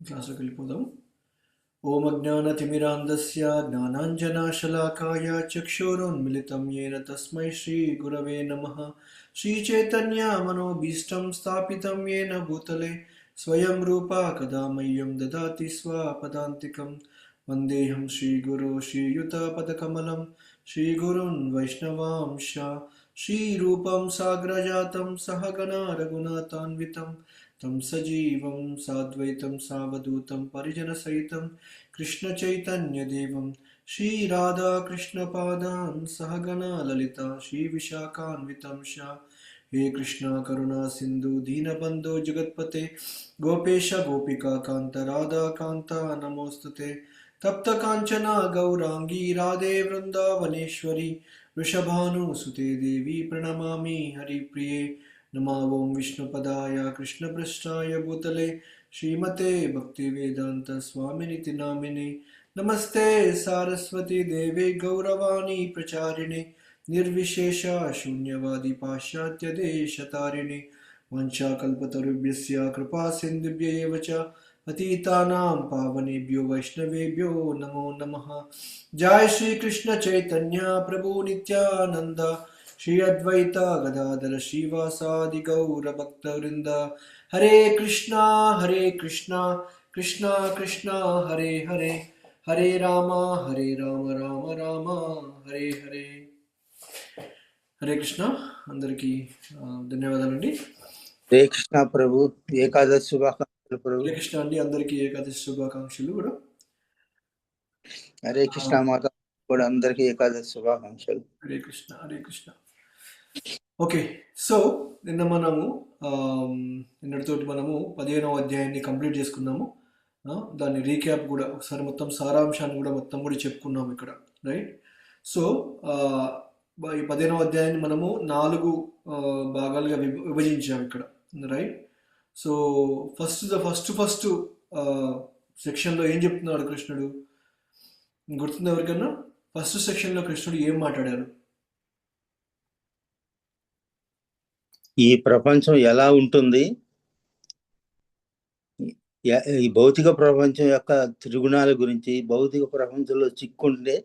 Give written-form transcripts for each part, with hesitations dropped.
క్లాస్లోకి వెళ్ళిపోదాం. ఓం అజ్ఞానతిమిరాంధస్య జ్ఞానాంజనాశలాకాయ చక్షురున్మిళితం येन తస్మై శ్రీగురవే నమః. శ్రీచైతన్యమనోభీష్టం స్థాపితం येन భూతలే స్వయం రూపా కదా మह्यं దదాతి స్వపదాంతికం. వందేహం శ్రీగురో శ్రీయుతపదకమలం శ్రీగురున్ వైష్ణవాంశ శ్రీరూపం సాగ్రజాతం సహగణా రఘునాథాన్వితం తం సజీవం సాద్వైతం సావధూతం పరిజనసహితం कृष्णचैतन्यदेवं श्रीराधाकृष्णपादान् सहगणा ललिता श्रीविशाखान्वितं च। हे कृष्णा करुणा सिन्धु दीनबन्धो जगत्पते गोपेश गोपिका कान्त राधा कान्ता नमोस्तुते। तप्त काञ्चना गौरांगी राधे वृन्दावनेश्वरी वृषभानुसुते देवी प्रणमामि हरिप्रिये। नमः ओं विष्णुपदाय कृष्णपृष्ठाय भूतले श्रीमते भक्तिवेदांत स्वामिनिति नामिने। नमस्ते सारस्वती देवे गौरवाणी प्रचारिणे निर्विशेष शून्यवादी पाश्चात्य देशतारिणे। वंशाकल्पतरुभ्यस्य कृपा सिन्धुभ्य एव च पतितानां पावनेभ्यो वैष्णवेभ्यो नमो नमः। जय श्री कृष्ण चैतन्य प्रभु नित्यानंद श्री अद्वैता गदाधर श्रीवासादि गौर भक्तवृंद। हरे कृष्णा कृष्णा कृष्णा हरे हरे हरे राम राम राम हरे हरे। हरे कृष्ण अंदरिकी ధన్యవాదాలండి. హరే కృష్ణ ప్రభు. ఏకాదశి శుభాకాంక్షలు ప్రభు. హరే కృష్ణ అండి, అందరికీ ఏకాదశి శుభాకాంక్షలు కూడా. హరే కృష్ణ మాత కూడా అందరికీ ఏకాదశి శుభాకాంక్షలు. హరే కృష్ణ హరే కృష్ణ. ఓకే, సో నిన్నటితోటి మనము 15వ అధ్యాయాన్ని కంప్లీట్ చేసుకున్నాము. దాన్ని రీక్యాప్ కూడా ఒకసారి మొత్తం సారాంశాన్ని కూడా మొత్తం కూడా చెప్పుకున్నాము ఇక్కడ, రైట్? సో ఈ 15వ అధ్యాయాన్ని మనము 4 భాగాలుగా విభజించాము ఇక్కడ, రైట్? సో ఫస్ట్ సెక్షన్లో ఏం చెప్తున్నాడు కృష్ణుడు గుర్తుంది ఎవరికన్నా? ఫస్ట్ సెక్షన్లో కృష్ణుడు ఏం మాట్లాడారు? ఈ ప్రపంచం ఎలా ఉంటుంది, ఈ భౌతిక ప్రపంచం యొక్క త్రిగుణాల గురించి, భౌతిక ప్రపంచంలో చిక్కుంటే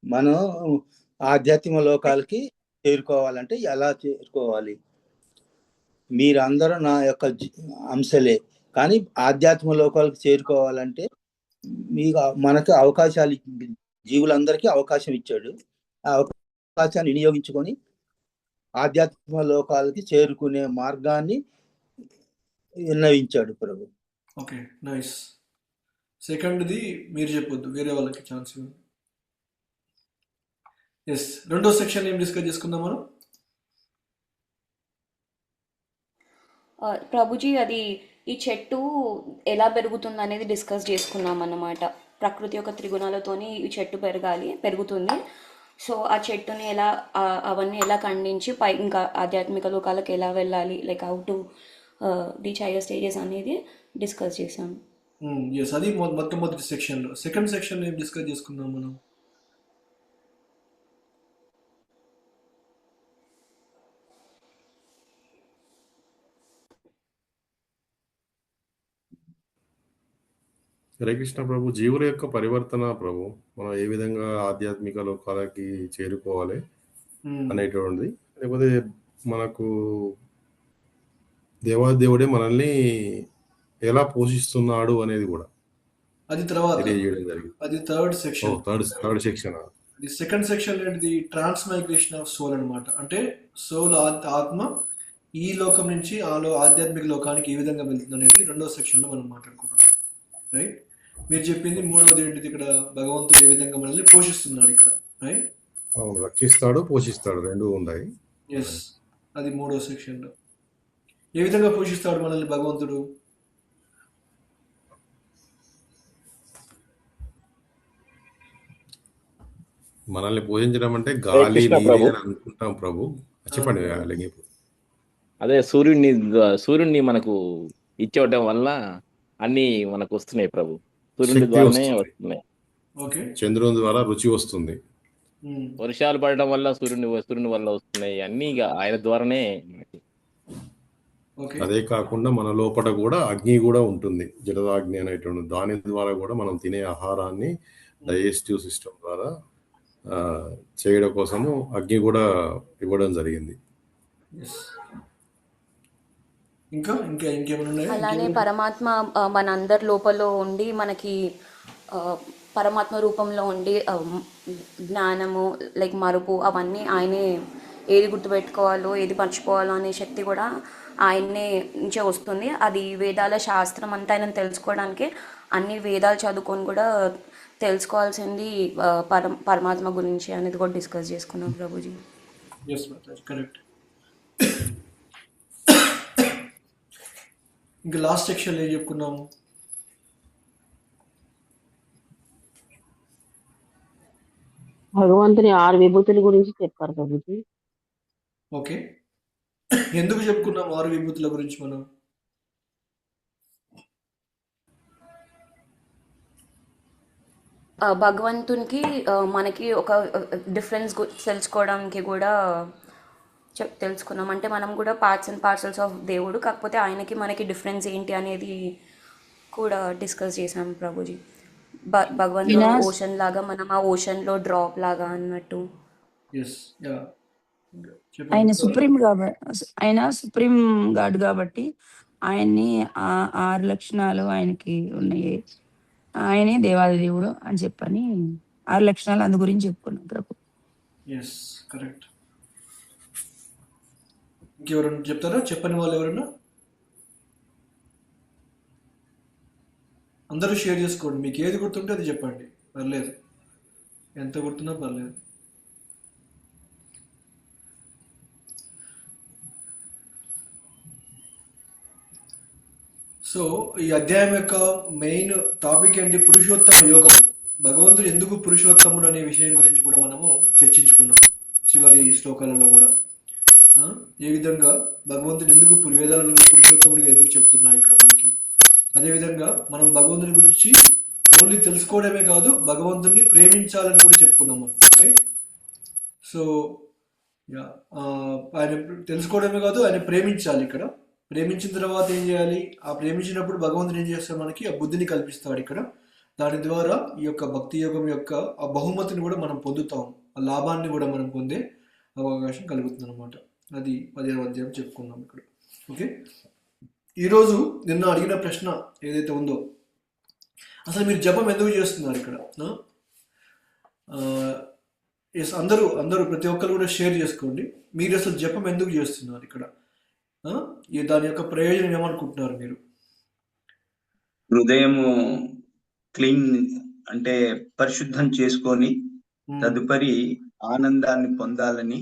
మనం ఆధ్యాత్మిక లోకాలకి చేరుకోవాలంటే ఎలా చేరుకోవాలి, మీరందరూ నా యొక్క అంశలే, కానీ ఆధ్యాత్మిక లోకాలకు చేరుకోవాలంటే మనకు అవకాశాలు, జీవులందరికీ అవకాశం ఇచ్చాడు. ఆ అవకాశాన్ని వినియోగించుకొని ఆధ్యాత్మిక లోకాలకి చేరుకునే మార్గాన్ని విన్నవించాడు ప్రభు. Okay, nice. సెకండ్ది మీరు చెప్పొద్దు, వేరే వాళ్ళకి ఛాన్స్ ఇవ్వండి. ఎస్, రెండో సెక్షన్ ఏం డిస్కస్ చేసుకుందాం మనం? ప్రభుజీ, అది ఈ చెట్టు ఎలా పెరుగుతుంది అనేది డిస్కస్ చేసుకున్నాం అన్నమాట. ప్రకృతి యొక్క త్రిగుణాలతోని ఈ చెట్టు పెరుగుతుంది. సో ఆ చెట్టుని ఎలా, అవన్నీ ఎలా ఖండించి ఇంకా ఆధ్యాత్మిక లోకాలకు ఎలా వెళ్ళాలి, like how to reach hire stages అనేది డిస్కస్ చేసాం. ఎస్, అది మొట్టమొదటి సెక్షన్లో. సెకండ్ సెక్షన్లో ఏం డిస్కస్ చేసుకుందాం మనం? హరే కృష్ణ ప్రభు. జీవుల యొక్క పరివర్తన ప్రభు, మనం ఏ విధంగా ఆధ్యాత్మిక లోకాలకి చేరుకోవాలి అనేటువంటిది, లేకపోతే మనకు దేవాదేవుడే మనల్ని ఎలా పోషిస్తున్నాడు అనేది కూడా అది తర్వాత తెలియజేయడం జరిగింది. అది third section. Third section. Second section ఏంటిది? ట్రాన్స్మైగ్రేషన్ ఆఫ్ సోల్ అనమాట. అంటే సోల్, ఆత్మ ఈ లోకం నుంచి ఆధ్యాత్మిక లోకానికి ఏ విధంగా వెళ్తుంది అనేది రెండో సెక్షన్లో మనం మాట్లాడుకున్నాం, రైట్? మీరు చెప్పింది మూడవది ఏంటిది? ఇక్కడ భగవంతుడు ఏ విధంగా మనల్ని పోషిస్తున్నాడు ఇక్కడ, రైట్? అవును, రక్షిస్తాడు, పోషిస్తాడు, రెండు ఉన్నాయి. ఎస్, అది మూడో సెక్షన్లో. ఏ విధంగా పోషిస్తాడు మనల్ని భగవంతుడు? మనల్ని పోషించడం అంటే గాలి, నీరు అనుకుంటాం ప్రభు. చెప్పండి. అదే సూర్యుడిని మనకు ఇచ్చేయడం వల్ల అన్ని మనకు వస్తున్నాయి ప్రభు. సూర్యుడి ద్వారానే వస్తున్నాయి. చంద్రుని ద్వారా రుచి వస్తుంది. వర్షాలు పడడం వల్ల సూర్యుని వల్ల వస్తున్నాయి. అన్ని ఆయన ద్వారానే. ఓకే. అదే కాకుండా మన లోపల కూడా అగ్ని కూడా ఉంటుంది, జఠరాగ్ని అనేటువంటి. దాని ద్వారా కూడా మనం తినే ఆహారాన్ని డైజెస్టివ్ సిస్టమ్ ద్వారా చేయడం కోసము అగ్ని కూడా ఇవ్వడం జరిగింది. Yes. ఇంకేమైనా ఉన్నాయా? అలానే పరమాత్మ మనందరి లోపల ఉండి మనకి పరమాత్మ రూపంలో ఉండి జ్ఞానము లైక్ మరుపు అవన్నీ ఆయనే, ఏది గుర్తుపెట్టుకోవాలో ఏది మర్చిపోవాలో అనే శక్తి కూడా ఆయన్నే నుంచే వస్తుంది. అది వేదాల శాస్త్రం అంతా ఆయన తెలుసుకోవడానికి అన్ని వేదాలు చదువుకొని కూడా తెలుసుకోవాల్సింది పరమాత్మ గురించి అనేది కూడా డిస్కస్ చేసుకున్నాం ప్రభుజీ. ఎస్ మాతాజీ, కరెక్ట్. ఇంకా లాస్ట్ సెక్షన్లో ఏం చెప్పుకున్నాము? భగవంతుని 6 విభూతుల గురించి చెప్పారు ప్రభుజీ. ఓకే, ఎందుకు చెప్పుకున్నాం 6 విభూతుల గురించి మనం? భగవంతునికి మనకి ఒక డిఫరెన్స్ తెలుసుకోవడానికి కూడా తెలుసుకున్నాం. అంటే మనం కూడా పార్ట్స్ అండ్ పార్సల్స్ ఆఫ్ దేవుడు, కాకపోతే ఆయనకి మనకి డిఫరెన్స్ ఏంటి అనేది కూడా డిస్కస్ చేసాం ప్రభుజీ. భగవంతుడు ఓషన్ లాగా, మనం ఆ ఓషన్లో డ్రాప్ లాగా అన్నట్టు. Yes, yeah. ఆయన సుప్రీం ఆయన సుప్రీం గాడ్ కాబట్టి ఆయన్ని 6 లక్షణాలు ఆయనకి ఉన్నాయి. ఆయనే దేవాది దేవుడు అని చెప్పని 6 లక్షణాలు అందు గురించి చెప్పుకున్నాం ప్రభు. Yes, correct. ఇంకెవరైనా చెప్తారా? చెప్పని వాళ్ళు ఎవరైనా? అందరూ షేర్ చేసుకోండి. మీకు ఏది గుర్తుంటే అది చెప్పండి, పర్లేదు. ఎంత గుర్తున్నా పర్లేదు. సో ఈ అధ్యాయం యొక్క మెయిన్ టాపిక్ ఏంటి? పురుషోత్తమ యోగం. భగవంతుడు ఎందుకు పురుషోత్తముడు అనే విషయం గురించి కూడా మనము చర్చించుకున్నాం చివరి శ్లోకాలలో కూడా. ఏ విధంగా భగవంతుడు ఎందుకు వేదాలను పురుషోత్తముడిగా ఎందుకు చెప్తున్నాయి ఇక్కడ మనకి. అదేవిధంగా మనం భగవంతుని గురించి ఓన్లీ తెలుసుకోవడమే కాదు, భగవంతుడిని ప్రేమించాలని కూడా చెప్పుకున్నాం మనం, రైట్? సో ఆయన తెలుసుకోవడమే కాదు, ఆయన ప్రేమించాలి. ఇక్కడ ప్రేమించిన తర్వాత ఏం చేయాలి? ఆ ప్రేమించినప్పుడు భగవంతుడు ఏం చేస్తాడు? మనకి ఆ బుద్ధిని కల్పిస్తాడు ఇక్కడ. దాని ద్వారా ఈ యొక్క భక్తి యోగం యొక్క ఆ బహుమతిని కూడా మనం పొందుతాం, ఆ లాభాన్ని కూడా మనం పొందే అవకాశం కలుగుతుంది అనమాట. అది 15వ అధ్యాయం చెప్పుకున్నాం ఇక్కడ. ఓకే, ఈరోజు నిన్న అడిగిన ప్రశ్న ఏదైతే ఉందో, అసలు మీరు జపం ఎందుకు చేస్తున్నారు ఇక్కడ? ఎస్, అందరూ ప్రతి ఒక్కరు కూడా షేర్ చేసుకోండి. మీరు అసలు జపం ఎందుకు చేస్తున్నారు ఇక్కడ? దాని యొక్క ప్రయోజనం ఏమనుకుంటున్నారు మీరు? హృదయము క్లీన్ అంటే పరిశుద్ధం చేసుకొని తదుపరి ఆనందాన్ని పొందాలని,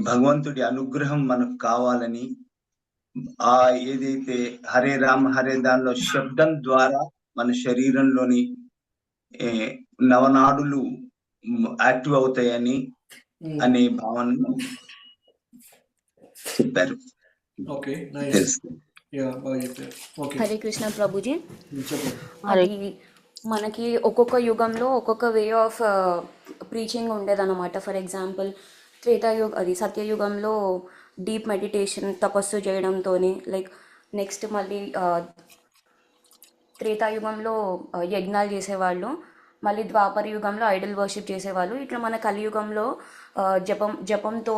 భగవంతుడి అనుగ్రహం మనకు కావాలని, ఆ ఏదైతే హరే రామ హరే దానిలో శబ్దం ద్వారా మన శరీరంలోని నవనాడులు యాక్టివ్ అవుతాయని అనే భావనను చెప్పారు. Okay, nice. హరే కృష్ణ ప్రభుజీ. అది మనకి ఒక్కొక్క యుగంలో ఒక్కొక్క వే ఆఫ్ ప్రీచింగ్ ఉండేదన్నమాట. ఫర్ ఎగ్జాంపుల్ సత్యయుగంలో డీప్ మెడిటేషన్ తపస్సు చేయడంతో, లైక్ నెక్స్ట్ మళ్ళీ త్రేతాయుగంలో యజ్ఞాలు చేసేవాళ్ళు, మళ్ళీ ద్వాపర యుగంలో ఐడల్ వర్షిప్ చేసేవాళ్ళు. ఇట్లా మన కలియుగంలో జపంతో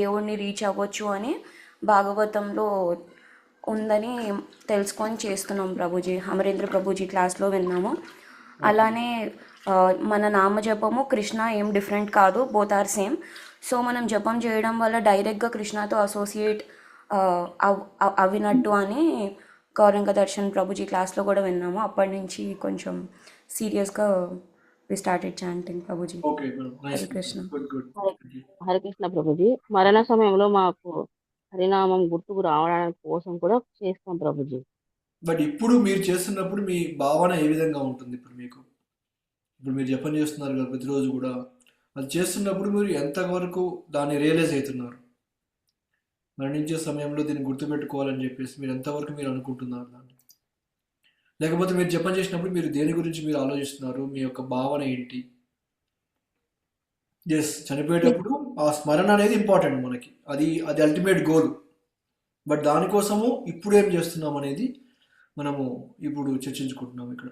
దేవుణ్ణి రీచ్ అవ్వచ్చు అని భాగవతంలో ఉందని తెలుసుకొని చేస్తున్నాం ప్రభుజీ. అమరేంద్ర ప్రభుజీ క్లాస్లో విన్నాము. అలానే మన నామజపము కృష్ణ ఏం డిఫరెంట్ కాదు, బోత్ ఆర్ సేమ్. సో మనం జపం చేయడం వల్ల డైరెక్ట్గా కృష్ణతో అసోసియేట్ అవినట్టు అని గౌరంగ దర్శన్ ప్రభుజీ క్లాస్లో కూడా విన్నాము. అప్పటి నుంచి కొంచెం సీరియస్గా we started chanting Prabhuji. Hare Krishna. Hare Krishna Prabhuji. మరణ సమయంలో మాకు హరినామం గుర్తుకు రావడానికి కోసం కూడా చేస్తాం ప్రభుజీ. బట్ ఇప్పుడు మీరు చేస్తున్నప్పుడు మీ భావన ఏ విధంగా ఉంటుంది? ఇప్పుడు మీరు జపం చేస్తున్నారు కదా ప్రతిరోజు కూడా, అది చేస్తున్నప్పుడు మీరు ఎంతవరకు దాన్ని రియలైజ్ అవుతున్నారు? మరణించే సమయంలో దీన్ని గుర్తుపెట్టుకోవాలని చెప్పేసి మీరు ఎంతవరకు మీరు అనుకుంటున్నారు దాన్ని? లేకపోతే మీరు జపం చేసినప్పుడు మీరు దేని గురించి మీరు ఆలోచిస్తున్నారు? మీ యొక్క భావన ఏంటి? చనిపోయేటప్పుడు ఆ స్మరణ అనేది ఇంపార్టెంట్ మనకి. అది అల్టిమేట్ గోల్. బట్ దానికోసము ఇప్పుడు ఏం చేస్తున్నాం అనేది మనము ఇప్పుడు చర్చించుకుంటున్నాం ఇక్కడ.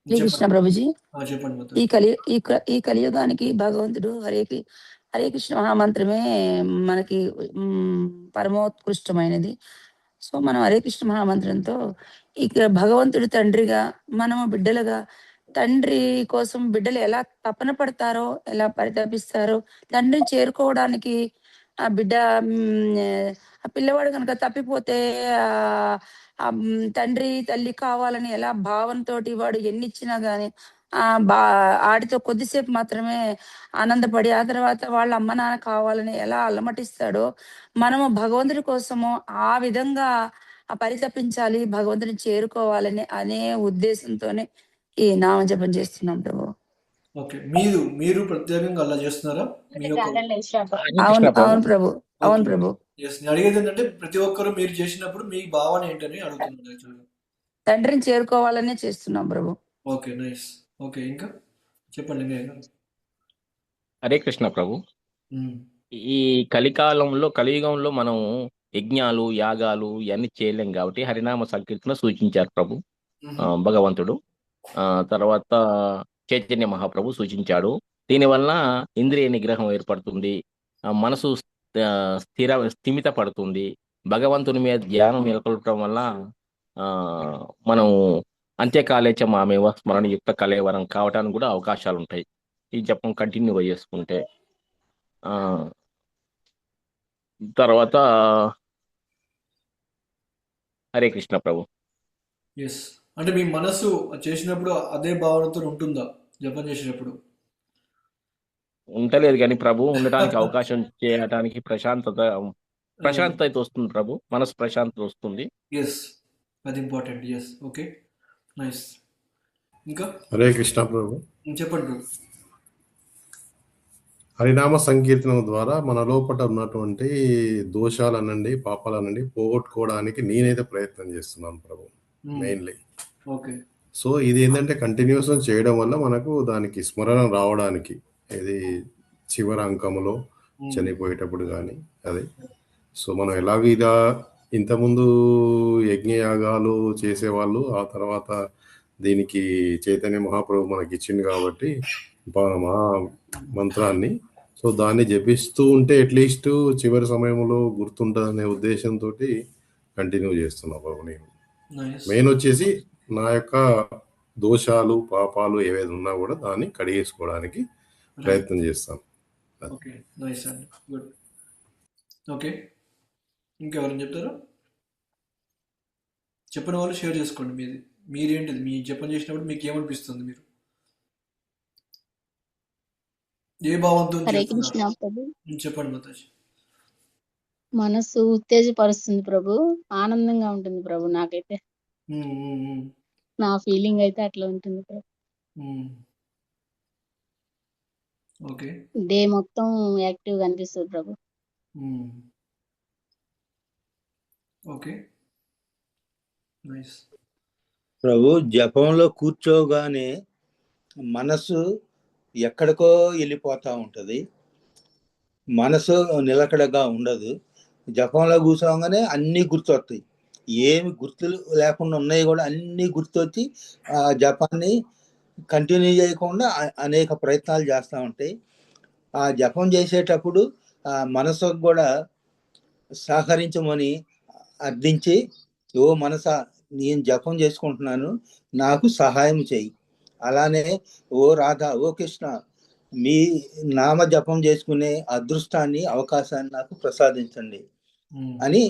హరే కృష్ణ చెప్పండి. ప్రభుజీ. చెప్పండి ఈ మాతాజీ. కలి ఈ క- ఈ కలియుగానికి భగవంతుడు హరే కృష్ణ మహామంత్రమే మనకి పరమోత్కృష్టమైనది. సో మనం హరే కృష్ణ మహామంత్రంతో ఇక భగవంతుడి తండ్రిగా, మనము బిడ్డలుగా, తండ్రి కోసం బిడ్డలు ఎలా తపన పడతారో, ఎలా పరితపిస్తారో, తండ్రిని చేరుకోవడానికి ఆ బిడ్డ ఆ పిల్లవాడు కనుక తప్పిపోతే ఆ తండ్రి తల్లి కావాలని ఎలా భావనతోటి వాడు ఎన్ని ఇచ్చినా గానీ బా ఆడితో కొద్దిసేపు మాత్రమే ఆనందపడి ఆ తర్వాత వాళ్ళ అమ్మ నాన్న కావాలని ఎలా అల్లమటిస్తాడో, మనము భగవంతుడి కోసము ఆ విధంగా పరితపించాలి, భగవంతుని చేరుకోవాలని అనే ఉద్దేశంతోనే ఈ నామజపం చేస్తున్నాం ప్రభు. ఓకే, మీరు ప్రత్యేకంగా అలా చేస్తున్నారా? మీ యొక్క హరే అవును కృష్ణ ప్రభు. అవును ప్రభు, అవును ఓకే, ప్రభు. ఎస్. నేను అడిగేది ఏంటంటే ప్రతి ఒక్కరు మీరు చేసినప్పుడు మీ భావన ఏంటని అడుగుతున్నాను యాక్చువల్గా. తండ్రిని చేరుకోవాలనే చేస్తున్నాం ప్రభు. Okay, nice. ఓకే, ఇంకా చెప్పండి లింగయ్య గారు. హరే కృష్ణ ప్రభు. మ్మ్. ఈ కలియుగంలో మనం యజ్ఞాలు యాగాలు ఇవన్నీ చేయలేం కాబట్టి హరినామ సంకీర్తన సూచించారు ప్రభు మ్మ్. భగవంతుడు. తర్వాత చైతన్య మహాప్రభు సూచించాడు. దీనివల్ల ఇంద్రియ నిగ్రహం ఏర్పడుతుంది, మనసు స్థిమిత పడుతుంది. భగవంతుని మీద ధ్యానం నెలకొల్పడం వల్ల ఆ మనం అంత్యకాలేచ మామేవ స్మరణయుక్త కలేవరం కావడానికి కూడా అవకాశాలు ఉంటాయి, ఈ జపం కంటిన్యూగా చేసుకుంటే. ఆ తర్వాత హరే కృష్ణ ప్రభు. ఎస్. అంటే మీ మనసు చేసినప్పుడు అదే భావనతో ఉంటుందా జపం చేసేటప్పుడు? ఉండలేదు కానీ ప్రభు ఉండటానికి అవకాశం చేయడానికి ప్రశాంతత అయితే వస్తుంది ప్రభు, మనసు ప్రశాంతత వస్తుంది. ఎస్, అది ఇంపార్టెంట్. Yes, okay, nice. ఇంకా హరే కృష్ణ ప్రభు. చెప్పండి బ్రో. హరినామ సంకీర్తనం ద్వారా మన లోపల ఉన్నటువంటి దోషాలనండి, పాపాలనండి పోగొట్టుకోవడానికి నేనైతే ప్రయత్నం చేస్తున్నాను ప్రభు, మెయిన్లీ. ఓకే. సో ఇది ఏంటంటే కంటిన్యూస్ చేయడం వల్ల మనకు దానికి స్మరణ రావడానికి, ఇది చివరి అంకములో చనిపోయేటప్పుడు కానీ అది. సో మనం ఎలాగ ఇంతకుముందు యజ్ఞయాగాలు చేసేవాళ్ళు, ఆ తర్వాత దీనికి చైతన్య మహాప్రభు మనకి ఇచ్చింది కాబట్టి మహా మంత్రాన్ని, సో దాన్ని జపిస్తూ ఉంటే అట్లీస్ట్ చివరి సమయంలో గుర్తుంటుందనే ఉద్దేశంతో కంటిన్యూ చేస్తున్నా బాబు. నేను మెయిన్ వచ్చేసి నా యొక్క దోషాలు పాపాలు ఏవైనా ఉన్నా కూడా దాన్ని కడిగేసుకోవడానికి ప్రయత్నం చేస్తాను. ఓకే, నైస్ అండి, గుడ్. ఓకే, ఇంకెవరైనా చెప్తారా? చెప్పిన వాళ్ళు షేర్ చేసుకోండి. మీరేంటిది, మీ జపం చేసినప్పుడు మీకు ఏమనిపిస్తుంది, మీరు ఏ భావంతో హరే చేస్తున్నారు? కృష్ణ ప్రభు. చెప్పండి మాతాజీ. మనసు ఉత్తేజపరుస్తుంది ప్రభు, ఆనందంగా ఉంటుంది ప్రభు. నాకైతే నా ఫీలింగ్ అయితే అట్లా ఉంటుంది ప్రభు. ఓకే, డే మొత్తం యాక్టివ్ గా అనిపిస్తుంది ప్రభు. Okay, nice. ప్రభు జపంలో కూర్చోగానే మనసు ఎక్కడికో వెళ్ళిపోతా ఉంటది, మనసు నిలకడగా ఉండదు. జపంలో కూర్చోగానే అన్ని గుర్తొస్తాయి, ఏమి గుర్తులు లేకుండా ఉన్నాయి కూడా అన్ని గుర్తొచ్చి ఆ జపాన్ని కంటిన్యూ చేయకుండా అనేక ప్రయత్నాలు చేస్తూ ఉంటాయి. ఆ జపం చేసేటప్పుడు ఆ మనసుకు కూడా సహకరించమని అర్థించి, ఓ మనసా నేను జపం చేసుకుంటున్నాను, నాకు సహాయం చెయ్యి. అలానే ఓ రాధా, ఓ కృష్ణ, మీ నామ జపం చేసుకునే అదృష్టాన్ని, అవకాశాన్ని నాకు ప్రసాదించండి అని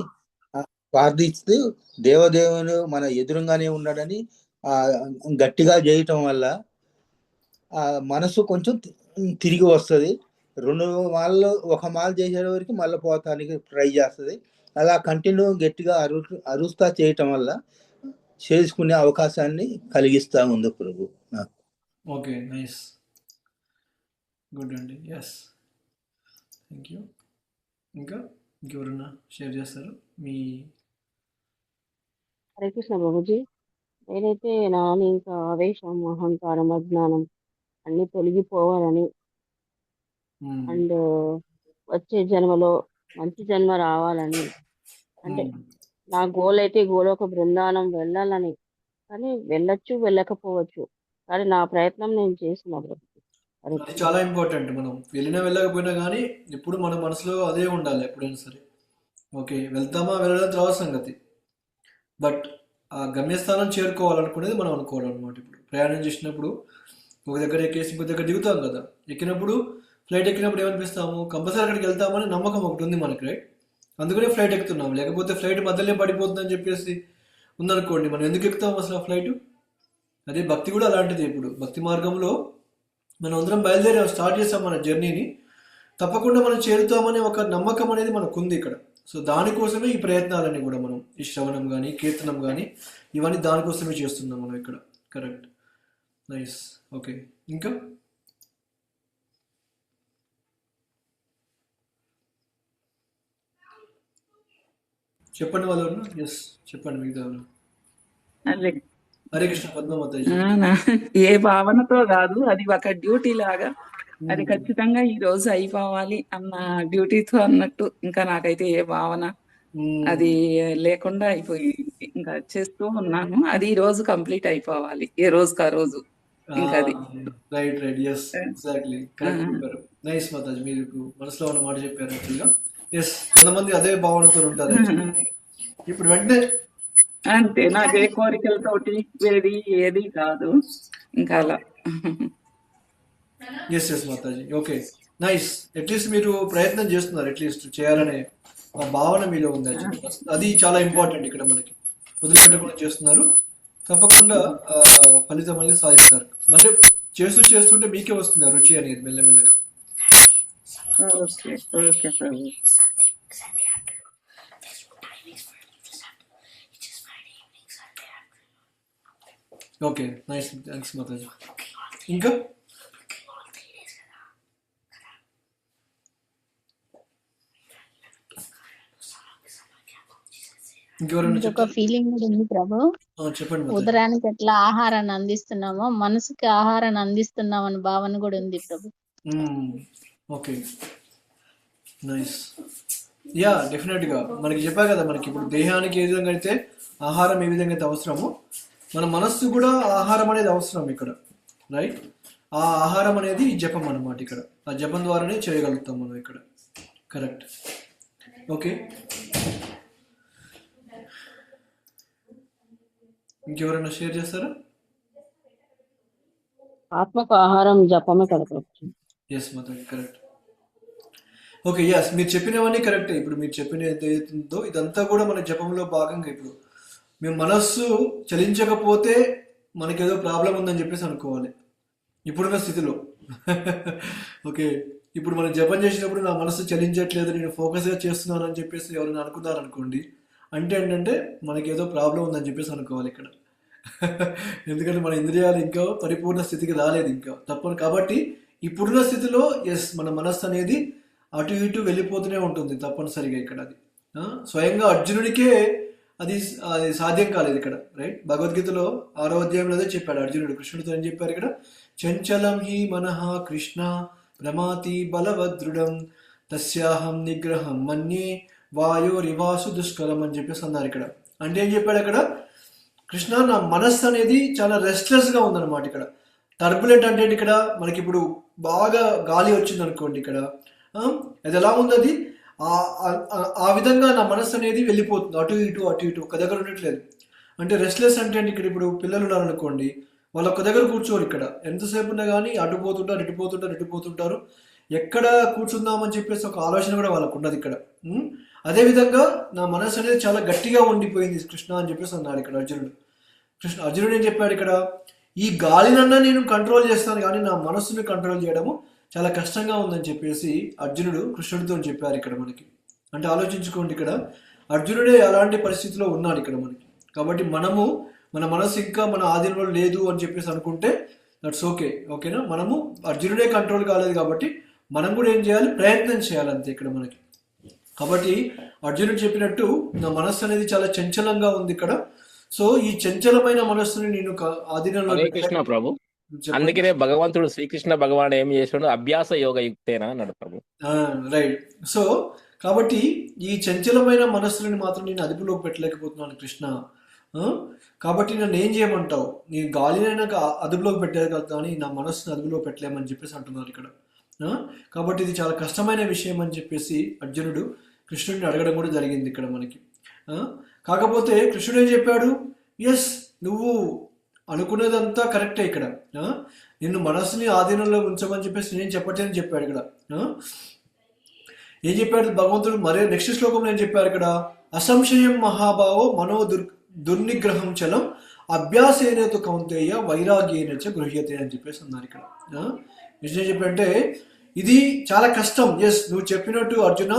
ప్రార్థిస్తూ దేవదేవుని మన ఎదురుగానే ఉన్నాడని గట్టిగా చేయటం వల్ల ఆ మనసు కొంచెం తిరిగి వస్తుంది. 2 మాల్లో 1 మాల చేసే వరకు మళ్ళీ పోతానికి ట్రై చేస్తుంది. అలా కంటిన్యూ గట్టిగా అరుస్తా చేయటం వల్ల చేసుకునే అవకాశాన్ని కలిగిస్తా ఉంది ప్రభు నాకు. ఓకే, నైస్, గుడ్ అండి. Yes, thank you. ఇంకెవరన్నా షేర్ చేస్తారు మీ? హరే కృష్ణ ప్రభుజీ. నేనైతే నాని ఇంకా ఆవేశం, అహంకారం, అజ్ఞానం అన్ని తొలగిపోవాలని ఉమ్, అండ్ వచ్చే జన్మలో మంచి జన్మ రావాలని, అంటే ఉమ్. నా గోల్ అయితే గోలోక బృందావనం వెళ్ళాలని. కానీ వెళ్ళొచ్చు వెళ్ళకపోవచ్చు, కానీ నా ప్రయత్నం నేను చేస్తున్నా ప్రభుజీ. హరే అది కృష్ణ. చాలా ఇంపార్టెంట్. మనం వెళ్ళినా వెళ్ళకపోయినా కానీ ఎప్పుడు మన మనసులో అదే ఉండాలి ఎప్పుడైనా సరే. ఓకే, వెళ్తామా వెళ్ళడం తర్వాత సంగతి. బట్ ఆ గమ్యస్థానం చేరుకోవాలనుకునేది మనం అనుకోవాలన్నమాట. ఇప్పుడు ప్రయాణం చేసినప్పుడు ఒక దగ్గర ఎక్కేసి ఇంకో దగ్గర దిగుతాం కదా. ఎక్కినప్పుడు ఫ్లైట్ ఎక్కినప్పుడు ఏమనిపిస్తాము, కంపల్సరీ అక్కడికి వెళ్తామని నమ్మకం ఒకటి ఉంది మనకి, రైట్? అందుకనే ఫ్లైట్ ఎక్కుతున్నాం. లేకపోతే ఫ్లైట్ మధ్యలో పడిపోతుందని చెప్పేసి ఉందనుకోండి, మనం ఎందుకు ఎక్కుతాం అసలు ఆ ఫ్లైట్? అదే భక్తి కూడా అలాంటిది. ఇప్పుడు భక్తి మార్గంలో మనం అందరం బయలుదేరాం, స్టార్ట్ చేసాం మన జర్నీని. తప్పకుండా మనం చేరుతామనే ఒక నమ్మకం అనేది మనకు ఉంది ఇక్కడ. సో దానికోసమే ఈ ప్రయత్నాలన్నీ కూడా మనం, ఈ శ్రవణం కానీ కీర్తనం కానీ ఇవన్నీ దానికోసమే చేస్తున్నాం మనం ఇక్కడ. Correct, nice. ఓకే, ఇంకా చెప్పండి వాళ్ళు. ఎస్, చెప్పండి మిగతా వాళ్ళు. అదే హరే కృష్ణ పద్మావతి. ఏ భావనతో కాదు, అది ఒక డ్యూటీ లాగా. అది ఖచ్చితంగా ఈ రోజు అయిపోవాలి అన్న డ్యూటీతో అన్నట్టు. ఇంకా నాకైతే ఏ భావన అది లేకుండా అయిపోయింది. ఇంకా చేస్తూ ఉన్నాను. అది ఈ రోజు కంప్లీట్ అయిపోవాలి, ఏ రోజుకి ఆ రోజు. ఇంకా అది right right, yes, exactly correct చెప్పారు. నైస్ మాతాజీ, మీరు మనసులో ఉన్న మాట చెప్పారు యాక్చువల్గా. ఎస్, కొంతమంది అదే భావనతో ఉంటారు. ఇప్పుడు వెంటనే అంతే, నాకు ఏ కోరికలతోటి ఏది కాదు ఇంకా అలా. ఎస్ ఎస్ మాతాజీ, ఓకే, నైస్. అట్లీస్ట్ మీరు ప్రయత్నం చేస్తున్నారు, అట్లీస్ట్ చేయాలనే ఆ భావన మీలో ఉంది. అది చాలా ఇంపార్టెంట్ ఇక్కడ మనకి. వదిలిపెట్టకుండా చేస్తున్నారు, తప్పకుండా ఫలితం అనేది సాధిస్తారు. అంటే చేస్తూ చేస్తుంటే మీకే వస్తుంది ఆ రుచి అనేది మెల్లమెల్లగా. ఓకే ఓకే ప్రభు. ఓకే, నైస్, థ్యాంక్స్ మాతాజీ. ఇంకా ఇంకొక ఫీలింగ్ కూడా ఉంది ప్రభు. చెప్పండి. ఉదరానికి ఎట్లా ఆహారాన్ని అందిస్తున్నామో మనసుకి ఆహారాన్ని అందిస్తున్నాం అనే భావన కూడా ఉంది ప్రభు. Okay, nice. యా, డెఫినెట్ గా మనకి చెప్పా కదా, మనకి ఇప్పుడు దేహానికి ఏ విధంగా అయితే ఆహారం ఏ విధంగా అయితే అవసరమో, మన మనస్సు కూడా ఆహారం అనేది అవసరం ఇక్కడ, రైట్? ఆ ఆహారం అనేది జపం అన్నమాట. ఇక్కడ ఆ జపం ద్వారానే చేయగలుగుతాం మనం ఇక్కడ. Correct, okay. ఇంకెవరైనా షేర్ చేస్తారా? ఆత్మకు ఆహారం జపమే కదా ప్రభుజీ. ఎస్ మాతాజీ, కరెక్ట్. ఓకే, ఎస్, మీరు చెప్పినవన్నీ కరెక్టే. ఇప్పుడు మీరు చెప్పిన ఏదైతుందో ఇదంతా కూడా మన జపంలో భాగంగా. ఇప్పుడు మేము మనస్సు చలించకపోతే మనకేదో ప్రాబ్లం ఉందని చెప్పేసి అనుకోవాలి ఇప్పుడున్న స్థితిలో. ఓకే, ఇప్పుడు మనం జపం చేసినప్పుడు నా మనస్సు చలించట్లేదు, నేను ఫోకస్గా చేస్తున్నాను అని చెప్పేసి ఎవరైనా అనుకున్నారనుకోండి, అంటే ఏంటంటే మనకేదో ప్రాబ్లం ఉందని చెప్పేసి అనుకోవాలి ఇక్కడ. ఎందుకంటే మన ఇంద్రియాలు ఇంకా పరిపూర్ణ స్థితికి రాలేదు ఇంకా, తప్పని. కాబట్టి ఇప్పుడున్న స్థితిలో ఎస్, మన మనస్సు అనేది అటు ఇటు వెళ్ళిపోతూనే ఉంటుంది తప్పనిసరిగా ఇక్కడ. అది స్వయంగా అర్జునుడికే అది సాధ్యం కాలేదు ఇక్కడ, రైట్? భగవద్గీతలో 6వ అధ్యాయంలో అదే చెప్పాడు అర్జునుడు కృష్ణుడితో. ఏం చెప్పారు ఇక్కడ? చంచలం హి మనః కృష్ణ ప్రమాతి బలవదృఢం తస్యాహం నిగ్రహం మన్యే వాయోరివాసు దుష్కరం అని చెప్పేసి అన్నారు ఇక్కడ. అంటే ఏం చెప్పాడు అక్కడ? కృష్ణ, నా మనస్సు అనేది చాలా రెస్ట్లెస్గా ఉందన్నమాట ఇక్కడ. టర్బులెంట్ అంటే ఇక్కడ మనకి ఇప్పుడు బాగా గాలి వచ్చింది అనుకోండి ఇక్కడ, అది ఎలా ఉంది, అది ఆ విధంగా నా మనస్సు అనేది వెళ్ళిపోతుంది అటు ఇటు అటు ఇటు, ఒక దగ్గర ఉండట్లేదు. అంటే రెస్ట్లెస్ అంటే ఇక్కడ ఇప్పుడు పిల్లలు ఉన్నారనుకోండి, వాళ్ళు ఒక దగ్గర కూర్చోరు ఇక్కడ. ఎంతసేపు ఉన్నా కానీ అటు పోతుంటారు ఇటు పోతుంటారు ఇటు పోతుంటారు. ఎక్కడ కూర్చుందామని చెప్పేసి ఒక ఆలోచన కూడా వాళ్ళకు ఉన్నది ఇక్కడ. అదేవిధంగా నా మనస్సు అనేది చాలా గట్టిగా ఉండిపోయింది కృష్ణ అని చెప్పేసి అన్నాడు ఇక్కడ అర్జునుడు. అర్జునుడు ఏం చెప్పాడు ఇక్కడ? ఈ గాలినన్నా నేను కంట్రోల్ చేస్తాను, కానీ నా మనస్సుని కంట్రోల్ చేయడము చాలా కష్టంగా ఉందని చెప్పేసి అర్జునుడు కృష్ణుడితో చెప్పారు ఇక్కడ మనకి. అంటే ఆలోచించుకోండి, ఇక్కడ అర్జునుడే అలాంటి పరిస్థితిలో ఉన్నాడు ఇక్కడ మనకి. కాబట్టి మనము మన మనసు ఇంకా మన ఆధీనంలో లేదు అని చెప్పేసి అనుకుంటే దట్స్ ఓకే, ఓకేనా? మనము అర్జునుడే కంట్రోల్ కాలేదు కాబట్టి మనం కూడా ఏం చేయాలి? ప్రయత్నం చేయాలి అంతే ఇక్కడ మనకి. కాబట్టి అర్జునుడు చెప్పినట్టు నా మనస్సు అనేది చాలా చంచలంగా ఉంది ఇక్కడ. సో ఈ చంచలమైన మనస్సుని నేను ఆధీనంలో హరే కృష్ణ ప్రభు. చెప్పండి. అందుకనే భగవంతుడు శ్రీకృష్ణ భగవాన్ ఏం చేసాడు, అభ్యాస యోగ యుక్తేనా అన్నాడు ప్రభు. రైట్. సో కాబట్టి ఈ చంచలమైన మనస్సులని మాత్రం నేను అదుపులోకి పెట్టలేకపోతున్నాను కృష్ణ. కాబట్టి నన్ను ఏం చేయమంటావు? నేను గాలినైనా అదుపులోకి పెట్టగలుగుతా కానీ నా మనస్సును అదుపులో పెట్టలేమని చెప్పేసి అంటున్నారు ఇక్కడ. కాబట్టి ఇది చాలా కష్టమైన విషయం అని చెప్పేసి అర్జునుడు కృష్ణుడిని అడగడం కూడా జరిగింది ఇక్కడ మనకి. కాకపోతే కృష్ణుడు ఏం చెప్పాడు? ఎస్, నువ్వు అనుకునేదంతా కరెక్టే ఇక్కడ. నిన్ను మనస్సుని ఆధీనంలో ఉంచమని చెప్పేసి నేను చెప్పట్లేదని చెప్పాడు ఇక్కడ. ఏం చెప్పాడు భగవంతుడు? మరే నెక్స్ట్ శ్లోకంలో ఏం చెప్పారు ఇక్కడ? అసంశయం మహాభావో మనో దుర్నిగ్రహం చలం అభ్యాసేనేతు కౌంతేయ వైరాగ్యేనచ గృహ్యతే అని చెప్పేసి అన్నారు ఇక్కడ. నిజం చెప్పంటే ఇది చాలా కష్టం. ఎస్, నువ్వు చెప్పినట్టు అర్జున,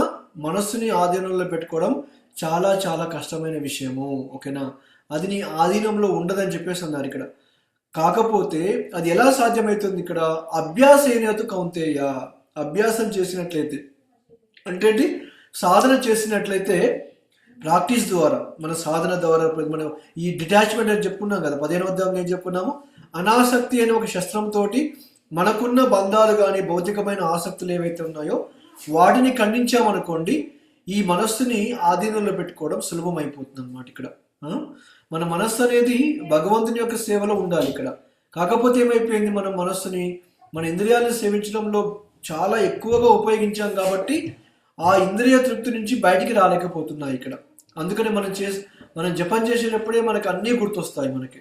మనస్సుని ఆధీనంలో పెట్టుకోవడం చాలా చాలా కష్టమైన విషయము. ఓకేనా? అది నీ ఆధీనంలో ఉండదని చెప్పేసి అన్నారు ఇక్కడ. కాకపోతే అది ఎలా సాధ్యమవుతుంది ఇక్కడ? అభ్యాసేనేతు కౌంతేయ, అభ్యాసం చేసినట్లయితే అంటే సాధన చేసినట్లయితే, ప్రాక్టీస్ ద్వారా, మన సాధన ద్వారా మనం ఈ డిటాచ్మెంట్ అని చెప్పుకున్నాం కదా, 15వ అధ్యాయం ఏం చెప్పుకున్నాము? అనాసక్తి అనే ఒక శస్త్రంతో మనకున్న బంధాలు కానీ భౌతికమైన ఆసక్తులు ఏవైతే ఉన్నాయో వాటిని ఖండించామనుకోండి, ఈ మనస్సుని ఆధీనంలో పెట్టుకోవడం సులభం అయిపోతుంది అనమాట ఇక్కడ. మన మనస్సు అనేది భగవంతుని యొక్క సేవలో ఉండాలి ఇక్కడ. కాకపోతే ఏమైపోయింది, మన మనస్సుని మన ఇంద్రియాలను సేవించడంలో చాలా ఎక్కువగా ఉపయోగించాం కాబట్టి ఆ ఇంద్రియ తృప్తి నుంచి బయటికి రాలేకపోతున్నాయి ఇక్కడ. అందుకని మనం జపం చేసేటప్పుడే మనకు అన్నీ గుర్తొస్తాయి మనకి.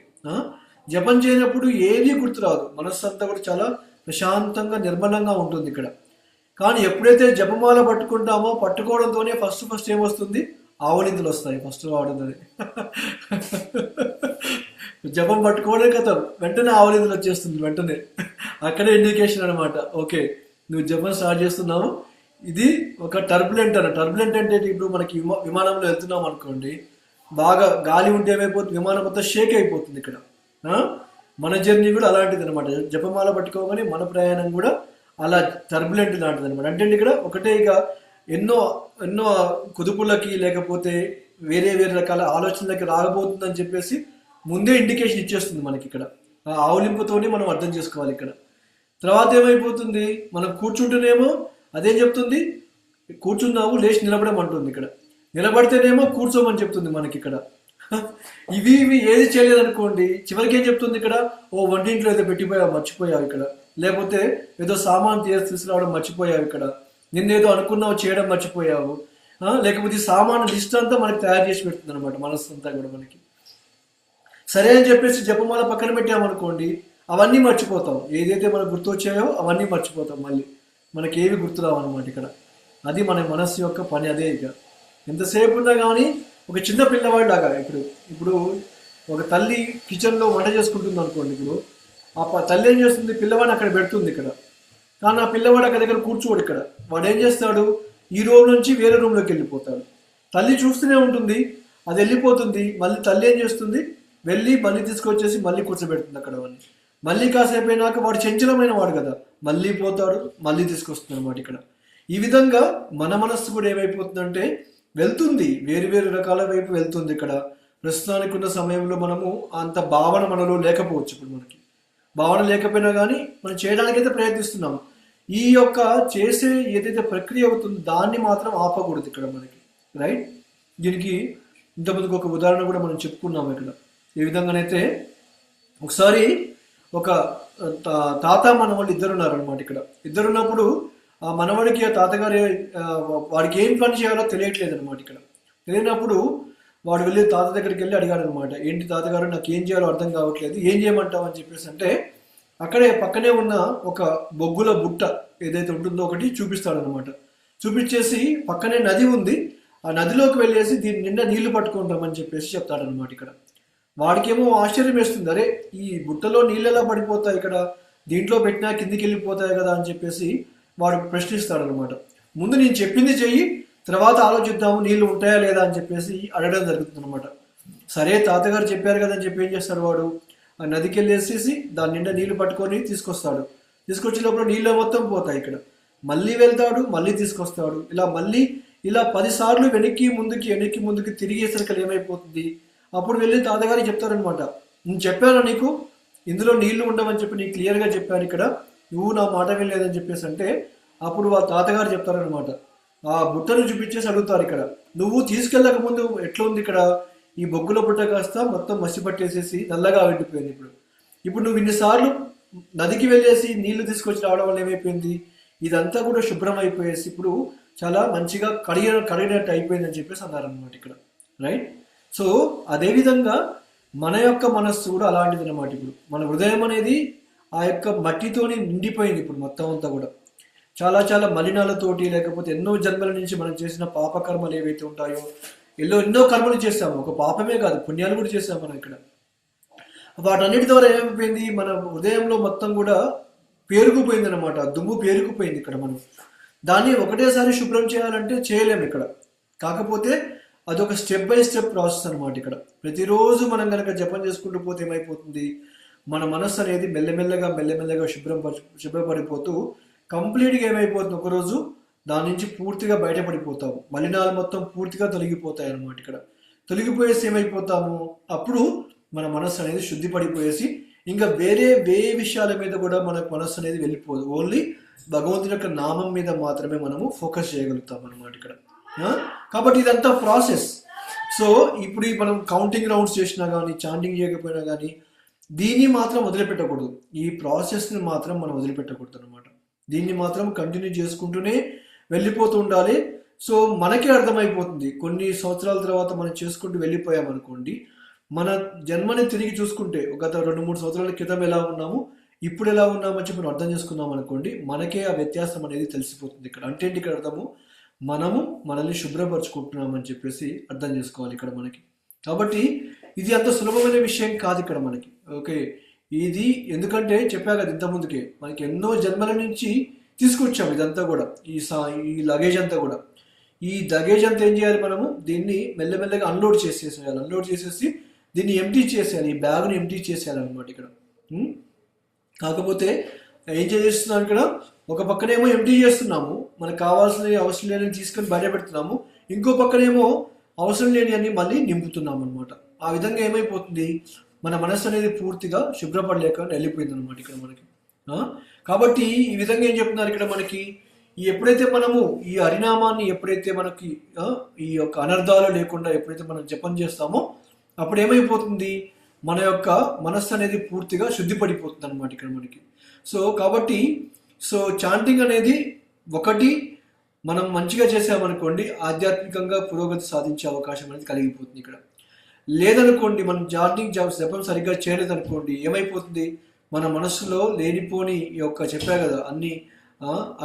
జపం చేయనప్పుడు ఏది గుర్తురాదు, మనస్సు అంతా కూడా చాలా ప్రశాంతంగా నిర్మలంగా ఉంటుంది ఇక్కడ. కానీ ఎప్పుడైతే జపమాల పట్టుకుంటామో, పట్టుకోవడంతోనే ఫస్ట్ ఏమొస్తుంది? ఆవలిందులు వస్తాయి. ఫస్ట్ రావడం జపం పట్టుకోవడం కదా, వెంటనే ఆవలిందులు వచ్చేస్తుంది వెంటనే. అక్కడే ఇండికేషన్ అనమాట. ఓకే, నువ్వు జపం స్టార్ట్ చేస్తున్నావు, ఇది ఒక టర్బులెంట్ టర్బులెంట్ అంటే ఇప్పుడు మనకి విమానంలో వెళ్తున్నాం అనుకోండి, బాగా గాలి ఉంటే ఏమైపోతుంది, విమానం మొత్తం షేక్ అయిపోతుంది ఇక్కడ. మన జర్నీ కూడా అలాంటిది అనమాట. జపమాల పట్టుకోగానే మన ప్రయాణం కూడా అలా టర్బులెంట్ లాంటిది అనమాట. అంటే ఇక్కడ ఒకటే ఇక ఎన్నో కుదుపులకి లేకపోతే వేరే రకాల ఆలోచనలకి రాకపోతుందని చెప్పేసి ముందే ఇండికేషన్ ఇచ్చేస్తుంది మనకి ఇక్కడ. ఆ ఆవులింపుతోనే మనం అర్థం చేసుకోవాలి ఇక్కడ. తర్వాత ఏమైపోతుంది, మనం కూర్చుంటేనేమో అదేం చెప్తుంది, కూర్చున్నావు లేచి నిలబడమంటుంది ఇక్కడ. నిలబడితేనేమో కూర్చోమని చెప్తుంది మనకి ఇక్కడ. ఇవి ఏది చేయలేదు అనుకోండి, చివరికి ఏం చెప్తుంది ఇక్కడ, వంటింట్లో ఏదో పెట్టిపోయావు మర్చిపోయావు ఇక్కడ, లేకపోతే ఏదో సామాన్ తీసుకురావడం మర్చిపోయావు ఇక్కడ, నిన్నేదో అనుకున్నావు చేయడం మర్చిపోయావు, లేకపోతే సామాను లిస్ట్ అంతా మనకి తయారు చేసి పెడుతుంది అనమాట మనస్సు అంతా కూడా మనకి. సరే అని చెప్పేసి జపమాల పక్కన పెట్టామనుకోండి, అవన్నీ మర్చిపోతాం. ఏదైతే మనకు గుర్తు వచ్చాయో అవన్నీ మర్చిపోతాం, మళ్ళీ మనకి ఏవి గుర్తురావు అనమాట ఇక్కడ. అది మన మనస్సు యొక్క పని అదే. ఇక ఎంతసేపు ఉన్నా కానీ ఒక చిన్న పిల్లవాడి లాగా ఇప్పుడు ఒక తల్లి కిచెన్లో వంట చేసుకుంటుంది అనుకోండి, ఇప్పుడు ఆ తల్లి ఏం చేస్తుంది, పిల్లవాడిని అక్కడ పెడుతుంది ఇక్కడ. కానీ ఆ పిల్లవాడు అక్కడ దగ్గర కూర్చోడు ఇక్కడ. వాడు ఏం చేస్తాడు, ఈ రూమ్ నుంచి వేరే రూమ్లోకి వెళ్ళిపోతాడు. తల్లి చూస్తూనే ఉంటుంది, అది వెళ్ళిపోతుంది. మళ్ళీ తల్లి ఏం చేస్తుంది, వెళ్ళి మళ్ళీ తీసుకొచ్చేసి మళ్ళీ కూర్చోబెడుతుంది అక్కడ. వాడిని మళ్ళీ కాసేపు అయినాక వాడు చంచలమైన వాడు కదా, మళ్ళీ పోతాడు, మళ్ళీ తీసుకొస్తుంది అనమాట ఇక్కడ. ఈ విధంగా మన మనస్సు కూడా ఏమైపోతుందంటే వెళ్తుంది, వేరు రకాల వైపు వెళ్తుంది ఇక్కడ. ప్రస్తుతానికి ఉన్న సమయంలో మనము అంత భావన మనలో లేకపోవచ్చు. ఇప్పుడు మనకి భావన లేకపోయినా కానీ మనం చేయడానికైతే ప్రయత్నిస్తున్నాం. ఈ యొక్క చేసే ఏదైతే ప్రక్రియ అవుతుందో దాన్ని మాత్రం ఆపకూడదు ఇక్కడ మనకి, రైట్? దీనికి ఇంతకుముందుకు ఒక ఉదాహరణ కూడా మనం చెప్పుకున్నాము ఇక్కడ. ఏ విధంగానైతే ఒకసారి ఒక తాత మనవాళ్ళు ఇద్దరు ఉన్నారనమాట ఇక్కడ. ఇద్దరున్నప్పుడు ఆ మనవాడికి ఆ తాతగారి వాడికి ఏం పని చేయాలో తెలియట్లేదు అనమాట ఇక్కడ. తెలియనప్పుడు వాడు వెళ్ళి తాత దగ్గరికి వెళ్ళి అడిగాడు అనమాట, ఏంటి తాతగారు, నాకు ఏం చేయాలో అర్థం కావట్లేదు, ఏం చేయమంటావు అని చెప్పేసి అంటే, అక్కడే పక్కనే ఉన్న ఒక బొగ్గుల బుట్ట ఏదైతే ఉంటుందో ఒకటి చూపిస్తాడు అనమాట. చూపించేసి పక్కనే నది ఉంది, ఆ నదిలోకి వెళ్ళేసి దీని నిండా నీళ్లు పట్టుకుంటామని చెప్పేసి చెప్తాడనమాట ఇక్కడ. వాడికేమో ఆశ్చర్యం వేస్తుంది, అరే ఈ బుట్టలో నీళ్ళు ఎలా పడిపోతాయి ఇక్కడ, దీంట్లో పెట్టినా కిందికి వెళ్ళిపోతాయి కదా అని చెప్పేసి వాడు ప్రశ్నిస్తాడు అనమాట. ముందు నేను చెప్పింది చెయ్యి, తర్వాత ఆలోచిద్దాము నీళ్లు ఉంటాయా లేదా అని చెప్పేసి అడగడం జరుగుతుంది అనమాట. సరే తాతగారు చెప్పారు కదా అని చెప్పి ఏం చేస్తాడు వాడు, ఆ నదికి వెళ్ళేసేసి దాని నిండా నీళ్లు పట్టుకొని తీసుకొస్తాడు. తీసుకొచ్చే లోపల నీళ్ళు మొత్తం పోతాయి ఇక్కడ. మళ్ళీ వెళ్తాడు, మళ్ళీ తీసుకొస్తాడు. ఇలా 10 సార్లు వెనక్కి ముందుకి తిరిగేసరికి ఏమైపోతుంది, అప్పుడు వెళ్ళి తాతగారికి చెప్తారనమాట, నేను చెప్పాను నీకు ఇందులో నీళ్లు ఉండవని చెప్పి నీకు క్లియర్గా చెప్పాను ఇక్కడ, నువ్వు నా మాట వినలేదని చెప్పేసి అంటే అప్పుడు వాళ్ళ తాతగారు చెప్తారనమాట, ఆ బుట్టను చూపించేసి అడుగుతారు ఇక్కడ, నువ్వు తీసుకెళ్ళక ముందు ఎట్లా ఉంది ఇక్కడ, ఈ బొగ్గుల బుట్ట కాస్త మొత్తం మసి పట్టేసేసి నల్లగా ఎండిపోయింది. ఇప్పుడు నువ్వు ఇన్నిసార్లు నదికి వెళ్ళేసి నీళ్లు తీసుకొచ్చి రావడం వల్ల ఏమైపోయింది, ఇదంతా కూడా శుభ్రం అయిపోయేసి ఇప్పుడు చాలా మంచిగా కడిగినట్టు అయిపోయిందని చెప్పేసి అన్నారనమాట ఇక్కడ, రైట్. సో అదేవిధంగా మన యొక్క మనస్సు కూడా అలాంటిది అనమాట. ఇప్పుడు మన హృదయం అనేది ఆ యొక్క మట్టితోని నిండిపోయింది ఇప్పుడు మొత్తం అంతా కూడా, చాలా చాలా మలినాలతోటి, లేకపోతే ఎన్నో జన్మల నుంచి మనం చేసిన పాపకర్మలు ఏవైతే ఉంటాయో, ఎన్నో కర్మలు చేస్తాము, ఒక పాపమే కాదు పుణ్యాలు కూడా చేస్తాము మనం ఇక్కడ. వాటన్నిటి ద్వారా ఏమైపోయింది, మన హృదయంలో మొత్తం కూడా పేరుకుపోయింది అనమాట, దుమ్ము పేరుకుపోయింది ఇక్కడ. మనం దాన్ని ఒకటేసారి శుభ్రం చేయాలంటే చేయలేము ఇక్కడ, కాకపోతే అదొక స్టెప్ బై స్టెప్ ప్రాసెస్ అనమాట ఇక్కడ. ప్రతిరోజు మనం కనుక జపం చేసుకుంటూ పోతే ఏమైపోతుంది, మన మనస్సు అనేది మెల్లమెల్లగా శుభ్రపడిపోతూ కంప్లీట్గా ఏమైపోతుంది, ఒకరోజు దాని నుంచి పూర్తిగా బయటపడిపోతాము, మలినాలు మొత్తం పూర్తిగా తొలగిపోతాయి అన్నమాట ఇక్కడ. తొలగిపోయేసి ఏమైపోతాము, అప్పుడు మన మనస్సు అనేది శుద్ధి పడిపోయేసి ఇంకా వేరే విషయాల మీద కూడా మన మనస్సు అనేది వెళ్ళిపోదు, ఓన్లీ భగవంతుని యొక్క నామం మీద మాత్రమే మనము ఫోకస్ చేయగలుగుతాం అన్నమాట ఇక్కడ. కాబట్టి ఇదంతా ప్రాసెస్. సో ఇప్పుడు మనం కౌంటింగ్ రౌండ్స్ చేసినా కానీ, చాంటింగ్ చేయకపోయినా కానీ, దీన్ని మాత్రం వదిలిపెట్టకూడదు, ఈ ప్రాసెస్ని మాత్రం మనం వదిలిపెట్టకూడదు అనమాట. దీన్ని మాత్రం కంటిన్యూ చేసుకుంటూనే వెళ్ళిపోతూ ఉండాలి. సో మనకే అర్థమైపోతుంది, కొన్ని సంవత్సరాల తర్వాత మనం చేసుకుంటూ వెళ్ళిపోయామనుకోండి, మన జన్మని తిరిగి చూసుకుంటే గత 2-3 సంవత్సరాల క్రితం ఎలా ఉన్నాము, ఇప్పుడు ఎలా ఉన్నామని చెప్పి మనం అర్థం చేసుకున్నాం అనుకోండి, మనకే ఆ వ్యత్యాసం అనేది తెలిసిపోతుంది ఇక్కడ. అంటే ఇక్కడ అర్థము, మనము మనల్ని శుభ్రపరచుకుంటున్నామని చెప్పేసి అర్థం చేసుకోవాలి ఇక్కడ మనకి. కాబట్టి ఇది అంత సులభమైన విషయం కాదు ఇక్కడ మనకి, ఓకే. ఇది ఎందుకంటే చెప్పా కదా ఇంతకుముందుకే, మనకి ఎన్నో జన్మల నుంచి తీసుకొచ్చాము ఇదంతా కూడా, ఈ లగేజ్ అంతా కూడా. ఈ లగేజ్ అంతా ఏం చేయాలి, మనము దీన్ని మెల్లమెల్లగా అన్లోడ్ చేసేసేయాలి. అన్లోడ్ చేసేసి దీన్ని ఎంటీ చేసేయాలి, ఈ బ్యాగ్ని ఎంటీ చేసేయాలి అనమాట ఇక్కడ. కాకపోతే ఏం చేస్తున్నాం ఇక్కడ, ఒక పక్కనేమో ఎంటీ చేస్తున్నాము, మనకు కావాల్సిన అవసరం లేని తీసుకొని బయట పెడుతున్నాము, ఇంకో పక్కనేమో అవసరం లేని అన్ని మళ్ళీ నింపుతున్నాం అనమాట. ఆ విధంగా ఏమైపోతుంది, మన మనస్సు అనేది పూర్తిగా శుభ్రపడలేక వెళ్ళిపోయింది అనమాట ఇక్కడ మనకి. కాబట్టి ఈ విధంగా ఏం చెప్తున్నారు ఇక్కడ మనకి, ఎప్పుడైతే మనము ఈ హరినామాన్ని ఎప్పుడైతే మనకి ఈ యొక్క అనర్థాలు లేకుండా ఎప్పుడైతే మనం జపం చేస్తామో అప్పుడు ఏమైపోతుంది, మన యొక్క మనస్సు అనేది పూర్తిగా శుద్ధిపడిపోతుంది అనమాట ఇక్కడ మనకి. సో కాబట్టి చాంటింగ్ అనేది ఒకటి మనం మంచిగా చేసామనుకోండి, ఆధ్యాత్మికంగా పురోగతి సాధించే అవకాశం అనేది కలిగిపోతుంది ఇక్కడ. లేదనుకోండి, మనం చాంటింగ్ జపం సరిగ్గా చేయలేదనుకోండి, ఏమైపోతుంది, మన మనస్సులో లేనిపోని ఈ యొక్క చెప్పా కదా అన్ని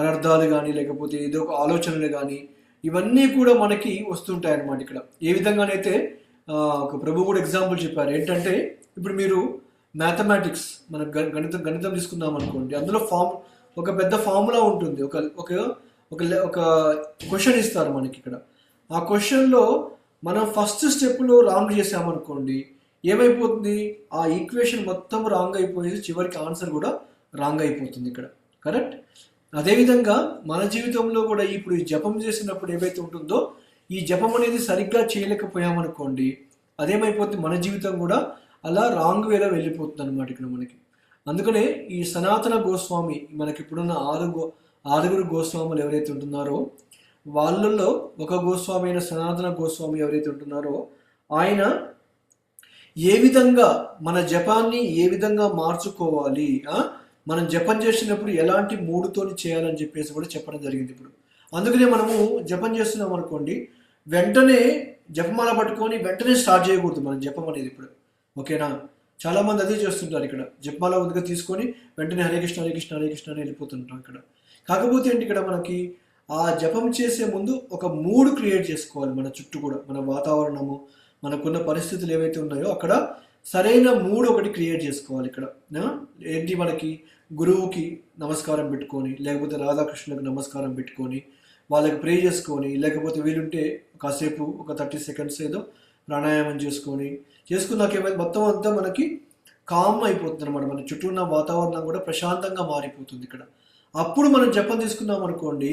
అనర్థాలు కానీ, లేకపోతే ఏదో ఒక ఆలోచనలు కానీ, ఇవన్నీ కూడా మనకి వస్తుంటాయి అన్నమాట ఇక్కడ. ఏ విధంగానైతే ఒక ప్రభు కూడా ఎగ్జాంపుల్ చెప్పారు, ఏంటంటే ఇప్పుడు మీరు మ్యాథమెటిక్స్ మన గణితం తీసుకుందాం అనుకోండి, అందులో ఒక పెద్ద ఫార్ములా ఉంటుంది, ఒక క్వశ్చన్ ఇస్తారు మనకి ఇక్కడ. ఆ క్వశ్చన్లో మనం ఫస్ట్ స్టెప్లో రాంగ్ చేసామనుకోండి, ఏమైపోతుంది, ఆ ఈక్వేషన్ మొత్తం రాంగ్ అయిపోయేసి చివరికి ఆన్సర్ కూడా రాంగ్ అయిపోతుంది ఇక్కడ, కరెక్ట్. అదేవిధంగా మన జీవితంలో కూడా ఇప్పుడు ఈ జపం చేసినప్పుడు ఏవైతే ఉంటుందో, ఈ జపం అనేది సరిగ్గా చేయలేకపోయామనుకోండి, అదేమైపోతుంది, మన జీవితం కూడా అలా రాంగ్ వేలో వెళ్ళిపోతుంది అనమాట ఇక్కడ మనకి. అందుకనే ఈ సనాతన గోస్వామి, మనకి ఇప్పుడున్న ఆరుగురు గోస్వాములు ఎవరైతే ఉంటున్నారో, వాళ్ళల్లో ఒక గోస్వామి అయిన సనాతన గోస్వామి ఎవరైతే ఉంటున్నారో, ఆయన ఏ విధంగా మన జపాన్ని ఏ విధంగా మార్చుకోవాలి, మనం జపం చేసినప్పుడు ఎలాంటి మూడుతోని చేయాలని చెప్పేసి కూడా చెప్పడం జరిగింది ఇప్పుడు. అందుకనే మనము జపం చేస్తున్నాం అనుకోండి, వెంటనే జపమాల పట్టుకొని వెంటనే స్టార్ట్ చేయకూడదు మనం జపం అనేది ఇప్పుడు, ఓకేనా. చాలా మంది అదే చేస్తుంటారు ఇక్కడ, జపమాల ముందుగా తీసుకొని వెంటనే హరే కృష్ణ హరే కృష్ణ హరే కృష్ణ అని వెళ్ళిపోతుంటాం ఇక్కడ. కాకపోతే ఏంటి, ఇక్కడ మనకి ఆ జపం చేసే ముందు ఒక మూడ్ క్రియేట్ చేసుకోవాలి మన చుట్టూ కూడా, మన వాతావరణము, మనకున్న పరిస్థితులు ఏవైతే ఉన్నాయో అక్కడ సరైన మూడ్ ఒకటి క్రియేట్ చేసుకోవాలి ఇక్కడ. ఏంటి, మనకి గురువుకి నమస్కారం పెట్టుకొని, లేకపోతే రాధాకృష్ణులకు నమస్కారం పెట్టుకొని వాళ్ళకి ప్రే చేసుకొని, లేకపోతే వీలుంటే కాసేపు ఒక 30 సెకండ్స్ ఏదో ప్రాణాయామం చేసుకున్నాక ఏమైతే మొత్తం అంతా మనకి కామ్ అయిపోతుంది అనమాట, మన చుట్టూ ఉన్న వాతావరణం కూడా ప్రశాంతంగా మారిపోతుంది ఇక్కడ. అప్పుడు మనం జపం తీసుకున్నాం అనుకోండి,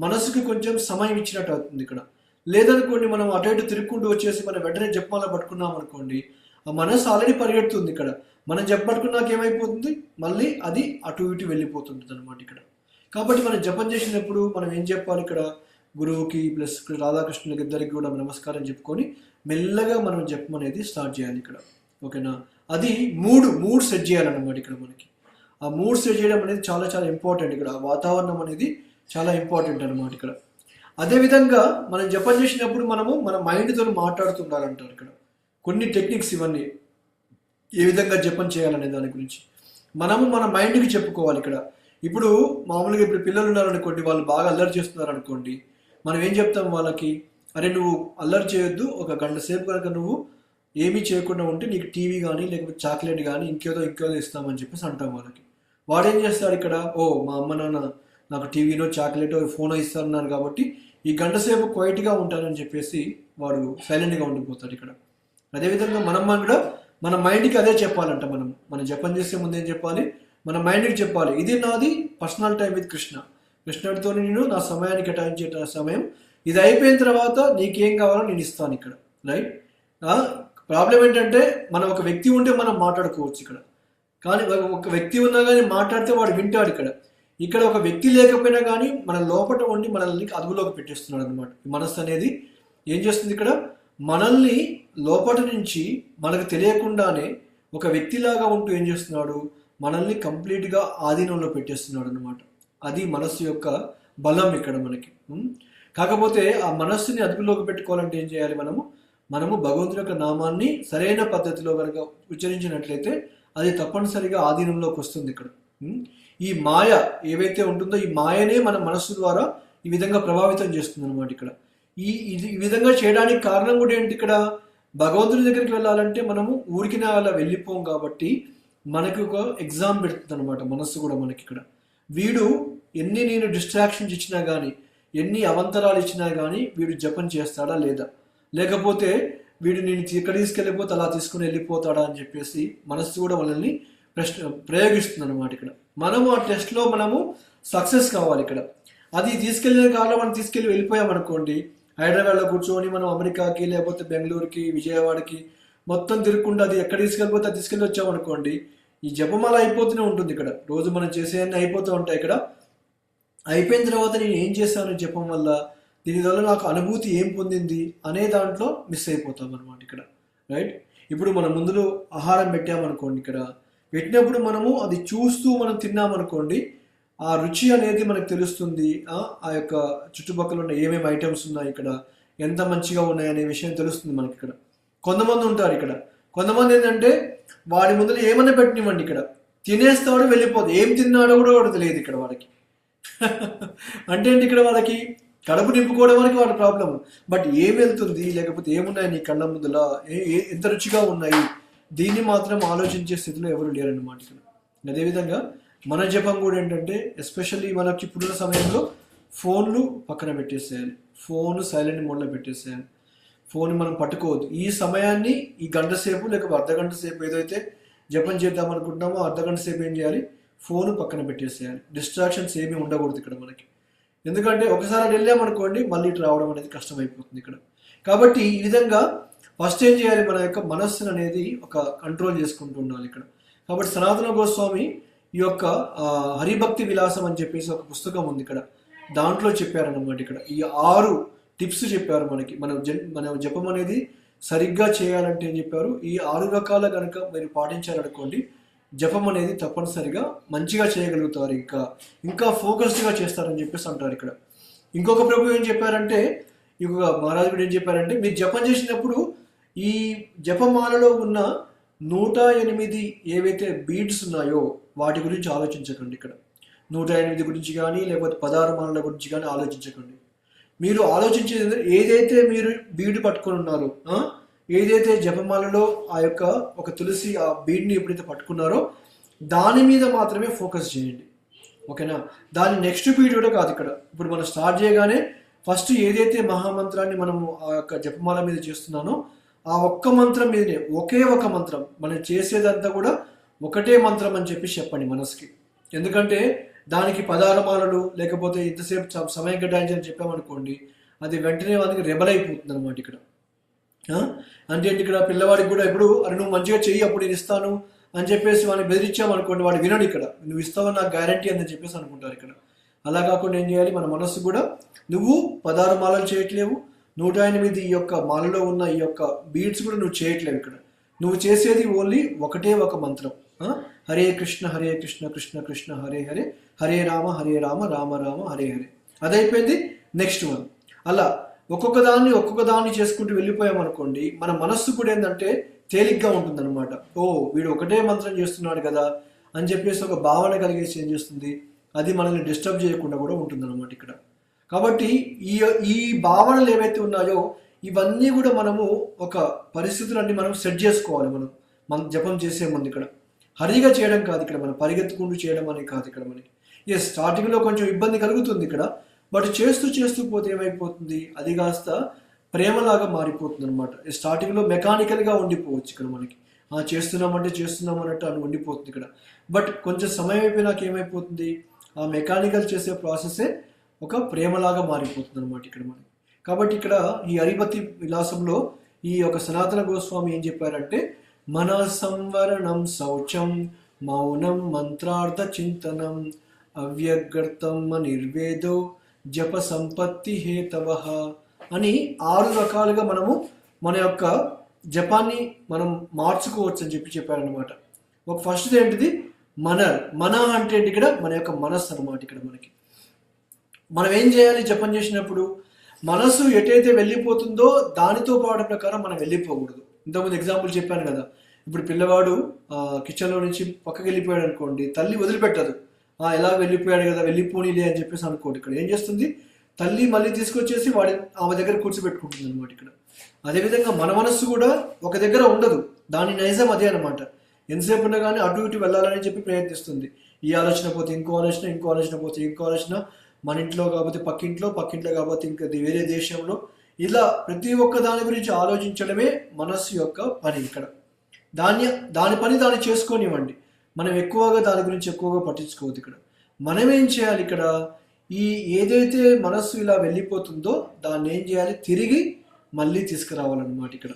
మనసుకి కొంచెం సమయం ఇచ్చినట్టు అవుతుంది ఇక్కడ. లేదనుకోండి, మనం అటు ఇటు తిరుక్కుంటూ వచ్చేసి మనం వెంటనే జపమాల పట్టుకున్నాం అనుకోండి, ఆ మనస్సు ఆల్రెడీ పరిగెడుతుంది ఇక్కడ. మనం చెప్పట్టుకున్నాక ఏమైపోతుంది, మళ్ళీ అది అటు ఇటు వెళ్ళిపోతుంటుంది అనమాట ఇక్కడ. కాబట్టి మనం జపం చేసినప్పుడు మనం ఏం చెప్పాలి ఇక్కడ, గురువుకి ప్లస్ రాధాకృష్ణులకి ఇద్దరికి కూడా నమస్కారం చెప్పుకొని మెల్లగా మనం జపం అనేది స్టార్ట్ చేయాలి ఇక్కడ. ఓకేనా, అది మూడ్ సెట్ చేయాలన్నమాట ఇక్కడ మనకి. ఆ మూడ్ సెట్ చేయడం అనేది చాలా చాలా ఇంపార్టెంట్ ఇక్కడ. వాతావరణం అనేది చాలా ఇంపార్టెంట్ అనమాట ఇక్కడ. అదేవిధంగా మనం జపం చేసినప్పుడు మనము మన మైండ్తో మాట్లాడుతుండాలంటారు ఇక్కడ. కొన్ని టెక్నిక్స్ ఇవన్నీ ఏ విధంగా జపం చేయాలనే దాని గురించి మనము మన మైండ్కి చెప్పుకోవాలి ఇక్కడ. ఇప్పుడు మామూలుగా ఇప్పుడు పిల్లలు ఉన్నారనుకోండి, వాళ్ళు బాగా అల్లరి చేస్తున్నారు అనుకోండి, మనం ఏం చెప్తాం వాళ్ళకి, అరే నువ్వు అల్లరి చేయొద్దు, ఒక గంట సేపు కనుక నువ్వు ఏమీ చేయకుండా ఉంటే నీకు టీవీ కానీ లేకపోతే చాక్లెట్ కానీ ఇంకేదో ఇస్తామని చెప్పేసి అంటాం వాళ్ళకి. వాడేం చేస్తాడు ఇక్కడ, ఓ మా అమ్మ నాన్న నాకు టీవీనో చాక్లెటో ఫోనో ఇస్తారన్నారు కాబట్టి ఈ గంట సేపు క్వైట్గా ఉంటానని చెప్పేసి వాడు సైలెంట్గా ఉండిపోతాడు ఇక్కడ. అదేవిధంగా మనం కూడా మన మైండ్కి అదే చెప్పాలంట. మనం జపం చేసే ముందు ఏం చెప్పాలి, మన మైండ్కి చెప్పాలి, ఇది నాది పర్సనల్ టైం విత్ కృష్ణుడితో నేను నా సమయాన్ని కేటాయించే సమయం, ఇది అయిపోయిన తర్వాత నీకేం కావాలో నేను ఇస్తాను ఇక్కడ. రైట్. ప్రాబ్లం ఏంటంటే మనం ఒక వ్యక్తి ఉంటే మనం మాట్లాడుకోవచ్చు ఇక్కడ, కానీ ఒక వ్యక్తి ఉన్నా కానీ మాట్లాడితే వాడు వింటాడు ఇక్కడ. ఇక్కడ ఒక వ్యక్తి లేకపోయినా కానీ మన లోపల ఉండి మనల్ని అదుపులోకి పెట్టేస్తున్నాడు అనమాట. మనస్సు అనేది ఏం చేస్తుంది ఇక్కడ, మనల్ని లోపల నుంచి మనకు తెలియకుండానే ఒక వ్యక్తిలాగా ఉంటూ ఏం చేస్తున్నాడు, మనల్ని కంప్లీట్గా ఆధీనంలో పెట్టేస్తున్నాడు అనమాట. అది మనస్సు యొక్క బలం ఇక్కడ మనకి. కాకపోతే ఆ మనస్సుని అదుపులోకి పెట్టుకోవాలంటే ఏం చేయాలి, మనము భగవంతుని యొక్క నామాన్ని సరైన పద్ధతిలో కనుక ఉచ్చరించినట్లయితే అది తప్పనిసరిగా ఆధీనంలోకి వస్తుంది ఇక్కడ. ఈ మాయ ఏవైతే ఉంటుందో ఈ మాయనే మన మనస్సు ద్వారా ఈ విధంగా ప్రభావితం చేస్తుంది అనమాట ఇక్కడ. ఈ విధంగా చేయడానికి కారణం కూడా ఏంటి, ఇక్కడ భగవంతుని దగ్గరికి వెళ్ళాలంటే మనము ఊరికి అలా వెళ్ళిపోం కాబట్టి మనకి ఒక ఎగ్జామ్ పెడుతుంది అనమాట మనస్సు కూడా మనకి ఇక్కడ. వీడు ఎన్ని నేను డిస్ట్రాక్షన్స్ ఇచ్చినా కానీ, ఎన్ని అవంతరాలు ఇచ్చినా కానీ వీడు జపం చేస్తాడా లేదా, లేకపోతే వీడు నేను ఇక్కడ తీసుకెళ్ళిపోతే అలా తీసుకుని వెళ్ళిపోతాడా అని చెప్పేసి మనస్సు కూడా మనల్ని ప్రయోగిస్తుంది అనమాట ఇక్కడ. మనము ఆ టెస్ట్లో మనము సక్సెస్ కావాలి ఇక్కడ. అది తీసుకెళ్ళిన కాలంలో మనం తీసుకెళ్ళి వెళ్ళిపోయామనుకోండి, హైదరాబాద్లో కూర్చొని మనం అమెరికాకి లేకపోతే బెంగళూరుకి విజయవాడకి మొత్తం తిరగకుండా అది ఎక్కడ తీసుకెళ్ళిపోతే అది తీసుకెళ్ళి వచ్చామనుకోండి, ఈ జపమాల అయిపోతూనే ఉంటుంది ఇక్కడ. రోజు మనం చేసేవన్నీ అయిపోతూ ఉంటాయి ఇక్కడ. అయిపోయిన తర్వాత నేను ఏం చేశాను జపం వల్ల, దీనివల్ల నాకు అనుభూతి ఏం పొందింది అనే దాంట్లో మిస్ అయిపోతాం అనమాట ఇక్కడ. రైట్. ఇప్పుడు మనం ముందులో ఆహారం పెట్టామనుకోండి, ఇక్కడ పెట్టినప్పుడు మనము అది చూస్తూ మనం తిన్నామనుకోండి, ఆ రుచి అనేది మనకు తెలుస్తుంది. ఆ యొక్క చుట్టుపక్కల ఉన్న ఏమేమి ఐటమ్స్ ఉన్నాయి ఇక్కడ, ఎంత మంచిగా ఉన్నాయి అనే విషయం తెలుస్తుంది మనకి ఇక్కడ. కొంతమంది ఉంటారు ఇక్కడ, కొంతమంది ఏంటంటే వాడి ముందు ఏమన్నా పెట్టినివ్వండి ఇక్కడ తినేస్తాడు వెళ్ళిపోతుంది, ఏం తిన్నాడో కూడా తెలియదు ఇక్కడ వాడికి. అంటే ఏంటి, ఇక్కడ వాళ్ళకి కడుపు నింపుకోవడం వరకు వాడి ప్రాబ్లం, బట్ ఏం వెళ్తుంది లేకపోతే ఏమున్నాయి నీ కళ్ళ ముందులా, ఎంత రుచిగా ఉన్నాయి, దీన్ని మాత్రం ఆలోచించే స్థితిలో ఎవరు లేరన్నమాట ఇక్కడ. అదేవిధంగా మన జపం కూడా ఏంటంటే ఎస్పెషల్లీ మనకి ఇప్పుడున్న సమయంలో ఫోన్లు పక్కన పెట్టేసేయాలి, ఫోన్ సైలెంట్ మోడ్లో పెట్టేసేయాలి, ఫోన్ మనం పట్టుకోవద్దు. ఈ సమయాన్ని ఈ గంట సేపు లేకపోతే అర్ధగంట సేపు ఏదైతే జపం చేద్దాం అనుకుంటున్నామో అర్ధగంట సేపు ఏం చేయాలి, ఫోన్ పక్కన పెట్టేసేయాలి. డిస్ట్రాక్షన్స్ ఏమీ ఉండకూడదు ఇక్కడ మనకి. ఎందుకంటే ఒకసారి వెళ్ళామనుకోండి మళ్ళీ ఇటు రావడం అనేది కష్టమైపోతుంది ఇక్కడ. కాబట్టి ఈ విధంగా ఫస్ట్ ఏం చేయాలి, మన యొక్క మనస్సును అనేది ఒక కంట్రోల్ చేసుకుంటూ ఉండాలి ఇక్కడ. కాబట్టి సనాతన గోస్వామి ఈ యొక్క హరిభక్తి విలాసం అని చెప్పేసి ఒక పుస్తకం ఉంది ఇక్కడ, దాంట్లో చెప్పారన్నమాట ఇక్కడ. ఈ 6 టిప్స్ చెప్పారు మనకి. మన జపం అనేది సరిగ్గా చేయాలంటే ఏం చెప్పారు, ఈ 6 రకాల కనుక మీరు పాటించారనుకోండి జపం అనేది తప్పనిసరిగా మంచిగా చేయగలుగుతారు, ఇంకా ఫోకస్డ్గా చేస్తారని చెప్పేసి అంటారు ఇక్కడ. ఇంకొక ప్రభు ఏం చెప్పారంటే, ఇంకొక మహారాజుడు ఏం చెప్పారంటే, మీరు జపం చేసినప్పుడు ఈ జపమాలలో ఉన్న 108 ఏవైతే బీడ్స్ ఉన్నాయో వాటి గురించి ఆలోచించకండి ఇక్కడ. 108 గురించి కానీ లేకపోతే 16 మాలల గురించి కానీ ఆలోచించకండి. మీరు ఆలోచించేది ఏదైతే మీరు బీడ్ పట్టుకొని ఉన్నారో, ఏదైతే జపమాలలో ఆ యొక్క ఒక తులసి ఆ బీడ్ని ఎప్పుడైతే పట్టుకున్నారో దాని మీద మాత్రమే ఫోకస్ చేయండి. ఓకేనా. దాని నెక్స్ట్ బీడ్ కూడా కాదు ఇక్కడ. ఇప్పుడు మనం స్టార్ట్ చేయగానే ఫస్ట్ ఏదైతే మహామంత్రాన్ని మనము ఆ యొక్క జపమాల మీద చేస్తున్నానో ఆ ఒక్క మంత్రం మీదనే, ఒకే ఒక మంత్రం, మనం చేసేదంతా కూడా ఒకటే మంత్రం అని చెప్పండి మనసుకి. ఎందుకంటే దానికి 16 మాలలు లేకపోతే ఇంతసేపు సమయం కేటాయించని చెప్పామనుకోండి, అది వెంటనే వాళ్ళకి రెబల్ అయిపోతుంది అనమాట ఇక్కడ. అంటే ఏంటి ఇక్కడ పిల్లవాడికి కూడా ఇప్పుడు అరే నువ్వు మంచిగా చెయ్యి అప్పుడు నేను ఇస్తాను అని చెప్పేసి వాడిని బెదిరించామనుకోండి, వాడు వినడు. ఇక్కడ నువ్వు ఇస్తావని నాకు గ్యారంటీ అని చెప్పేసి అనుకుంటారు ఇక్కడ. అలా కాకుండా ఏం చేయాలి, మన మనస్సు కూడా నువ్వు 16 మాలలు చేయట్లేవు, 108 ఈ యొక్క మాలలో ఉన్న ఈ యొక్క బీట్స్ కూడా నువ్వు చేయట్లేవు. ఇక్కడ నువ్వు చేసేది ఓన్లీ ఒకటే ఒక మంత్రం, హరే కృష్ణ కృష్ణ కృష్ణ హరే హరే, హరే రామ రామ రామ హరే హరే. అదైపోయింది. Next one. అలా ఒక్కొక్క దాన్ని చేసుకుంటూ వెళ్ళిపోయామనుకోండి, మన మనస్సు కూడా ఏంటంటే తేలిగ్గా ఉంటుందన్నమాట. ఓ వీడు ఒకటే మంత్రం చేస్తున్నాడు కదా అని చెప్పేసి ఒక భావన కలిగేసి ఏం చేస్తుంది, అది మనల్ని డిస్టర్బ్ చేయకుండా కూడా ఉంటుందన్నమాట ఇక్కడ. కాబట్టి ఈ భావనలు ఏవైతే ఉన్నాయో ఇవన్నీ కూడా మనము ఒక పరిస్థితులన్నీ మనం సెట్ చేసుకోవాలి. మనం జపం చేసే ముందు ఇక్కడ హరిగా చేయడం కాదు, ఇక్కడ మనం పరిగెత్తుకుంటూ చేయడం అనేది కాదు ఇక్కడ మనకి. స్టార్టింగ్లో కొంచెం ఇబ్బంది కలుగుతుంది ఇక్కడ, బట్ చేస్తూ పోతే ఏమైపోతుంది, అది కాస్త ప్రేమలాగా మారిపోతుంది అనమాట. స్టార్టింగ్లో మెకానికల్గా ఉండిపోవచ్చు ఇక్కడ మనకి, చేస్తున్నాం అన్నట్టు అని ఉండిపోతుంది ఇక్కడ. బట్ కొంచెం సమయం అయిపోయినాక ఏమైపోతుంది, ఆ మెకానికల్ చేసే ప్రాసెసే ఒక ప్రేమలాగా మారిపోతుంది అనమాట ఇక్కడ మనకి. కాబట్టి ఇక్కడ ఈ హరిభక్తి విలాసంలో ఈ యొక్క సనాతన గోస్వామి ఏం చెప్పారంటే, మన సంవరణం శౌచం మౌనం మంత్రార్థ చింతనం అవ్యగర్తం నిర్వేదో జప సంపత్తి హేతవః అని 6 రకాలుగా మనము మన యొక్క జపాన్ని మనం మార్చుకోవచ్చు అని చెప్పారనమాట. ఒక ఫస్ట్ ఏంటిది మన అంటే ఇక్కడ మన యొక్క మనస్సు అనమాట. ఇక్కడ మనకి మనం ఏం చేయాలి, జపం చేసినప్పుడు మనసు ఎటైతే వెళ్ళిపోతుందో దానితో పాటు ప్రకారం మనం వెళ్ళిపోకూడదు. ఇంతకుముందు ఎగ్జాంపుల్ చెప్పాను కదా, ఇప్పుడు పిల్లవాడు కిచెన్లో నుంచి పక్కకి వెళ్ళిపోయాడు అనుకోండి, తల్లి వదిలిపెట్టదు. ఎలా వెళ్ళిపోయాడు కదా వెళ్ళిపోనీలే అని చెప్పేసి అనుకోండి. ఇక్కడ ఏం చేస్తుంది, తల్లి మళ్ళీ తీసుకొచ్చేసి ఆమె దగ్గర కూర్చోబెట్టుకుంటుంది అనమాట ఇక్కడ. అదేవిధంగా మన మనస్సు కూడా ఒక దగ్గర ఉండదు, దాని నైజం అదే అనమాట. ఎంతసేపు ఉన్నా కానీ అటు ఇటు వెళ్ళాలని చెప్పి ప్రయత్నిస్తుంది. ఈ ఆలోచన పోతే ఇంకో ఆలోచన పోతే ఇంకో ఆలోచన, మన ఇంట్లో కాకపోతే పక్కింట్లో కాకపోతే ఇంకా వేరే దేశంలో, ఇలా ప్రతి ఒక్క దాని గురించి ఆలోచించడమే మనస్సు యొక్క పని ఇక్కడ. దాని పని దాన్ని చేసుకోనివ్వండి, మనం ఎక్కువగా దాని గురించి ఎక్కువగా పట్టించుకోవద్దు. ఇక్కడ మనం ఏం చేయాలి, ఇక్కడ ఏదైతే మనస్సు ఇలా వెళ్ళిపోతుందో దాన్ని ఏం చేయాలి, తిరిగి మళ్ళీ తీసుకురావాలన్నమాట. ఇక్కడ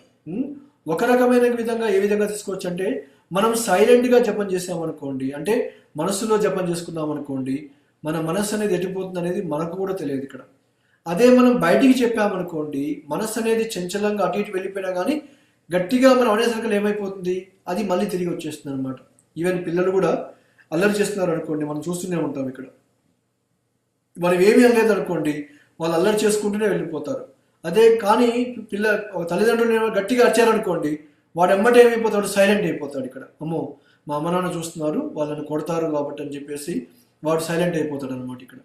ఒక రకమైన విధంగా ఏ విధంగా తీసుకోవచ్చు అంటే, మనం సైలెంట్గా జపం చేసామనుకోండి, అంటే మనస్సులో జపం చేసుకున్నాం అనుకోండి, మన మనస్సు అనేది ఎట్టిపోతుంది అనేది మనకు కూడా తెలియదు ఇక్కడ. అదే మనం బయటికి చెప్పామనుకోండి, మనస్సు అనేది చంచలంగా అటు ఇటు వెళ్ళిపోయినా కానీ గట్టిగా మనం అనేసరికి ఏమైపోతుంది, అది మళ్ళీ తిరిగి వచ్చేస్తుంది అనమాట. ఈవెన్ పిల్లలు కూడా అల్లరి చేస్తున్నారు అనుకోండి, మనం చూస్తూనే ఉంటాం ఇక్కడ. మనం ఏమీ అనలేదు అనుకోండి, వాళ్ళు అల్లరి చేసుకుంటూనే వెళ్ళిపోతారు. అదే కానీ తల్లిదండ్రులు గట్టిగా అరిచారనుకోండి, వాడు ఎమ్మటే ఏమైపోతాడు, సైలెంట్ అయిపోతాడు. ఇక్కడ అమ్మో మా అమ్మ నాన్న చూస్తున్నారు, వాళ్ళని కొడతారు కాబట్టి అని చెప్పేసి వాడు సైలెంట్ అయిపోతాడు అనమాట ఇక్కడ.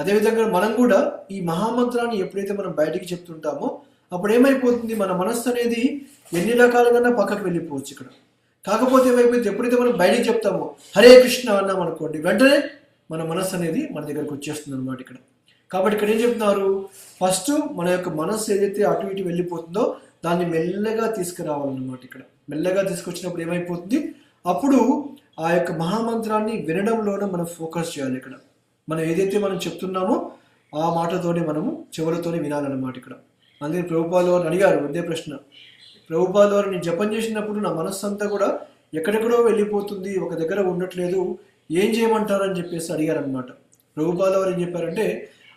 అదేవిధంగా మనం కూడా ఈ మహామంత్రాన్ని ఎప్పుడైతే మనం బయటికి చెప్తుంటామో అప్పుడు ఏమైపోతుంది, మన మనస్సు అనేది ఎన్ని రకాలుగా పక్కకు వెళ్ళిపోవచ్చు ఇక్కడ. కాకపోతే ఏమైపోతుంది, ఎప్పుడైతే మనం బయటికి చెప్తామో హరే కృష్ణ అన్నాం అనుకోండి, వెంటనే మన మనస్సు అనేది మన దగ్గరకు వచ్చేస్తుంది అనమాట ఇక్కడ. కాబట్టి ఇక్కడ ఏం చెప్తున్నారు, ఫస్ట్ మన యొక్క మనస్సు ఏదైతే అటు ఇటు వెళ్ళిపోతుందో దాన్ని మెల్లగా తీసుకురావాలన్నమాట. ఇక్కడ మెల్లగా తీసుకొచ్చినప్పుడు ఏమైపోతుంది, అప్పుడు ఆ యొక్క మహామంత్రాన్ని వినడంలోనే మనం ఫోకస్ చేయాలి. ఇక్కడ మనం ఏదైతే మనం చెప్తున్నామో ఆ మాటతోనే మనము చెవులతోనే వినాలన్నమాట ఇక్కడ. అందుకే ప్రభుపాల్ వారు అడిగారు ఇదే ప్రశ్న, ప్రభుపాల్ వారు నేను జపం చేసినప్పుడు నా మనస్సు అంతా కూడా ఎక్కడెక్కడో వెళ్ళిపోతుంది, ఒక దగ్గర ఉండట్లేదు, ఏం చేయమంటారని చెప్పేసి అడిగారనమాట. ప్రభుపాల్ వారు ఏం చెప్పారంటే,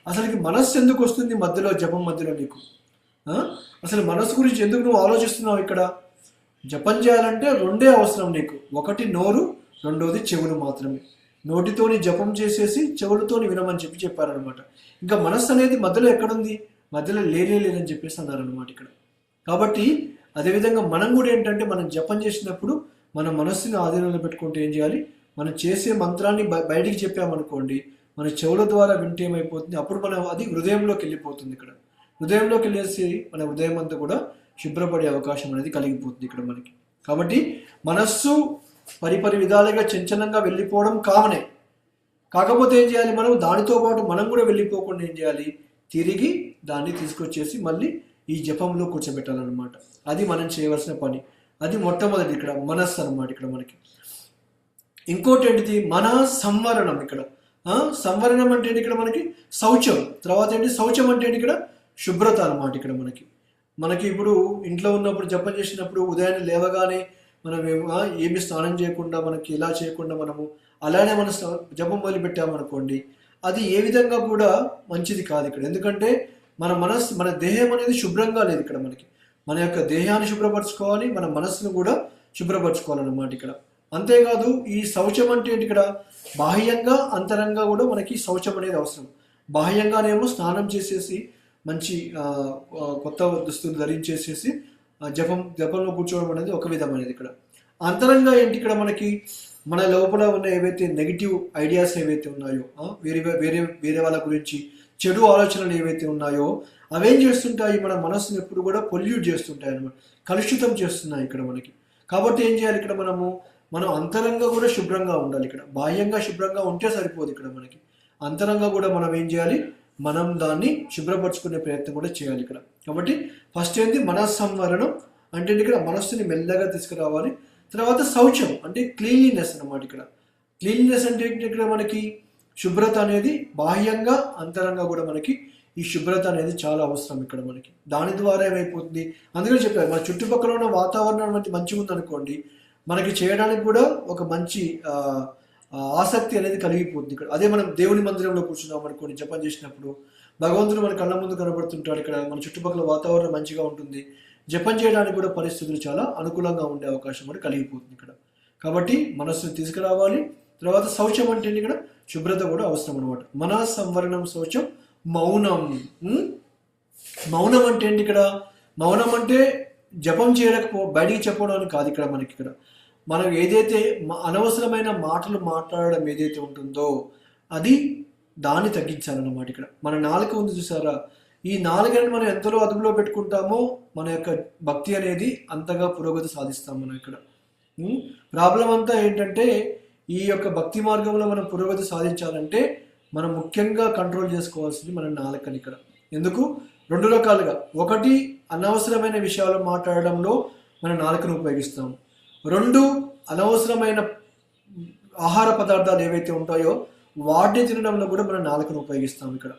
అసలుకి మనస్సు ఎందుకు వస్తుంది మధ్యలో, జపం మధ్యలో నీకు అసలు మనస్సు గురించి ఎందుకు నువ్వు ఆలోచిస్తున్నావు? ఇక్కడ జపం చేయాలంటే 2 అవసరం నీకు, ఒకటి నోరు, రెండోది చెవులు మాత్రమే. నోటితోని జపం చేసేసి చెవులతోని వినమని చెప్పారనమాట. ఇంకా మనస్సు అనేది మధ్యలో ఎక్కడుంది, మధ్యలో లేదని చెప్పేసి అన్నారనమాట ఇక్కడ. కాబట్టి అదేవిధంగా మనం కూడా ఏంటంటే, మనం జపం చేసినప్పుడు మన మనస్సుని ఆధీనంలో పెట్టుకుంటే ఏం చేయాలి, మనం చేసే మంత్రాన్ని బయటికి చెప్పామనుకోండి, మన చెవుల ద్వారా వింటే ఏమైపోతుంది, అప్పుడు మనం అది హృదయంలోకి వెళ్ళిపోతుంది. ఇక్కడ హృదయంలోకి వెళ్ళేసి మన హృదయం అంతా కూడా శుభ్రపడే అవకాశం అనేది కలిగిపోతుంది ఇక్కడ మనకి. కాబట్టి మనస్సు పరిపరి విధాలుగా చంచలంగా వెళ్ళిపోవడం కామనే. కాకపోతే ఏం చేయాలి, మనం దానితో పాటు మనం కూడా వెళ్ళిపోకుండా ఏం చేయాలి, తిరిగి దాన్ని తీసుకొచ్చేసి మళ్ళీ ఈ జపంలో కూర్చోబెట్టాలన్నమాట. అది మనం చేయవలసిన పని. అది మొట్టమొదటి ఇక్కడ మనస్సు అనమాట. ఇక్కడ మనకి ఇంకోటి ఏంటిది, మన సంవరణం. ఇక్కడ సంవరణం అంటే ఇక్కడ మనకి శౌచం. తర్వాత ఏంటి, శౌచం అంటే ఇక్కడ శుభ్రత అనమాట. ఇక్కడ మనకి మనకి ఇప్పుడు ఇంట్లో ఉన్నప్పుడు జపం చేసినప్పుడు ఉదయాన్నే లేవగానే మనం ఏమి స్నానం చేయకుండా మనకి ఇలా చేయకుండా మనము అలానే మన జపం మొదలు పెట్టామనుకోండి, అది ఏ విధంగా కూడా మంచిది కాదు ఇక్కడ. ఎందుకంటే మన దేహం అనేది శుభ్రంగా లేదు ఇక్కడ. మనకి మన యొక్క దేహాన్ని శుభ్రపరచుకోవాలి, మన మనస్సును కూడా శుభ్రపరచుకోవాలన్నమాట ఇక్కడ. అంతేకాదు ఈ శౌచం అంటే ఏంటి ఇక్కడ, బాహ్యంగా అంతరంగా కూడా మనకి శౌచం అనేది అవసరం. బాహ్యంగానేమో స్నానం చేసేసి మంచి కొత్త దుస్తులు ధరించేసేసి జపంలో కూర్చోవడం అనేది ఒక విధమైనది ఇక్కడ. అంతరంగా ఏంటి ఇక్కడ, మనకి మన లోపల ఉన్న ఏవైతే నెగిటివ్ ఐడియాస్ ఏవైతే ఉన్నాయో, వేరే వాళ్ళ గురించి చెడు ఆలోచనలు ఏవైతే ఉన్నాయో అవేం చేస్తుంటాయి, మన మనస్సును ఎప్పుడు కూడా పొల్యూట్ చేస్తుంటాయి అన్నమాట, కలుషితం చేస్తున్నాయి ఇక్కడ మనకి. కాబట్టి ఏం చేయాలి ఇక్కడ, మనం అంతరంగా కూడా శుభ్రంగా ఉండాలి ఇక్కడ. బాహ్యంగా శుభ్రంగా ఉంటే సరిపోదు ఇక్కడ మనకి, అంతరంగా కూడా మనం ఏం చేయాలి, మనం దాన్ని శుభ్రపరచుకునే ప్రయత్నం కూడా చేయాలి ఇక్కడ. కాబట్టి ఫస్ట్ ఏంటి, మనస్సంవరణం అంటే ఇక్కడ మనస్సుని మెల్లగా తీసుకురావాలి. తర్వాత శౌచం అంటే క్లీన్లీనెస్ అన్నమాట ఇక్కడ. క్లీన్లీనెస్ అంటే ఇక్కడ మనకి శుభ్రత అనేది బాహ్యంగా అంతరంగా కూడా మనకి ఈ శుభ్రత అనేది చాలా అవసరం ఇక్కడ మనకి. దాని ద్వారా ఏమైపోతుంది, అందుకని చెప్పారు మన చుట్టుపక్కల ఉన్న వాతావరణం మంచిగా ఉందనుకోండి, మనకి చేయడానికి కూడా ఒక మంచి ఆసక్తి అనేది కలిగిపోతుంది ఇక్కడ. అదే మనం దేవుని మందిరంలో కూర్చున్నాం అనుకోండి, జపం చేసినప్పుడు భగవంతుడు మన కళ్ళ ముందు కనబడుతుంటాడు ఇక్కడ, మన చుట్టుపక్కల వాతావరణం మంచిగా ఉంటుంది, జపం చేయడానికి కూడా పరిస్థితులు చాలా అనుకూలంగా ఉండే అవకాశం కూడా కలిగిపోతుంది ఇక్కడ. కాబట్టి మనస్సును తీసుకురావాలి. తర్వాత శౌచం అంటే ఇక్కడ శుభ్రత కూడా అవసరం అనమాట. మన సంవరణం శౌచం మౌనం. మౌనం అంటే ఏంటి ఇక్కడ, మౌనం అంటే జపం చేయడానికి బయటికి చెప్పడానికి కాదు ఇక్కడ మనకి. ఇక్కడ మనం ఏదైతే అనవసరమైన మాటలు మాట్లాడడం ఏదైతే ఉంటుందో అది దాన్ని తగ్గించాలన్నమాట ఇక్కడ. మన నాలుక ఉంది చూసారా, ఈ నాలుకని మనం ఎంతలో అదుపులో పెట్టుకుంటామో మన యొక్క భక్తి అనేది అంతగా పురోగతి సాధిస్తాం మనం ఇక్కడ. ప్రాబ్లం అంతా ఏంటంటే ఈ యొక్క భక్తి మార్గంలో మనం పురోగతి సాధించాలంటే మనం ముఖ్యంగా కంట్రోల్ చేసుకోవాల్సింది మన నాలుకని ఇక్కడ. ఎందుకు, రెండు రకాలుగా. ఒకటి, అనవసరమైన విషయాలు మాట్లాడడంలో మన నాలుకను ఉపయోగిస్తాం. రెండు, అనవసరమైన ఆహార పదార్థాలు ఏవైతే ఉంటాయో వాటిని తినడంలో కూడా మన నాలుకను ఉపయోగిస్తాం ఇక్కడ.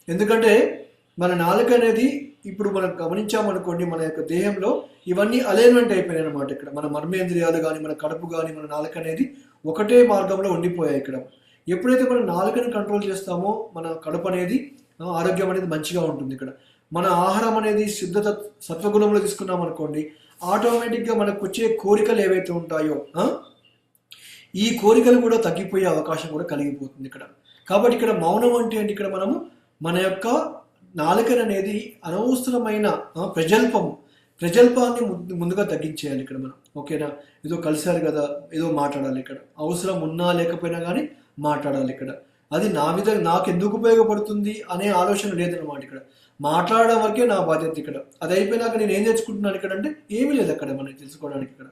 ఎందుకంటే మన నాలుక అనేది ఇప్పుడు మనం గమనించామనుకోండి, మన యొక్క దేహంలో ఇవన్నీ అలైన్మెంట్ అయిపోయాయి అనమాట ఇక్కడ. మన మర్మేంద్రియాలు కానీ, మన కడుపు కానీ, మన నాలుక అనేది ఒకటే మార్గంలో ఉండిపోయాయి ఇక్కడ. ఎప్పుడైతే మనం నాలుకని కంట్రోల్ చేస్తామో మన కడుపు అనేది, ఆరోగ్యం అనేది మంచిగా ఉంటుంది ఇక్కడ. మన ఆహారం అనేది శుద్ధ సత్వగుణంలో తీసుకున్నాం అనుకోండి, ఆటోమేటిక్గా మనకు వచ్చే కోరికలు ఏవైతే ఉంటాయో ఈ కోరికలు కూడా తగ్గిపోయే అవకాశం కూడా కలిగిపోతుంది ఇక్కడ. కాబట్టి ఇక్కడ మౌనం అంటే ఏంటి, ఇక్కడ మనము మన యొక్క నాలుకని అనేది అనవసరమైన ప్రజల్పాన్ని ముందుగా తగ్గించేయాలి ఇక్కడ మనం. ఓకేనా, ఏదో కలిసారు కదా ఏదో మాట్లాడాలి ఇక్కడ, అవసరం ఉన్నా లేకపోయినా కానీ మాట్లాడాలి ఇక్కడ. అది నాకు ఎందుకు ఉపయోగపడుతుంది అనే ఆలోచన లేదన్నమాట ఇక్కడ. మాట్లాడడం వరకే నా బాధ్యత ఇక్కడ. అది అయిపోయినాక నేను ఏం తెచ్చుకుంటున్నాను ఇక్కడ అంటే ఏమీ లేదు అక్కడ మనకి తెలుసుకోవడానికి ఇక్కడ.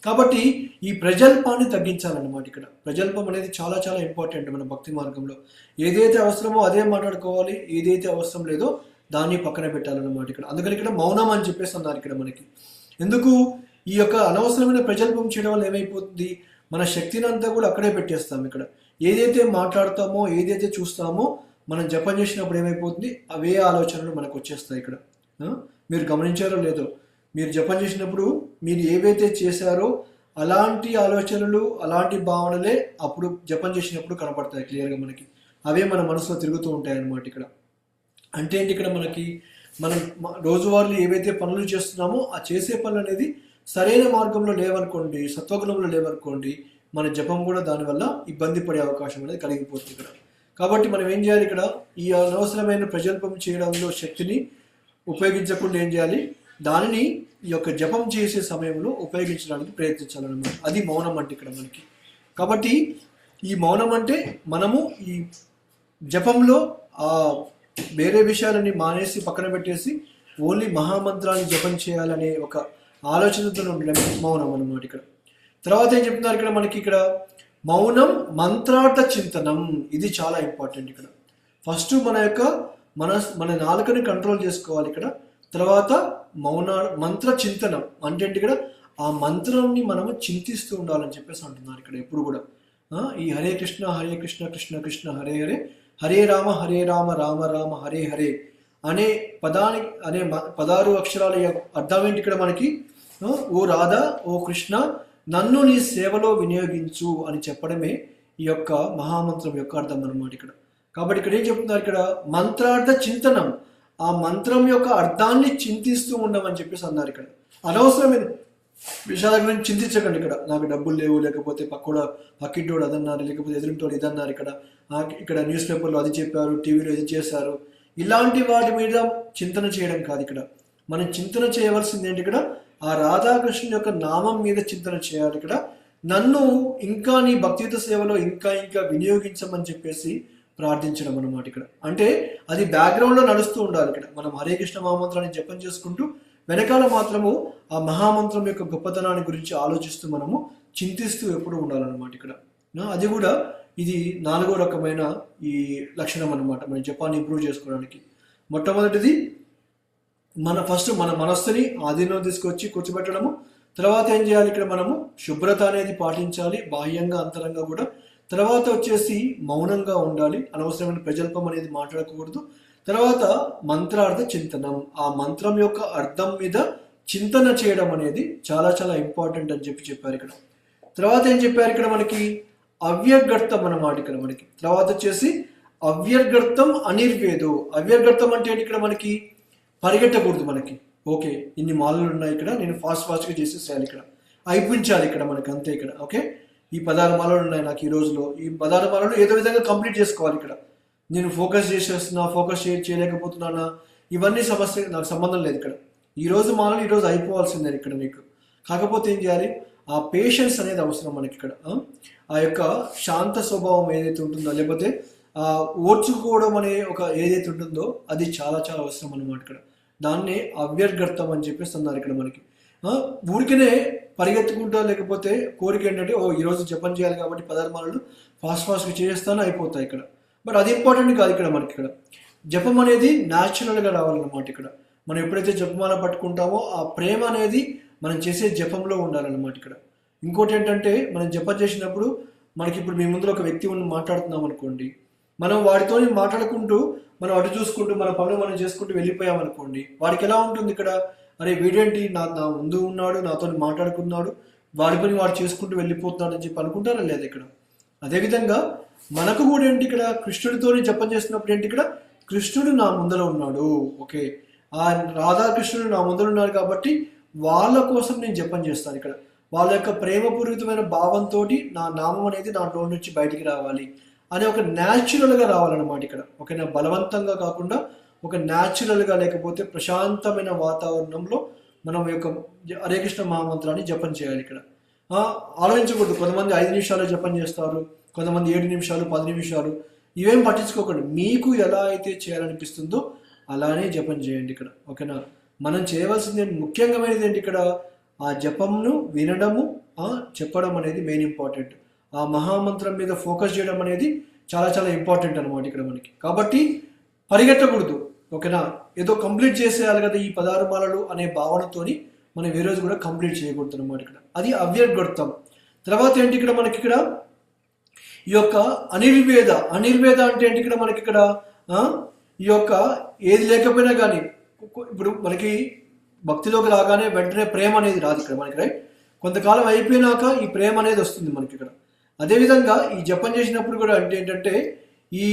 కాబట్టి ఈ ప్రజల్పాన్ని తగ్గించాలన్నమాట ఇక్కడ. ప్రజల్పం అనేది చాలా చాలా ఇంపార్టెంట్ మన భక్తి మార్గంలో. ఏదైతే అవసరమో అదే మాట్లాడుకోవాలి, ఏదైతే అవసరం లేదో దాన్ని పక్కన పెట్టాలన్నమాట ఇక్కడ. అందుకని ఇక్కడ మౌనం అని చెప్పేసి అన్నారు ఇక్కడ మనకి. ఎందుకు, ఈ యొక్క అనవసరమైన ప్రజల్పం చేయడం వల్ల ఏమైపోతుంది, మన శక్తిని అంతా కూడా అక్కడే పెట్టేస్తాం ఇక్కడ. ఏదైతే మాట్లాడతామో, ఏదైతే చూస్తామో మనం జపం చేసినప్పుడు ఏమైపోతుంది, అవే ఆలోచనలు మనకు వచ్చేస్తాయి ఇక్కడ. మీరు గమనించారో లేదో, మీరు జపం చేసినప్పుడు మీరు ఏవైతే చేశారో అలాంటి ఆలోచనలు, అలాంటి భావనలే అప్పుడు జపం చేసినప్పుడు కనపడతాయి క్లియర్గా మనకి. అవే మన మనసులో తిరుగుతూ ఉంటాయి అన్నమాట ఇక్కడ. అంటే ఏంటి, ఇక్కడ మనం రోజువారీలు ఏవైతే పనులు చేస్తున్నామో ఆ చేసే పనులు అనేది సరైన మార్గంలో లేవనుకోండి, సత్వగుణంలో లేవనుకోండి, మన జపం కూడా దానివల్ల ఇబ్బంది పడే అవకాశం అనేది కలిగిపోతుంది ఇక్కడ. కాబట్టి మనం ఏం చేయాలి ఇక్కడ, ఈ అనవసరమైన ప్రజల్పం చేయడంలో శక్తిని ఉపయోగించకుండా ఏం చేయాలి, దానిని ఈ యొక్క జపం చేసే సమయంలో ఉపయోగించడానికి ప్రయత్నించాలన్నమాట. అది మౌనం అంటే ఇక్కడ మనకి. కాబట్టి ఈ మౌనం అంటే మనము ఈ జపంలో వేరే విషయాలని మానేసి పక్కన పెట్టేసి ఓన్లీ మహామంత్రాన్ని జపం చేయాలనే ఒక ఆలోచనతో ఉండడం మౌనం అన్నమాట ఇక్కడ. తర్వాత ఏం చెప్తున్నారు ఇక్కడ మనకి, ఇక్కడ మౌనం మంత్రార్థ చింతనం. ఇది చాలా ఇంపార్టెంట్ ఇక్కడ. ఫస్ట్ మన నాలుకని కంట్రోల్ చేసుకోవాలి ఇక్కడ. తర్వాత మంత్ర చింతనం అంటే ఇక్కడ ఆ మంత్రాన్ని మనము చింతిస్తూ ఉండాలని చెప్పేసి అంటున్నారు ఇక్కడ ఎప్పుడు కూడా. ఈ హరే కృష్ణ కృష్ణ కృష్ణ హరే హరే, హరే రామ రామ రామ హరే హరే అనే పదానికి అనే 16 అక్షరాల అర్థం ఏంటి ఇక్కడ మనకి? ఓ రాధా, ఓ కృష్ణ, నన్ను నీ సేవలో వినియోగించు అని చెప్పడమే ఈ యొక్క మహామంత్రం యొక్క అర్థం అన్నమాట ఇక్కడ. కాబట్టి ఇక్కడ ఏం చెప్తున్నారు? ఇక్కడ మంత్రార్థ చింతనం, ఆ మంత్రం యొక్క అర్థాన్ని చింతిస్తూ ఉండమని చెప్పేసి అన్నారు ఇక్కడ. అనవసరమైన విషయాల గురించి చింతించకండి. ఇక్కడ నాకు డబ్బులు లేవు, లేకపోతే పక్కింటోడు అదన్నారు, లేకపోతే ఎదురింటోడు ఇదన్నారు, ఇక్కడ న్యూస్ పేపర్లో అది చెప్పారు, టీవీలో ఇది చేశారు, ఇలాంటి వాటి మీద చింతన చేయడం కాదు. ఇక్కడ మనం చింతన చేయవలసింది ఏంటి? ఇక్కడ ఆ రాధాకృష్ణ యొక్క నామం మీద చింతన చేయాలి. ఇక్కడ నన్ను ఇంకా నీ భక్తియుత సేవలో ఇంకా ఇంకా వినియోగించమని చెప్పేసి ప్రార్థించడం అన్నమాట. ఇక్కడ అంటే అది బ్యాక్గ్రౌండ్లో నడుస్తూ ఉండాలి. ఇక్కడ మనం హరే కృష్ణ మహామంత్రాన్ని జపం చేసుకుంటూ వెనకాల మాత్రము ఆ మహామంత్రం యొక్క గొప్పతనాన్ని గురించి ఆలోచిస్తూ మనము చింతిస్తూ ఎప్పుడు ఉండాలన్నమాట. ఇక్కడ అది కూడా ఇది 4వ రకమైన ఈ లక్షణం అన్నమాట మన జపాన్ని ఇంప్రూవ్ చేసుకోవడానికి. మొట్టమొదటిది మన మనస్సుని ఆధీనంలో తీసుకొచ్చి కూర్చోబెట్టడము. తర్వాత ఏం చేయాలి? ఇక్కడ మనము శుభ్రత అనేది పాటించాలి, బాహ్యంగా అంతరంగా కూడా. తర్వాత వచ్చేసి మౌనంగా ఉండాలి, అనవసరమైన ప్రజల్పం అనేది మాట్లాడకూడదు. తర్వాత మంత్రార్థ చింతనం, ఆ మంత్రం యొక్క అర్థం మీద చింతన చేయడం అనేది చాలా చాలా ఇంపార్టెంట్ అని చెప్పారు ఇక్కడ. తర్వాత ఏం చెప్పారు? ఇక్కడ మనకి అవ్యర్గర్థం అన్నమాట. ఇక్కడ మనకి తర్వాత వచ్చేసి అవ్యర్గర్థం అనిర్వేదో. అవ్యర్గర్థం అంటే ఏంటి? ఇక్కడ మనకి పరిగెట్టకూడదు. మనకి ఓకే ఇన్ని మాలలు ఉన్నాయి, ఇక్కడ నేను ఫాస్ట్గా చేసేసేయాలి, ఇక్కడ అయిపించాలి ఇక్కడ మనకి అంతే. ఇక్కడ ఓకే ఈ 16 మాలలు ఉన్నాయి నాకు ఈ రోజులో, ఈ 16 మాలలు ఏదో విధంగా కంప్లీట్ చేసుకోవాలి. ఇక్కడ నేను ఫోకస్ చేయలేకపోతున్నానా, ఇవన్నీ సమస్య నాకు సంబంధం లేదు. ఇక్కడ ఈ రోజు మాలలు ఈ రోజు అయిపోవాల్సిందే ఇక్కడ మీకు. కాకపోతే ఏం చేయాలి? ఆ పేషెన్స్ అనేది అవసరం మనకి ఇక్కడ. ఆ యొక్క శాంత స్వభావం ఏదైతే ఉంటుందో, లేకపోతే ఆ ఓర్చుకోవడం అనే ఒక ఏదైతే ఉంటుందో అది చాలా చాలా అవసరం అన్నమాట. ఇక్కడ దాన్నే అవ్యర్గర్థం అని చెప్పేసి అన్నారు ఇక్కడ మనకి. ఊరికనే పరిగెత్తుకుంటా, లేకపోతే కోరిక ఏంటంటే ఈరోజు జపం చేయాలి కాబట్టి 16 మాలలు ఫాస్ట్గా చేస్తాను అయిపోతాయి ఇక్కడ. బట్ అది ఇంపార్టెంట్ కాదు ఇక్కడ మనకి. ఇక్కడ జపం అనేది న్యాచురల్గా రావాలన్నమాట. ఇక్కడ మనం ఎప్పుడైతే జపమాల పట్టుకుంటామో ఆ ప్రేమ అనేది మనం చేసే జపంలో ఉండాలన్నమాట. ఇక్కడ ఇంకోటి ఏంటంటే మనం జపం చేసినప్పుడు మనకి ఇప్పుడు మీ ముందులో ఒక వ్యక్తి ఉండి మాట్లాడుతున్నాం అనుకోండి, మనం వాడితో మాట్లాడుకుంటూ మనం అటు చూసుకుంటూ మన పనులు మనం చేసుకుంటూ వెళ్ళిపోయామనుకోండి, వాడికి ఎలా ఉంటుంది? ఇక్కడ అరే వీడేంటి నా ముందు ఉన్నాడు, నాతో మాట్లాడుకున్నాడు, వాడి పని వాడు చేసుకుంటూ వెళ్ళిపోతున్నాడు అని చెప్పి అనుకుంటారా లేదా? ఇక్కడ అదేవిధంగా మనకు కూడా ఏంటి? ఇక్కడ కృష్ణుడితో జపం చేస్తున్నప్పుడు ఏంటి? ఇక్కడ కృష్ణుడు నా ముందర ఉన్నాడు, ఓకే ఆ రాధాకృష్ణుడు నా ముందర ఉన్నారు కాబట్టి వాళ్ళ కోసం నేను జపం చేస్తాను. ఇక్కడ వాళ్ళ యొక్క ప్రేమపూరితమైన భావంతో నా నామం అనేది నా నోటి నుంచి బయటికి రావాలి అనే ఒక న్యాచురల్గా రావాలన్నమాట. ఇక్కడ ఓకేనా, బలవంతంగా కాకుండా ఒక న్యాచురల్గా, లేకపోతే ప్రశాంతమైన వాతావరణంలో మనం యొక్క హరే కృష్ణ మహామంత్రాన్ని జపం చేయాలి. ఇక్కడ ఆలోచించకూడదు. కొంతమంది 5 నిమిషాలు జపం చేస్తారు, కొంతమంది 7 నిమిషాలు 10 నిమిషాలు, ఇవేం పట్టించుకోకండి. మీకు ఎలా అయితే చేయాలనిపిస్తుందో అలానే జపం చేయండి ఇక్కడ ఓకేనా. మనం చేయవలసింది ముఖ్యంగామైనది ఏంటి? ఇక్కడ ఆ జపంను వినడము, చెప్పడం అనేది మెయిన్ ఇంపార్టెంట్. ఆ మహామంత్రం మీద ఫోకస్ చేయడం అనేది చాలా చాలా ఇంపార్టెంట్ అనమాట ఇక్కడ మనకి. కాబట్టి పరిగెట్టకూడదు ఓకేనా, ఏదో కంప్లీట్ చేసేయాలి కదా ఈ 16 మాలలు అనే భావనతోని మనం ఏ రోజు కూడా కంప్లీట్ చేయకూడదు అనమాట ఇక్కడ. అది అవ్యర్గర్థం. తర్వాత ఏంటి? ఇక్కడ మనకి ఇక్కడ ఈ యొక్క అనిర్వేద అంటే ఏంటి? ఇక్కడ మనకి ఇక్కడ ఈ యొక్క ఏది లేకపోయినా కానీ ఇప్పుడు మనకి భక్తిలోకి రాగానే వెంటనే ప్రేమ అనేది రాదు ఇక్కడ మనకి, రైట్? కొంతకాలం అయిపోయినాక ఈ ప్రేమ అనేది వస్తుంది మనకి ఇక్కడ. అదేవిధంగా ఈ జపం చేసినప్పుడు కూడా అంటే ఏంటంటే ఈ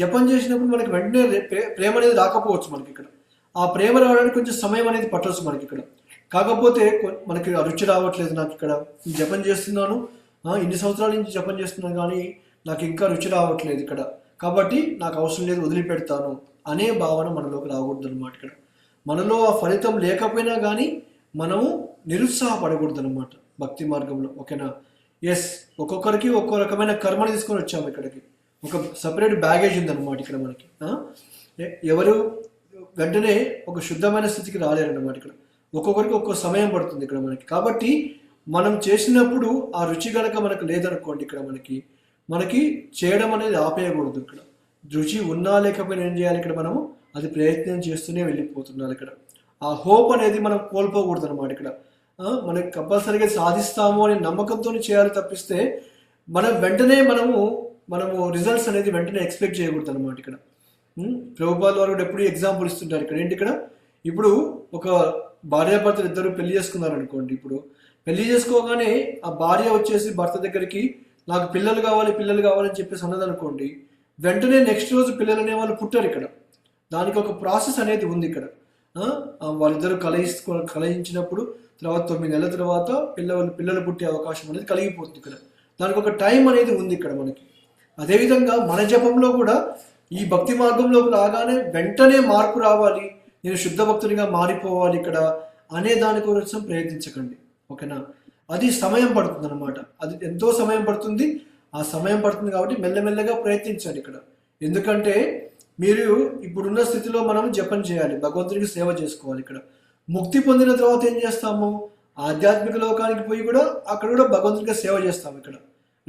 జపం చేసినప్పుడు మనకి వెంటనే ప్రేమ అనేది రాకపోవచ్చు మనకి ఇక్కడ. ఆ ప్రేమ రావడానికి కొంచెం సమయం అనేది పట్టవచ్చు మనకి ఇక్కడ. కాకపోతే మనకి రుచి రావట్లేదు నాకు ఇక్కడ, ఈ జపం చేస్తున్నాను ఇన్ని సంవత్సరాల నుంచి జపం చేస్తున్నాను కానీ నాకు ఇంకా రుచి రావట్లేదు ఇక్కడ, కాబట్టి నాకు అవసరం లేదు వదిలిపెడతాను అనే భావన మనలోకి రాకూడదు అనమాట. ఇక్కడ మనలో ఆ ఫలితం లేకపోయినా కానీ మనము నిరుత్సాహపడకూడదు అనమాట భక్తి మార్గంలో ఓకేనా. ఎస్, ఒక్కొక్కరికి ఒక్కో రకమైన కర్మని తీసుకొని వచ్చాము ఇక్కడికి, ఒక సపరేట్ బ్యాగేజ్ ఉందన్నమాట ఇక్కడ మనకి. ఎవరు వెంటనే ఒక శుద్ధమైన స్థితికి రాలేరన్నమాట ఇక్కడ, ఒక్కొక్కరికి ఒక్కో సమయం పడుతుంది ఇక్కడ మనకి. కాబట్టి మనం చేసినప్పుడు ఆ రుచి కనుక మనకు లేదనుకోండి ఇక్కడ మనకి చేయడం అనేది ఆపేయకూడదు. ఇక్కడ రుచి ఉన్నా లేకపోయినా ఏం చేయాలి? ఇక్కడ మనము అది ప్రయత్నం చేస్తూనే వెళ్ళిపోతున్నారు ఇక్కడ. ఆ హోప్ అనేది మనం కోల్పోకూడదు అనమాట ఇక్కడ. మనకి కంపల్సరీగా సాధిస్తాము అనే నమ్మకంతో చేయాలి తప్పిస్తే మనం వెంటనే మనము రిజల్ట్స్ అనేది వెంటనే ఎక్స్పెక్ట్ చేయకూడదు అనమాట ఇక్కడ. ప్రభుపాల్ వారు కూడా ఎప్పుడు ఎగ్జాంపుల్ ఇస్తుంటారు ఇక్కడ. ఏంటి ఇక్కడ ఇప్పుడు ఒక భార్యాభర్తలు ఇద్దరు పెళ్లి చేసుకున్నారు అనుకోండి. ఇప్పుడు పెళ్లి చేసుకోగానే ఆ భార్య వచ్చేసి భర్త దగ్గరికి నాకు పిల్లలు కావాలని చెప్పేసి అన్నదనుకోండి, వెంటనే నెక్స్ట్ రోజు పిల్లలు అనే వాళ్ళు పుట్టారు ఇక్కడ. దానికి ఒక ప్రాసెస్ అనేది ఉంది ఇక్కడ. వాళ్ళిద్దరూ కలయించినప్పుడు తర్వాత 9 నెలల తర్వాత పిల్లలు పుట్టే అవకాశం అనేది కలిగిపోతుంది ఇక్కడ. దానికి ఒక టైం అనేది ఉంది ఇక్కడ మనకి. అదేవిధంగా మన జపంలో కూడా ఈ భక్తి మార్గంలోకి రాగానే వెంటనే మార్పు రావాలి, నేను శుద్ధ భక్తుడిగా మారిపోవాలి ఇక్కడ అనే దాని కోసం ప్రయత్నించకండి. ఓకేనా? అది సమయం పడుతుంది అనమాట. అది ఎంతో సమయం పడుతుంది. ఆ సమయం పడుతుంది కాబట్టి మెల్లమెల్లగా ప్రయత్నించండి ఇక్కడ. ఎందుకంటే మీరు ఇప్పుడున్న స్థితిలో మనం జపం చేయాలి, భగవంతుడికి సేవ చేసుకోవాలి ఇక్కడ. ముక్తి పొందిన తర్వాత ఏం చేస్తాము? ఆధ్యాత్మిక లోకానికి పోయి కూడా అక్కడ కూడా భగవంతుడికి సేవ చేస్తాము ఇక్కడ.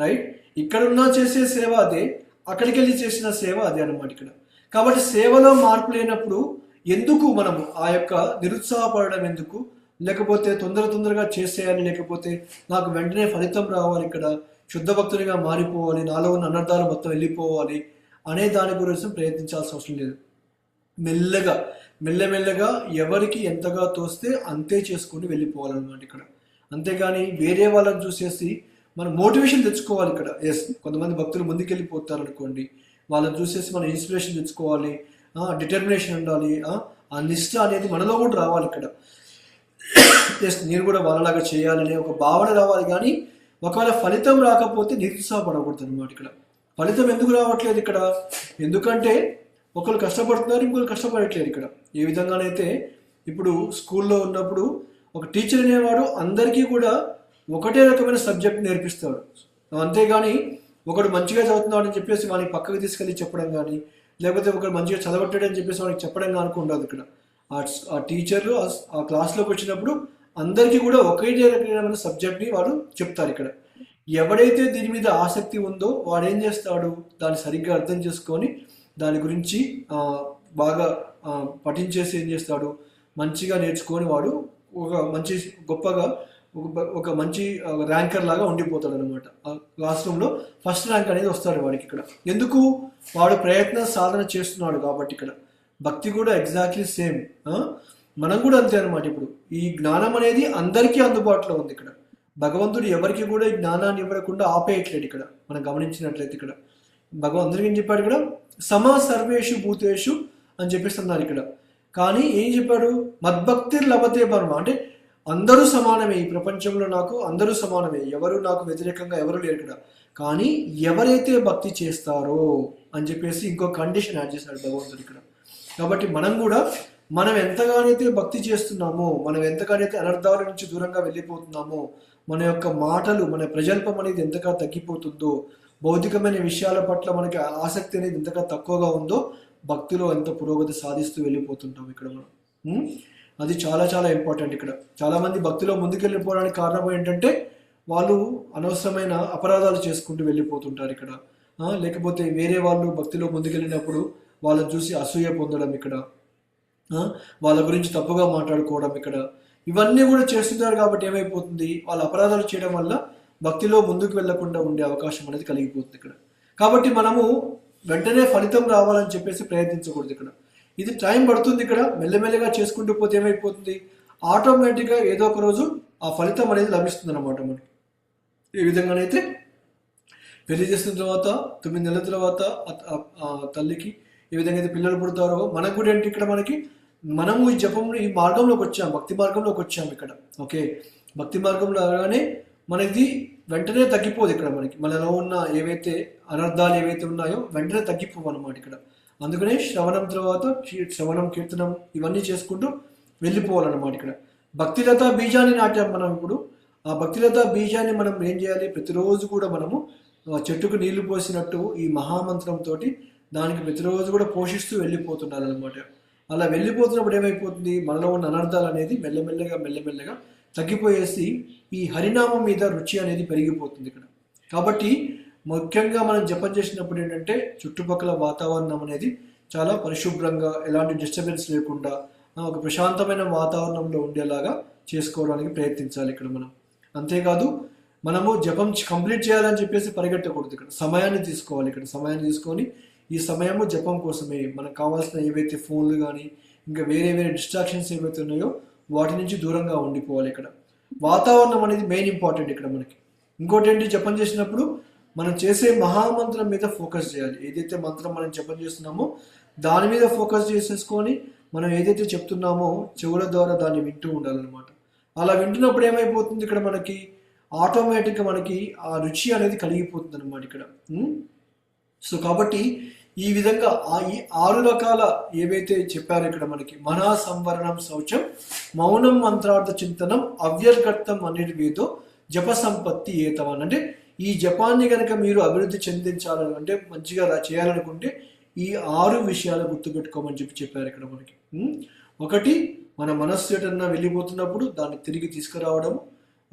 రైట్? ఇక్కడున్నా చేసే సేవ అదే, అక్కడికి వెళ్ళి చేసిన సేవ అదే అనమాట ఇక్కడ. కాబట్టి సేవలో మార్పు లేనప్పుడు ఎందుకు మనము ఆ యొక్క నిరుత్సాహపడడం ఎందుకు? లేకపోతే తొందరగా చేసేయాలి, లేకపోతే నాకు వెంటనే ఫలితం రావాలి, ఇక్కడ శుద్ధ భక్తునిగా మారిపోవాలి, నాలో ఉన్న అనర్థాలు మొత్తం వెళ్ళిపోవాలి అనే దాని గురించి ప్రయత్నించాల్సిన అవసరం లేదు. మెల్లమెల్లగా ఎవరికి ఎంతగా తోస్తే అంతే చేసుకుని వెళ్ళిపోవాలన్నమాట ఇక్కడ. అంతేగాని వేరే వాళ్ళని చూసేసి మనం మోటివేషన్ తెచ్చుకోవాలి ఇక్కడ. ఎస్, కొంతమంది భక్తులు ముందుకెళ్ళిపోతారు అనుకోండి, వాళ్ళని చూసేసి మనం ఇన్స్పిరేషన్ తెచ్చుకోవాలి, డిటర్మినేషన్ ఉండాలి, ఆ నిష్ట అనేది మనలో కూడా రావాలి ఇక్కడ. ఎస్, నేను కూడా వాళ్ళలాగా చేయాలనే ఒక భావన రావాలి. కానీ ఒకవేళ ఫలితం రాకపోతే నిరుత్సాహపడకూడదు అనమాట ఇక్కడ. ఫలితం ఎందుకు రావట్లేదు ఇక్కడ? ఎందుకంటే ఒకరు కష్టపడుతున్నారు, ఇంకొకరు కష్టపడట్లేదు ఇక్కడ. ఏ విధంగానైతే ఇప్పుడు స్కూల్లో ఉన్నప్పుడు ఒక టీచర్ అనేవాడు అందరికీ కూడా ఒకటే రకమైన సబ్జెక్ట్ నేర్పిస్తాడు. అంతేగాని ఒకడు మంచిగా చదువుతున్నాడు అని చెప్పేసి వాడిని పక్కకు తీసుకెళ్ళి చెప్పడం కానీ, లేకపోతే ఒకడు మంచిగా చదవట్టాడు అని చెప్పేసి వాడికి చెప్పడం కానీ ఉండదు ఇక్కడ. ఆ టీచర్లు ఆ క్లాస్లోకి వచ్చినప్పుడు అందరికీ కూడా ఒకే రకమైన సబ్జెక్ట్ని వాడు చెప్తారు ఇక్కడ. ఎవడైతే దీని మీద ఆసక్తి ఉందో వాడు ఏం చేస్తాడు? దాన్ని సరిగ్గా అర్థం చేసుకొని దాని గురించి బాగా పఠించేసి ఏం చేస్తాడు? మంచిగా నేర్చుకొని వాడు ఒక మంచి ర్యాంకర్ లాగా ఉండిపోతాడు అనమాట. క్లాస్ రూమ్లో ఫస్ట్ ర్యాంక్ అనేది వస్తాడు వాడికి ఇక్కడ. ఎందుకు? వాడు సాధన చేస్తున్నాడు కాబట్టి ఇక్కడ. భక్తి కూడా ఎగ్జాక్ట్లీ సేమ్. మనం కూడా అంతే అనమాట. ఇప్పుడు ఈ జ్ఞానం అనేది అందరికీ అందుబాటులో ఉంది ఇక్కడ. భగవంతుడు ఎవరికి కూడా ఈ జ్ఞానాన్ని ఇవ్వకుండా ఆపేయట్లేడు ఇక్కడ. మనం గమనించినట్లయితే ఇక్కడ భగవంతుడికి ఏం చెప్పాడు? ఇక్కడ సమా సర్వేషు భూతేషు అని చెప్పేసి అన్నారు ఇక్కడ. కానీ ఏం చెప్పాడు? మద్భక్తి లభతే పరమ, అంటే అందరూ సమానమే, ఈ ప్రపంచంలో నాకు అందరూ సమానమే, ఎవరు నాకు వ్యతిరేకంగా ఎవరు లేరు ఇక్కడ. కానీ ఎవరైతే భక్తి చేస్తారో అని చెప్పేసి ఇంకో కండిషన్ యాడ్ చేశాడు భగవంతుడు ఇక్కడ. కాబట్టి మనం ఎంతగానైతే భక్తి చేస్తున్నామో, మనం ఎంతగానైతే అనర్థాల నుంచి దూరంగా వెళ్ళిపోతున్నామో, మన యొక్క మాటలు, మన ప్రజల్పం అనేది ఎంతగా తగ్గిపోతుందో, భౌతికమైన విషయాల పట్ల మనకి ఆసక్తి అనేది ఎంతగా తక్కువగా ఉందో, భక్తిలో ఎంత పురోగతి సాధిస్తూ వెళ్ళిపోతుంటాం ఇక్కడ మనం. అది చాలా చాలా ఇంపార్టెంట్ ఇక్కడ. చాలామంది భక్తిలో ముందుకెళ్ళిపోవడానికి కారణం ఏంటంటే వాళ్ళు అనవసరమైన అపరాధాలు చేసుకుంటూ వెళ్ళిపోతుంటారు ఇక్కడ. లేకపోతే వేరే వాళ్ళు భక్తిలో ముందుకెళ్ళినప్పుడు వాళ్ళని చూసి అసూయ పొందడం ఇక్కడ, వాళ్ళ గురించి తప్పుగా మాట్లాడుకోవడం ఇక్కడ, ఇవన్నీ కూడా చేస్తుంటారు. కాబట్టి ఏమైపోతుంది? వాళ్ళ అపరాధాలు చేయడం వల్ల భక్తిలో ముందుకు వెళ్లకుండా ఉండే అవకాశం అనేది కలిగిపోతుంది ఇక్కడ. కాబట్టి మనము వెంటనే ఫలితం రావాలని చెప్పేసి ప్రయత్నించకూడదు ఇక్కడ. ఇది టైం పడుతుంది ఇక్కడ. మెల్లమెల్లగా చేసుకుంటూ పోతే ఏమైపోతుంది? ఆటోమేటిక్గా ఏదో ఒక రోజు ఆ ఫలితం అనేది లభిస్తుంది అనమాట మనకి. ఈ విధంగానైతే పెళ్లి చేసిన తర్వాత 9 నెలల తర్వాత తల్లికి ఏ విధంగా అయితే పిల్లలు పుడతారో మనకు కూడా ఏంటి ఇక్కడ మనము ఈ జపంలో ఈ మార్గంలోకి వచ్చాం, భక్తి మార్గంలోకి వచ్చాము ఇక్కడ. ఓకే, భక్తి మార్గంలో రాగానే మనది వెంటనే తగ్గిపోదు ఇక్కడ. మనలో ఉన్న ఏవైతే అనర్థాలు ఏవైతే ఉన్నాయో వెంటనే తగ్గిపోవు అనమాట ఇక్కడ. అందుకనే శ్రవణం తర్వాత శ్రవణం, కీర్తనం ఇవన్నీ చేసుకుంటూ వెళ్ళిపోవాలన్నమాట ఇక్కడ. భక్తిలత బీజాన్ని నాటాం మనం ఇప్పుడు. ఆ భక్తిలత బీజాన్ని మనం ఏం చేయాలి? ప్రతిరోజు కూడా మనము చెట్టుకు నీళ్లు పోసినట్టు ఈ మహామంత్రంతో దానికి ప్రతిరోజు కూడా పోషిస్తూ వెళ్ళిపోతున్నారు అనమాట. అలా వెళ్ళిపోతున్నప్పుడు ఏమైపోతుంది? మనలో ఉన్న అనర్థాలు అనేది మెల్లమెల్లగా తగ్గిపోయేసి ఈ హరినామం మీద రుచి అనేది పెరిగిపోతుంది ఇక్కడ. కాబట్టి ముఖ్యంగా మనం జపం చేసినప్పుడు ఏంటంటే చుట్టుపక్కల వాతావరణం అనేది చాలా పరిశుభ్రంగా, ఎలాంటి డిస్టర్బెన్స్ లేకుండా ఒక ప్రశాంతమైన వాతావరణంలో ఉండేలాగా చేసుకోవడానికి ప్రయత్నించాలి ఇక్కడ మనం. అంతేకాదు మనము జపం కంప్లీట్ చేయాలని చెప్పేసి పరిగెట్టకూడదు ఇక్కడ. సమయాన్ని తీసుకోవాలి ఇక్కడ. సమయాన్ని తీసుకొని ఈ సమయము జపం కోసమే. మనకు కావాల్సిన ఏవైతే ఫోన్లు కానీ ఇంకా వేరే వేరే డిస్ట్రాక్షన్స్ ఏవైతే ఉన్నాయో వాటి నుంచి దూరంగా ఉండిపోవాలి. ఇక్కడ వాతావరణం అనేది మెయిన్ ఇంపార్టెంట్ ఇక్కడ మనకి. ఇంకోటి ఏంటి, జపం చేసినప్పుడు మనం చేసే మహామంత్రం మీద ఫోకస్ చేయాలి. ఏదైతే మంత్రం మనం జపం చేస్తున్నామో దాని మీద ఫోకస్ చేసేసుకొని మనం ఏదైతే చెప్తున్నామో చెవుల ద్వారా దాన్ని వింటూ ఉండాలన్నమాట. అలా వింటున్నప్పుడు ఏమైపోతుంది, ఇక్కడ మనకి ఆటోమేటిక్గా మనకి ఆ రుచి అనేది కలిగిపోతుంది అనమాట ఇక్కడ. సో కాబట్టి ఈ విధంగా ఈ 6 రకాల ఏవైతే చెప్పారో ఇక్కడ మనకి మనః సంవరణం శౌచం, మౌనం మంత్రార్థ చింతనం, అవ్యర్గర్థం అనిర్వేదో, జప సంపత్తి ఏతవన్. అంటే ఈ జపాన్ని కనుక మీరు అభివృద్ధి చెందించాలని అంటే మంచిగా చేయాలనుకుంటే ఈ 6 విషయాలు గుర్తుపెట్టుకోమని చెప్పారు ఇక్కడ మనకి. ఒకటి, మన మనస్సు ఎటన్నా వెళ్ళిపోతున్నప్పుడు దాన్ని తిరిగి తీసుకురావడం.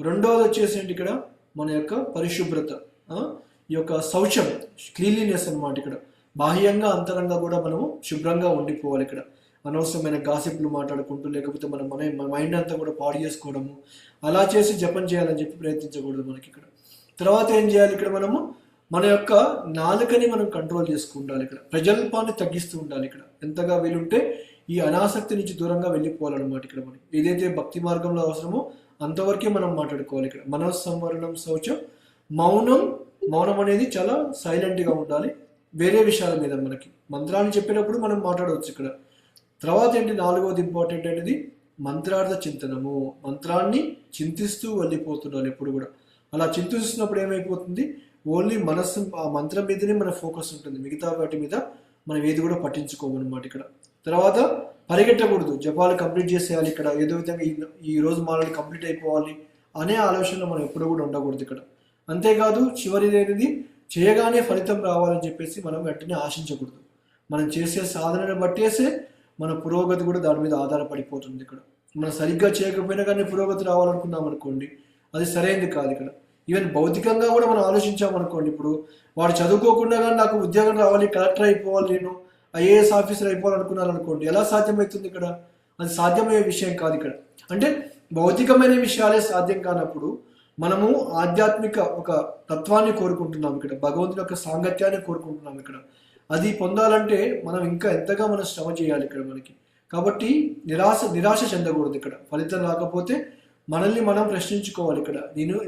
రెండవది వచ్చేసి ఏంటి, ఇక్కడ మన యొక్క పరిశుభ్రత, ఈ యొక్క శౌచం, క్లీన్లీనెస్ అన్నమాట. ఇక్కడ బాహ్యంగా అంతరంగా కూడా మనము శుభ్రంగా ఉండిపోవాలి. ఇక్కడ అనవసరమైన గాసిప్లు మాట్లాడుకుంటూ లేకపోతే మన మైండ్ అంతా కూడా పాడు చేసుకోవడము అలా చేసి జపం చేయాలని చెప్పి ప్రయత్నించకూడదు మనకి ఇక్కడ. తర్వాత ఏం చేయాలి, ఇక్కడ మనము మన యొక్క నాలుకని మనం కంట్రోల్ చేసుకుంటాలి. ఇక్కడ ప్రజల్పాన్ని తగ్గిస్తూ ఉండాలి. ఇక్కడ ఎంతగా వీలుంటే ఈ అనాసక్తి నుంచి దూరంగా వెళ్ళిపోవాలన్నమాట. ఇక్కడ మనకి ఏదైతే భక్తి మార్గంలో అవసరమో అంతవరకే మనం మాట్లాడుకోవాలి. ఇక్కడ మనః సంవరణం శౌచం, మౌనం అనేది చాలా సైలెంట్గా ఉండాలి. వేరే విషయాల మీద మనకి మంత్రాన్ని చెప్పేటప్పుడు మనం మాట్లాడవచ్చు ఇక్కడ. తర్వాత ఏంటి, 4వది ఇంపార్టెంట్ అనేది మంత్రార్థ చింతనము. మంత్రాన్ని చింతిస్తూ వెళ్ళిపోతున్నారు ఎప్పుడు కూడా. అలా చింతిస్తున్నప్పుడు ఏమైపోతుంది, ఓన్లీ మనస్సు ఆ మంత్రం మీదనే మన ఫోకస్ ఉంటుంది, మిగతా వాటి మీద మనం ఏది కూడా పట్టించుకోమన్నమాట ఇక్కడ. తర్వాత పరిగెట్టకూడదు, జపాలు కంప్లీట్ చేసేయాలి. ఇక్కడ ఏదో విధంగా ఈ రోజు మాలని కంప్లీట్ అయిపోవాలి అనే ఆలోచనలో మనం ఎప్పుడు కూడా ఉండకూడదు ఇక్కడ. అంతేకాదు చివరిది అనేది చేయగానే ఫలితం రావాలని చెప్పేసి మనం వెంటనే ఆశించకూడదు. మనం చేసే సాధనను బట్టేసే మన పురోగతి కూడా దాని మీద ఆధారపడిపోతుంది. ఇక్కడ మనం సరిగ్గా చేయకపోయినా కానీ పురోగతి రావాలనుకున్నాం అనుకోండి, అది సరైనది కాదు. ఇక్కడ ఈవెన్ భౌతికంగా కూడా మనం ఆలోచించామనుకోండి, ఇప్పుడు వాడు చదువుకోకుండా కానీ నాకు ఉద్యోగం రావాలి, కలెక్టర్ అయిపోవాలి, నేను ఐఏఎస్ ఆఫీసర్ అయిపోవాలనుకున్నాను అనుకోండి, ఎలా సాధ్యమవుతుంది ఇక్కడ? అది సాధ్యమయ్యే విషయం కాదు ఇక్కడ. అంటే భౌతికమైన విషయాలే సాధ్యం కానప్పుడు మనము ఆధ్యాత్మిక ఒక తత్వాన్ని కోరుకుంటున్నాం ఇక్కడ, భగవంతుని యొక్క సాంగత్యాన్ని కోరుకుంటున్నాం ఇక్కడ. అది పొందాలంటే మనం ఇంకా ఎంతగా మనం శ్రమ చేయాలి ఇక్కడ మనకి. కాబట్టి నిరాశ చెందకూడదు ఇక్కడ. ఫలితం రాకపోతే మనల్ని మనం ప్రశ్నించుకోవాలి ఇక్కడ.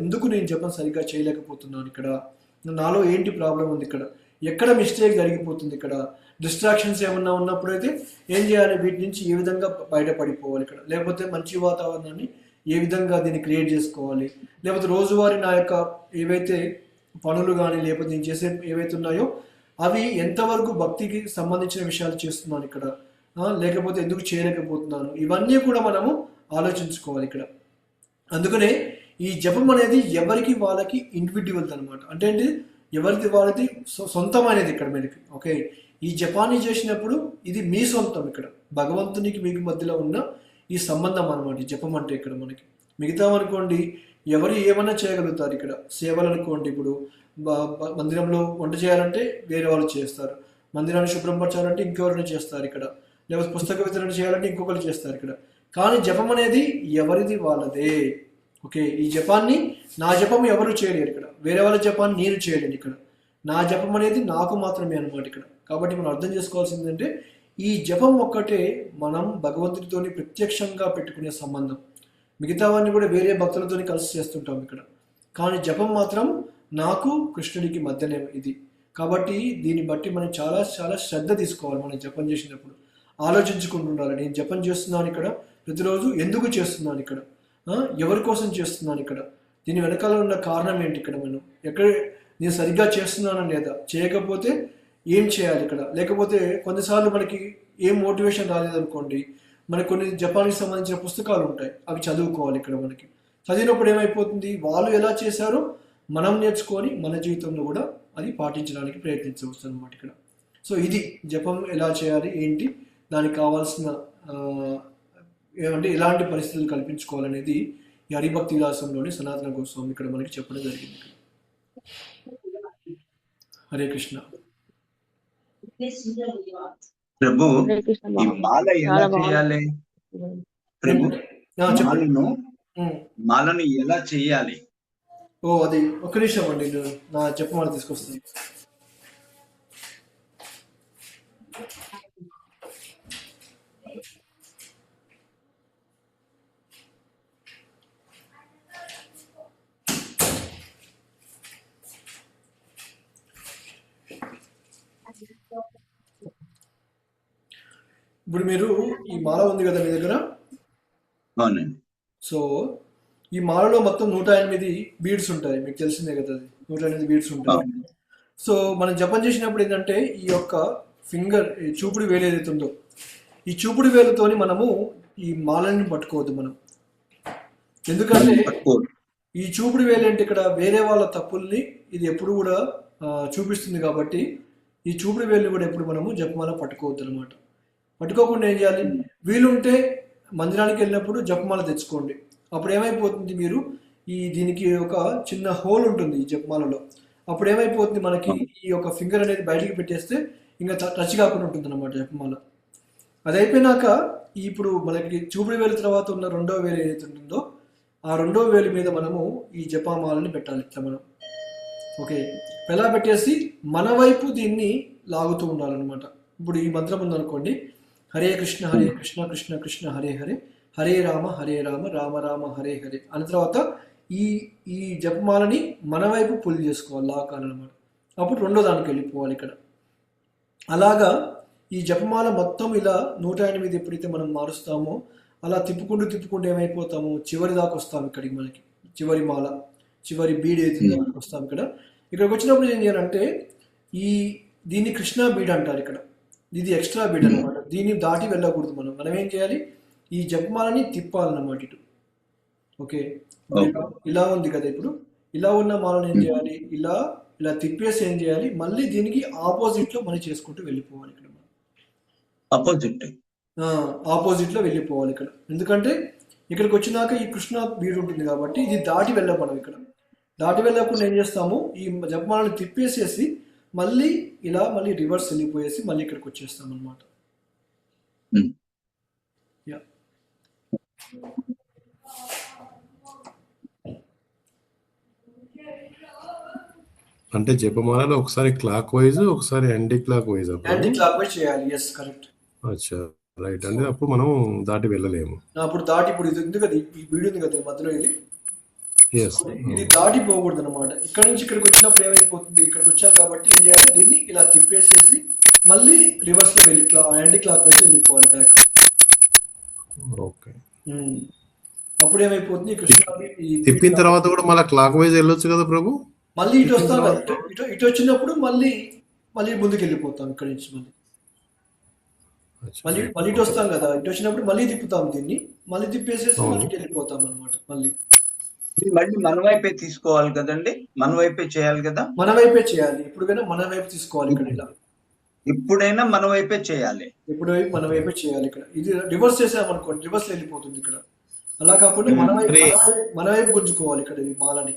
ఎందుకు నేను జపం సరిగ్గా చేయలేకపోతున్నాను, ఇక్కడ నాలో ఏంటి ప్రాబ్లం ఉంది, ఇక్కడ ఎక్కడ మిస్టేక్ జరిగిపోతుంది, ఇక్కడ డిస్ట్రాక్షన్స్ ఏమన్నా ఉన్నప్పుడైతే ఏం చేయాలి, వీటి నుంచి ఏ విధంగా బయటపడిపోవాలి ఇక్కడ. లేకపోతే మంచి వాతావరణాన్ని ఏ విధంగా దీన్ని క్రియేట్ చేసుకోవాలి, లేకపోతే రోజువారీ నా యొక్క ఏవైతే పనులు కానీ లేకపోతే నేను చేసే ఏవైతే ఉన్నాయో అవి ఎంతవరకు భక్తికి సంబంధించిన విషయాలు చేస్తున్నాను ఇక్కడ, లేకపోతే ఎందుకు చేయలేకపోతున్నాను, ఇవన్నీ కూడా మనము ఆలోచించుకోవాలి ఇక్కడ. అందుకనే ఈ జపం అనేది ఎవరికి వాళ్ళకి ఇండివిడ్యువల్ అనమాట. అంటే ఏంటి, ఎవరిది వాళ్ళది సొంతమైనది ఇక్కడ మనకి. ఓకే, ఈ జపాన్ని చేసినప్పుడు ఇది మీ సొంతం. ఇక్కడ భగవంతునికి మీకు మధ్యలో ఉన్న ఈ సంబంధం అనమాట ఈ జపం అంటే ఇక్కడ మనకి. మిగతా అనుకోండి ఎవరు ఏమన్నా చేయగలుగుతారు ఇక్కడ. సేవలు అనుకోండి, ఇప్పుడు మందిరంలో వంట చేయాలంటే వేరే వాళ్ళు చేస్తారు, మందిరాన్ని శుభ్రపరచాలంటే ఇంకెవరైనా చేస్తారు ఇక్కడ, లేకపోతే పుస్తక వితరణ చేయాలంటే ఇంకొకరు చేస్తారు ఇక్కడ. కానీ జపం అనేది ఎవరిది వాళ్ళదే. ఓకే, ఈ జపాన్ని నా జపం ఎవరు చేయలేరు ఇక్కడ, వేరే వాళ్ళ జపాన్ని నేను చేయలేను ఇక్కడ. నా జపం అనేది నాకు మాత్రమే అనమాట ఇక్కడ. కాబట్టి మనం అర్థం చేసుకోవాల్సిందంటే ఈ జపం ఒక్కటే మనం భగవంతుడితోని ప్రత్యక్షంగా పెట్టుకునే సంబంధం. మిగతావన్నీ కూడా వేరే భక్తులతోని కలిసి చేస్తుంటాం ఇక్కడ. కానీ జపం మాత్రం నాకు కృష్ణుడికి మధ్యనే ఇది. కాబట్టి దీన్ని బట్టి మనం చాలా చాలా శ్రద్ధ తీసుకోవాలి. మనం జపం చేసినప్పుడు ఆలోచించుకుంటుండాలి, నేను జపం చేస్తున్నాను ఇక్కడ ప్రతిరోజు, ఎందుకు చేస్తున్నాను ఇక్కడ, ఎవరి కోసం చేస్తున్నాను ఇక్కడ, దీని వెనకాల ఉన్న కారణం ఏంటి, ఇక్కడ నేను సరిగ్గా చేస్తున్నానా లేదా, చేయకపోతే ఏం చేయాలి ఇక్కడ. లేకపోతే కొన్నిసార్లు మనకి ఏం మోటివేషన్ రాలేదనుకోండి, మనకి కొన్ని జపాన్కి సంబంధించిన పుస్తకాలు ఉంటాయి, అవి చదువుకోవాలి ఇక్కడ. మనకి చదివినప్పుడు ఏమైపోతుంది, వాళ్ళు ఎలా చేశారో మనం నేర్చుకొని మన జీవితంలో కూడా అది పాటించడానికి ప్రయత్నించవచ్చు అనమాట ఇక్కడ. సో ఇది జపం ఎలా చేయాలి ఏంటి, దానికి కావాల్సిన ఏమంటే ఎలాంటి పరిస్థితులు కల్పించుకోవాలనేది ఈ హరిభక్తి విలాసంలోని సనాతన గోస్వామి ఇక్కడ మనకి చెప్పడం జరిగింది. హరే కృష్ణ. ప్రభు, ఈ మాల ఎలా చేయాలి ప్రభు? మాలను ఎలా చేయాలి? అది ఒక నిమిషం అండి, నా చెప్పమని తీసుకొస్తాను. ఇప్పుడు మీరు ఈ మాల ఉంది కదా మీ దగ్గర. అవునండి. సో ఈ మాలలో మొత్తం 108 బీడ్స్ ఉంటాయి, మీకు తెలిసిందే కదా, అది 108 బీడ్స్ ఉంటాయి. సో మనం జపం చేసినప్పుడు ఏంటంటే ఈ యొక్క ఫింగర్, ఈ చూపుడు వేలు ఏదైతే ఉందో, ఈ చూపుడు వేలుతోని మనము ఈ మాలని పట్టుకోవద్దు మనం. ఎందుకంటే ఈ చూపుడు వేలు అంటే ఇక్కడ వేరే వాళ్ళ తప్పుల్ని ఇది ఎప్పుడు కూడా చూపిస్తుంది కాబట్టి ఈ చూపుడు వేలు కూడా ఎప్పుడు మనము జపమాల పట్టుకోవద్దు అనమాట. పట్టుకోకుండా ఏం చేయాలి, వీలుంటే మందిరానికి వెళ్ళినప్పుడు జపమాల తెచ్చుకోండి. అప్పుడు ఏమైపోతుంది, మీరు దీనికి ఒక చిన్న హోల్ ఉంటుంది ఈ జపమాలలో. అప్పుడు ఏమైపోతుంది, మనకి ఈ యొక్క ఫింగర్ అనేది బయటికి పెట్టేస్తే ఇంకా టచ్ కాకుండా ఉంటుంది అనమాట జపమాల. అది అయిపోయినాక ఇప్పుడు మనకి చూపుడు వేలు తర్వాత ఉన్న 2వ వేలు ఏదైతే ఉంటుందో ఆ 2వ వేలు మీద మనము ఈ జపమాలని పెట్టాలి ఇట్లా మనం. ఓకే, ఎలా పెట్టేసి మన వైపు దీన్ని లాగుతూ ఉండాలన్నమాట. ఇప్పుడు ఈ మంత్రం ఉందనుకోండి, హరే కృష్ణ కృష్ణ కృష్ణ హరే హరే, హరే రామ రామ రామ హరే హరే అన్న తర్వాత ఈ జపమాలని మన వైపు పుల్ చేసుకోవాలి, లాగాలన్నమాట. అప్పుడు 2వ దానికి వెళ్ళిపోవాలి ఇక్కడ. అలాగా ఈ జపమాల మొత్తం ఇలా 108 ఎప్పుడైతే మనం మారుస్తామో అలా తిప్పుకుంటూ ఏమైపోతాము, చివరి దాకా వస్తాం. ఇక్కడికి మనకి చివరి మాల, చివరి బీడ్ అయితే వస్తాం. ఇక్కడికి వచ్చినప్పుడు ఏం చేయాలంటే దీన్ని కృష్ణ బీడ్ అంటారు ఇక్కడ. ఇది ఎక్స్ట్రా బీడ్ అనమాట, దీన్ని దాటి వెళ్ళకూడదు. మనం ఏం చేయాలి, ఈ జపమాలని తిప్పాలన్నమాట ఇటు. ఓకే, ఇలా ఉంది కదా, ఇప్పుడు ఇలా ఉన్న మాలను ఏం చేయాలి, ఇలా తిప్పేసి ఏం చేయాలి, మళ్ళీ దీనికి ఆపోజిట్ లో మనం చేసుకుంటూ వెళ్ళిపోవాలి. ఇక్కడ ఆపోజిట్ లో వెళ్ళిపోవాలి ఇక్కడ. ఎందుకంటే ఇక్కడికి వచ్చినాక ఈ కృష్ణ బీడ్ ఉంటుంది కాబట్టి ఇది దాటి వెళ్ళం మనం. ఇక్కడ దాటి వెళ్ళకుండా ఏం చేస్తాము, ఈ జపమాలను తిప్పేసేసి మళ్ళీ రివర్స్ వెళ్ళిపోయేసి మళ్ళీ ఇక్కడికి వచ్చేస్తాం అనమాట. అంటే జపమాలలో ఒకసారి క్లాక్ వైజ్, ఒకసారి యాంటీ క్లాక్ వైజ్ చేయాలి. Yes, correct. అచ్చా, రైట్. అంటే అప్పుడు మనం దాటి వెళ్ళలేము. ఇప్పుడు ఇది ఉంది కదా, ఈ బీడ్ ఉంది కదా మధ్యలో, ఇది దాటి పోకూడదు అనమాట. ఇక్కడ నుంచి ఇక్కడికి వచ్చినప్పుడు ఏమైపోతుంది, ఇక్కడికి వచ్చాం కాబట్టి ఏం చేయాలి, దీన్ని ఇలా తిప్పేసేసి మళ్ళీ రివర్స్ లో వెళ్ళి యాంటీ క్లాక్ వైజ్ వెళ్ళిపోవాలి బ్యాక్. ఓకే, అప్పుడు ఏమైపోతుంది, తిప్పిన తర్వాత కూడా మళ్ళీ క్లాక్ వైజ్ వెళ్ళొచ్చు కదా ప్రభు. మళ్ళీ ఇటు వస్తాం కదా, ఇటు వచ్చినప్పుడు మళ్ళీ ముందుకు వెళ్ళిపోతాం. ఇక్కడ నుంచి మళ్ళీ ఇటు వస్తాం కదా, ఇటు వచ్చినప్పుడు మళ్ళీ తిప్పుతాం, దీన్ని మళ్ళీ తిప్పేసేసి మళ్ళీ వెళ్ళిపోతాం అనమాట. మళ్ళీ మన వైపే తీసుకోవాలి కదండి, మన వైపే చేయాలి కదా. మన వైపే చేయాలి, ఎప్పుడైనా మన వైపు తీసుకోవాలి. ఇక్కడ ఇలా ఎప్పుడైనా మన వైపే చేయాలి, మన వైపే చేయాలి. ఇక్కడ ఇది రివర్స్ చేసామనుకోండి, రివర్స్ వెళ్ళిపోతుంది ఇక్కడ. అలా కాకుండా మన వైపు గుంజుకోవాలి ఇక్కడ ఈ మాలని.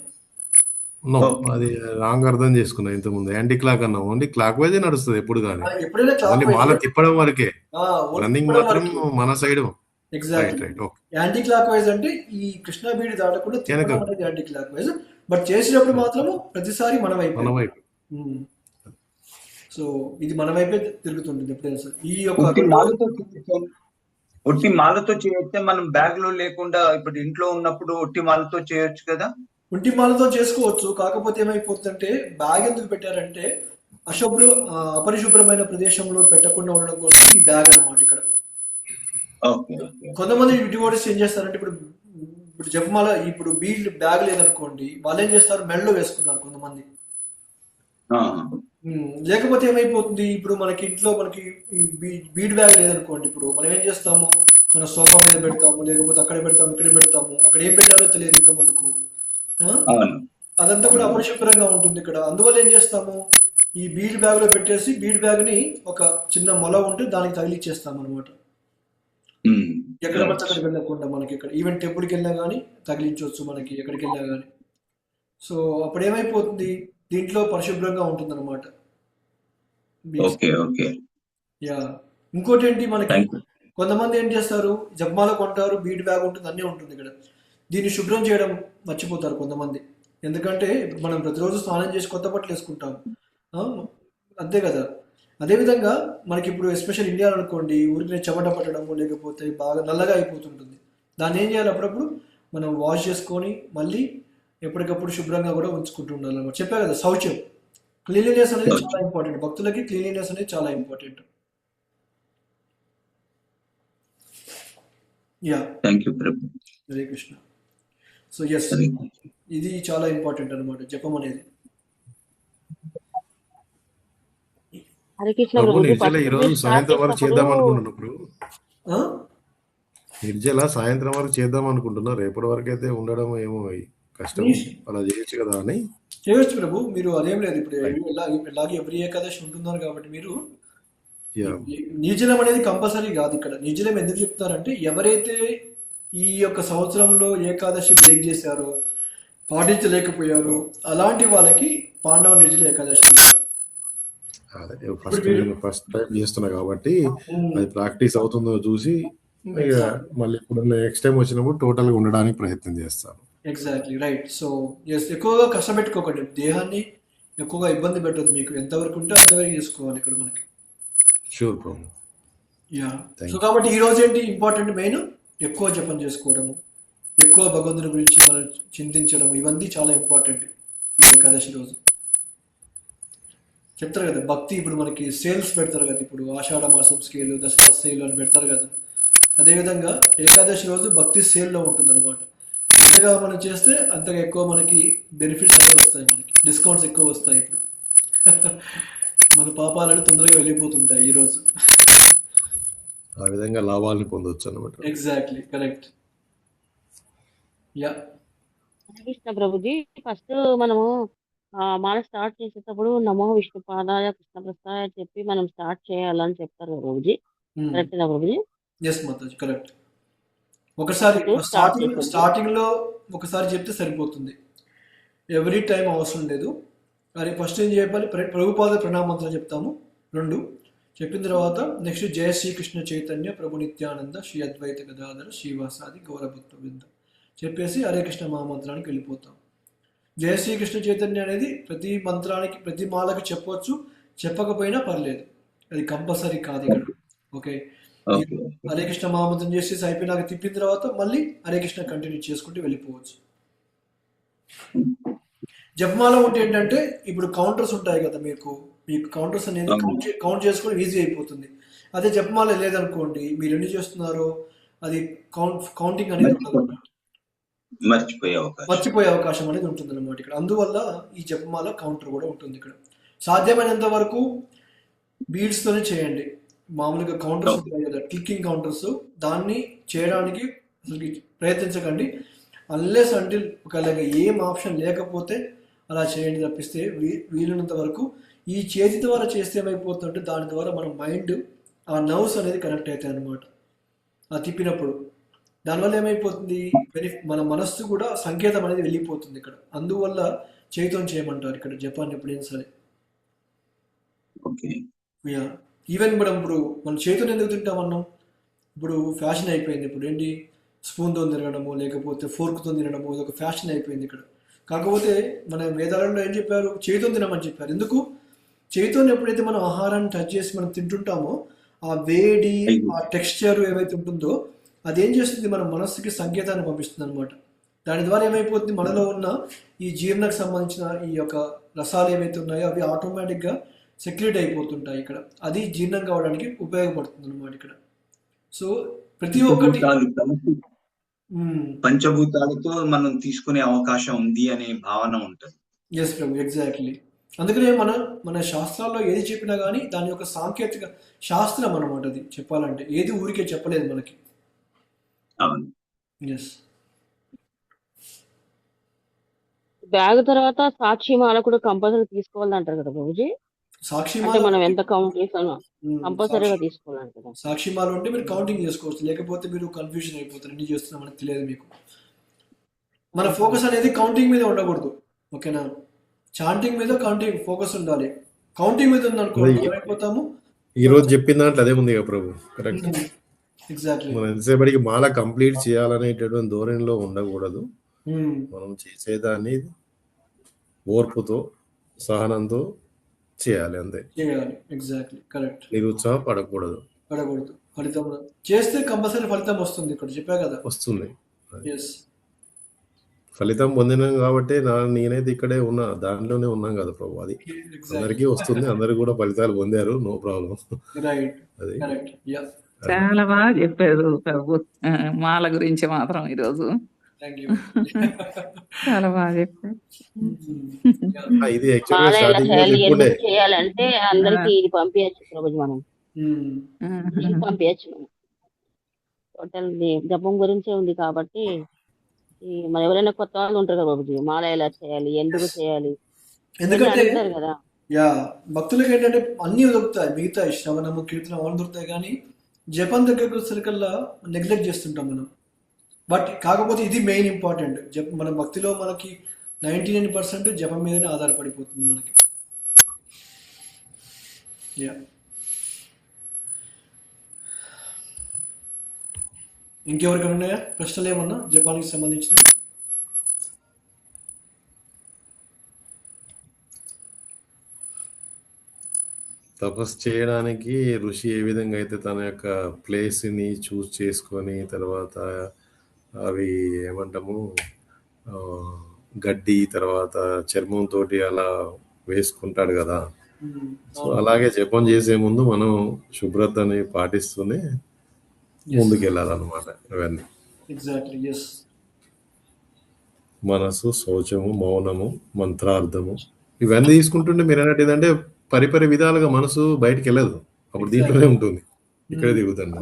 అది రాంగ్ అర్థం చేసుకున్నా ఇంతకుముందు. యాంటీ క్లాక్ అన్నా, ఓన్లీ క్లాక్ వైజ్ నడుస్తుంది ఎప్పుడు కానీ, ఎప్పుడైనా మాల తిప్పడం వరకే, రన్నింగ్ మాత్రం మన side. Exactly. Anti clock wise అంటే ఈ కృష్ణ బీడి దాటకుండా తిప్పడం అనేది యాంటీ క్లాక్ వైజ్. బట్ చేసినప్పుడు మాత్రము ప్రతిసారి మన వైపు. సో ఇది మన వైపే తిరుగుతుంటుంది ఎప్పుడైనా సరే. ఈ యొక్క ఒట్టి మాలతో చేయొచ్చే, మనం బ్యాగ్ లో లేకుండా ఇప్పుడు ఇంట్లో ఉన్నప్పుడు ఒట్టి మాలతో చేయొచ్చు కదా. ఒట్టి మాలతో చేసుకోవచ్చు, కాకపోతే ఏమైపోతుందంటే బ్యాగ్ ఎందుకు పెట్టారంటే అపరిశుభ్రమైన ప్రదేశంలో పెట్టకుండా ఉండడం కోసం ఈ బ్యాగ్ అన్నమాట ఇక్కడ. కొంతమంది డివోటీస్ ఏం చేస్తారంటే ఇప్పుడు జపమాల ఇప్పుడు బీడ్ బ్యాగ్ లేదనుకోండి, వాళ్ళు ఏం చేస్తారు, మెడలో వేసుకుంటారు కొంతమంది. లేకపోతే ఏమైపోతుంది, ఇప్పుడు మనకి ఇంట్లో బీడ్ బ్యాగ్ లేదనుకోండి, ఇప్పుడు మనం ఏం చేస్తాము, మన సోఫా మీద పెడతాము, లేకపోతే అక్కడ పెడతాము, ఇక్కడ పెడతాము, అక్కడ ఏం పెట్టారో తెలియదు ఇంత ముందుకు. అదంతా కూడా అపరిశుభ్రంగా ఉంటుంది ఇక్కడ. అందువల్ల ఏం చేస్తాము, ఈ బీడ్ బ్యాగ్ లో పెట్టేసి బీడ్ బ్యాగ్ ని ఒక చిన్న మొల ఉంటే దానికి తగిలిచ్చేస్తాం అనమాట. ఎక్కడ పడితే అక్కడికి వెళ్ళకుండా మనకి ఇక్కడ ఈవెన్ టెంపుల్కి వెళ్ళినా కానీ తగిలించవచ్చు, మనకి ఎక్కడికి వెళ్ళినా కానీ. సో అప్పుడు ఏమైపోతుంది, దీంట్లో పరిశుభ్రంగా ఉంటుంది అనమాట. ఇంకోటి ఏంటి, మనకి కొంతమంది ఏం చేస్తారు, జపమాల కొంటారు, బీడ్ బ్యాగ్ ఉంటుంది, అన్నీ ఉంటుంది ఇక్కడ. దీన్ని శుభ్రం చేయడం మర్చిపోతారు కొంతమంది. ఎందుకంటే మనం ప్రతిరోజు స్నానం చేసి కొత్త బట్టలు వేసుకుంటాం, అంతే కదా. అదేవిధంగా మనకి ఇప్పుడు ఎస్పెషల్ ఇండియాలో అనుకోండి, ఊరికి చెమట పట్టడము, లేకపోతే బాగా నల్లగా అయిపోతుంటుంది. దాన్ని ఏం చేయాలి, అప్పుడప్పుడు మనం వాష్ చేసుకొని మళ్ళీ ఎప్పటికప్పుడు శుభ్రంగా కూడా ఉంచుకుంటూ ఉండాలి అన్నమాట. చెప్పా కదా, శౌచం, క్లీన్లీనెస్ అనేది చాలా ఇంపార్టెంట్. భక్తులకి క్లీన్లీనెస్ అనేది చాలా ఇంపార్టెంట్. యా థ్యాంక్ యూ ప్రభు. హరే కృష్ణ. సో ఎస్, హరే ఇది చాలా ఇంపార్టెంట్ అనమాట జపం అనేది. హరే కృష్ణ ప్రభు ప్రభుజీ. నిర్జల ఫస్ట్ ఈరోజు మీరు స్టార్ట్ సాయంత్రం వరకు చేసినప్పుడు చేద్దాం అనుకుంటున్నా ప్రభు. ఆ? నిర్జల సాయంత్రం వరకు చేద్దాం అనుకుంటున్నా. రేపటి వరకు అయితే ఉండడం ఏమో కష్టం, అలా చేయొచ్చు కదా అని. చేయవచ్చు ప్రభు, మీరు అదేం లేదు. ఇప్పుడు ఎలాగే ఎవ్రీ ఏకాదశి ఉంటున్నారు కాబట్టి మీరు యా నిర్జలం అనేది కంపల్సరీ కాదు. ఇక్కడ నిర్జలం ఎందుకు చెప్తారంటే ఎవరైతే ఈ యొక్క సంవత్సరంలో ఏకాదశి బ్రేక్ చేశారో, పాటించలేకపోయారో అలాంటి వాళ్ళకి పాండవ నిర్జల ఏకాదశి అన్నమాట. అదే ఫస్ట్ టైం చేస్తున్నా కాబట్టి అది ప్రాక్టీస్ అవుతుందో చూసి ఇక మళ్ళీ ఇప్పుడు నెక్స్ట్ టైం వచ్చినప్పుడు టోటల్ గా ఉండడానికి ప్రయత్నం చేస్తాను. Exactly right. సో ఎస్, ఎక్కువగా కష్టపెట్టుకోకండి, దేహాన్ని ఎక్కువగా ఇబ్బంది పెట్టదు. మీకు ఎంతవరకు ఉంటే అంతవరకు చేసుకోవాలి ఇక్కడ మనకి. షూర్ ప్రభు. యా. Thank సో కాబట్టి ఈ రోజు ఏంటి ఇంపార్టెంట్, మెయిన్ ఎక్కువ జపం చేసుకోవడము, ఎక్కువ భగవంతుని గురించి మనం చింతించడం, ఇవన్నీ చాలా ఇంపార్టెంట్ ఈ ఏకాదశి రోజు. చెప్తారు కదా భక్తి, ఇప్పుడు మనకి సేల్స్ పెడతారు కదా, ఇప్పుడు ఆషాఢ మాసం స్కేల్, దసరా సేల్ అని పెడతారు కదా. అదేవిధంగా ఏకాదశి రోజు భక్తి సేల్లో ఉంటుంది అనమాట. ఎంతగా మనం చేస్తే అంతగా ఎక్కువ మనకి బెనిఫిట్స్ ఎక్కువ వస్తాయి, మనకి డిస్కౌంట్స్ ఎక్కువ వస్తాయి. ఇప్పుడు మన పాపాలను తొందరగా వెళ్ళిపోతుంటాయి ఈ రోజు. ఆ విధంగా లాభాలను పొందొచ్చు అనమాట. Exactly correct. Yeah. Hare Krishna Prabhuji. First మనము మాల స్టార్ట్ చేసేటప్పుడు నమో విష్ణు పాదాయ కృష్ణ ప్రస్థాయ చెప్పి మనం స్టార్ట్ చేయాలని చెప్తారు కదా ప్రభుజీ. కరెక్టేనా ప్రభుజీ? ఎస్ మాతాజీ, కరెక్ట్. ఒకసారి స్టార్టింగ్ లో ఒకసారి చెప్తే సరిపోతుంది, ఎవ్రీ టైం అవసరం లేదు. మరి ఫస్ట్ ఏం చెప్పాలి, ప్రభుపాద ప్రణామంత్రం చెప్తాము 2 చెప్పిన తర్వాత నెక్స్ట్ జయ శ్రీకృష్ణ చైతన్య ప్రభు నిత్యానంద శ్రీ అద్వైత గదాధర శ్రీవాసాది గౌరభక్త బృంద చెప్పేసి హరే కృష్ణ మహామంత్రానికి వెళ్ళిపోతాం. జయ శ్రీకృష్ణ చైతన్య అనేది ప్రతి మంత్రానికి ప్రతి మాలకి చెప్పవచ్చు, చెప్పకపోయినా పర్లేదు, అది కంపల్సరీ కాదు ఇక్కడ. ఓకే, హరే కృష్ణ మహామంత్రం చేసేసి అయిపోయినాక తిప్పిన తర్వాత మళ్ళీ హరే కృష్ణ కంటిన్యూ చేసుకుంటూ వెళ్ళిపోవచ్చు. జపమాల ఉంటే ఏంటంటే ఇప్పుడు కౌంటర్స్ ఉంటాయి కదా, మీకు కౌంటర్స్ అనేది కౌంట్ చేసుకోవడం ఈజీ అయిపోతుంది. అదే జపమాల లేదనుకోండి, మీరు ఎన్ని చేస్తున్నారో అది కౌంటింగ్ అనేది మర్చిపోయే అవకాశం అనేది ఉంటుంది అనమాట ఇక్కడ. అందువల్ల ఈ జపమాల కౌంటర్ కూడా ఉంటుంది ఇక్కడ. సాధ్యమైనంత వరకు బీడ్స్ తోనే చేయండి. మామూలుగా కౌంటర్స్ ఉంటాయి కదా, క్లికింగ్ కౌంటర్స్, దాన్ని చేయడానికి అసలు ప్రయత్నించకండి. అన్లెస్ అంటిల్ ఒకవేళ ఏం ఆప్షన్ లేకపోతే అలా చేయండి తప్పిస్తే వీలున్నంత వరకు ఈ చేతి ద్వారా చేస్తే ఏమైపోతుందంటే దాని ద్వారా మన మైండ్ ఆ నర్వ్స్ అనేది కనెక్ట్ అవుతాయి అనమాట. ఆ తిప్పినప్పుడు దానివల్ల ఏమైపోతుంది, మన మనస్సు కూడా సంకేతం అనేది వెళ్ళిపోతుంది ఇక్కడ. అందువల్ల చేతితో చేయమంటారు ఇక్కడ జపాన్ ఎప్పుడైనా సరే. ఈవెన్ ఇప్పుడు మనం చేతితో ఎందుకు తింటామన్నాం, ఇప్పుడు ఫ్యాషన్ అయిపోయింది. ఇప్పుడు ఏంటి, స్పూన్తో తినడము లేకపోతే ఫోర్క్తో తినడము, ఇది ఒక ఫ్యాషన్ అయిపోయింది ఇక్కడ. కాకపోతే మన వేదాలలో ఏం చెప్పారు, చేతితో తినమని చెప్పారు. ఎందుకు, చేతితో ఎప్పుడైతే మనం ఆహారాన్ని టచ్ చేసి మనం తింటుంటామో ఆ వేడి ఆ టెక్స్చర్ ఏవైతే ఉంటుందో అదేం చేస్తుంది, మన మనస్సుకి సంకేతాన్ని పంపిస్తుంది అనమాట. దాని ద్వారా ఏమైపోతుంది, మనలో ఉన్న ఈ జీర్ణకు సంబంధించిన ఈ యొక్క రసాలు ఏవైతే ఉన్నాయో అవి ఆటోమేటిక్గా సెక్రెట్ అయిపోతుంటాయి ఇక్కడ. అది జీర్ణం కావడానికి ఉపయోగపడుతుంది అనమాట ఇక్కడ. సో ప్రతి ఒక్కటి పంచభూతాలతో మనం తీసుకునే అవకాశం ఉంది అనే భావన ఉంటుంది. ఎస్ ప్రభు, ఎగ్జాక్ట్లీ. అందుకనే మన శాస్త్రాల్లో ఏది చెప్పినా కానీ దాని యొక్క సాంకేతిక శాస్త్రం అనమాట అది. చెప్పాలంటే ఏది ఊరికే చెప్పలేదు మనకి. ఎస్. బ్యాగ్ తర్వాత సాక్షి మాల కూడా కంపల్సరీ తీసుకోవాలంటారు కదా ప్రభుజీ. సాక్షి మాల మనం ఎంత కౌంట్ చేసామో కంపల్సరీగా తీసుకోవాలంట కదా. సాక్షి మాల ఉంటే మీరు కౌంటింగ్ చేసుకోవచ్చు, లేకపోతే మీరు కన్ఫ్యూజన్ అయిపోతారు, ఎన్ని చేస్తున్నామని తెలియదు మీకు. మన ఫోకస్ అనేది కౌంటింగ్ మీద ఉండకూడదు, ఓకేనా. చాంటింగ్ మీద కౌంటింగ్ ఫోకస్ ఉండాలి. కౌంటింగ్ మీద ఉందనుకోండి ఏమైపోతాము. ఈ రోజు చెప్పిన దాంట్లో అదే ఉంది కదా ప్రభు, కరెక్ట్. ఎగ్జాక్ట్లీ. మనం ఎంతసేపటికి మాల కంప్లీట్ చేయాలనేటటువంటి ధోరణిలో ఉండకూడదు. మనం చేసేదాన్ని ఓర్పుతో సహనంతో చేయాలి, అంతే చేయాలి. Exactly correct. నిరుత్సాహపడకూడదు. ఫలితం చేస్తే కంపల్సరీ ఫలితం వస్తుంది, ఇక్కడ చెప్పా కదా వస్తుంది. ఎస్, ఫలితం పొందినాం కాబట్టి నేనైతే ఇక్కడే ఉన్నా, దాంట్లోనే ఉన్నాం కదా ప్రభు. అది అందరికీ వస్తుంది, అందరు కూడా ఫలితాలు పొందారు, no problem. Right, correct. Ya. చాలా బాగా చెప్పారు ప్రభు. మాల గురించి మాత్రం ఈరోజు థ్యాంక్ యూ. చాలా బాగా చెప్పారు. ఇది యాక్చువల్ మాల గా ఎలా స్టార్టింగ్ చేయాలి, ఇప్పుడే ఎందుకు చేయాలంటే అందరికి ఇది పంపించచ్చు ప్రభుజీ, మనం లింక్ పంపించచ్చు. మనం టోటల్ జపం గురించే ఉంది కాబట్టి మన ఎవరైనా కొత్త వాళ్ళు ఉంటారు కదా ప్రభుజీ, మాల ఎలా చేయాలి, ఎందుకు చేయాలి, ఇవన్నీ ఎందుకంటే అడుగుతారు కదా. యా భక్తులకి ఏంటంటే అన్నీ దొరుకుతాయి, మిగతా శ్రవణము కీర్తన అవన్నీ దొరుకుతాయి, కానీ జపం దగ్గరకు వచ్చేసరికల్లా నెగ్లెక్ట్ చేస్తుంటాం మనం. బట్ కాకపోతే ఇది మెయిన్ ఇంపార్టెంట్. మన భక్తిలో మనకి 99% జపం మీదనే ఆధారపడిపోతుంది మనకి. యా ఇంకెవరికైనా ఉన్నాయా ప్రశ్నలు ఏమన్నా జపానికి సంబంధించినవి? తపస్సు చేయడానికి ఋషి ఏ విధంగా అయితే తన యొక్క ప్లేస్ని చూస్ చేసుకొని తర్వాత అవి ఏమంటాము గడ్డి తర్వాత చర్మంతో అలా వేసుకుంటాడు కదా. సో అలాగే జపం చేసే ముందు మనం శుభ్రతని పాటిస్తూనే ముందుకు వెళ్ళాలన్నమాట. ఇవన్నీ ఎగ్జాక్ట్లీ, ఎస్. మనసు, శౌచము, మౌనము, మంత్రార్థము ఇవన్నీ తీసుకుంటుంటే మీరు అన్నట్టు ఏంటంటే పరిపరి విధాలుగా మనసు బయటికి వెళ్ళదు, అప్పుడు దీంట్లోనే ఉంటుంది, ఇక్కడే దిగుతుంది.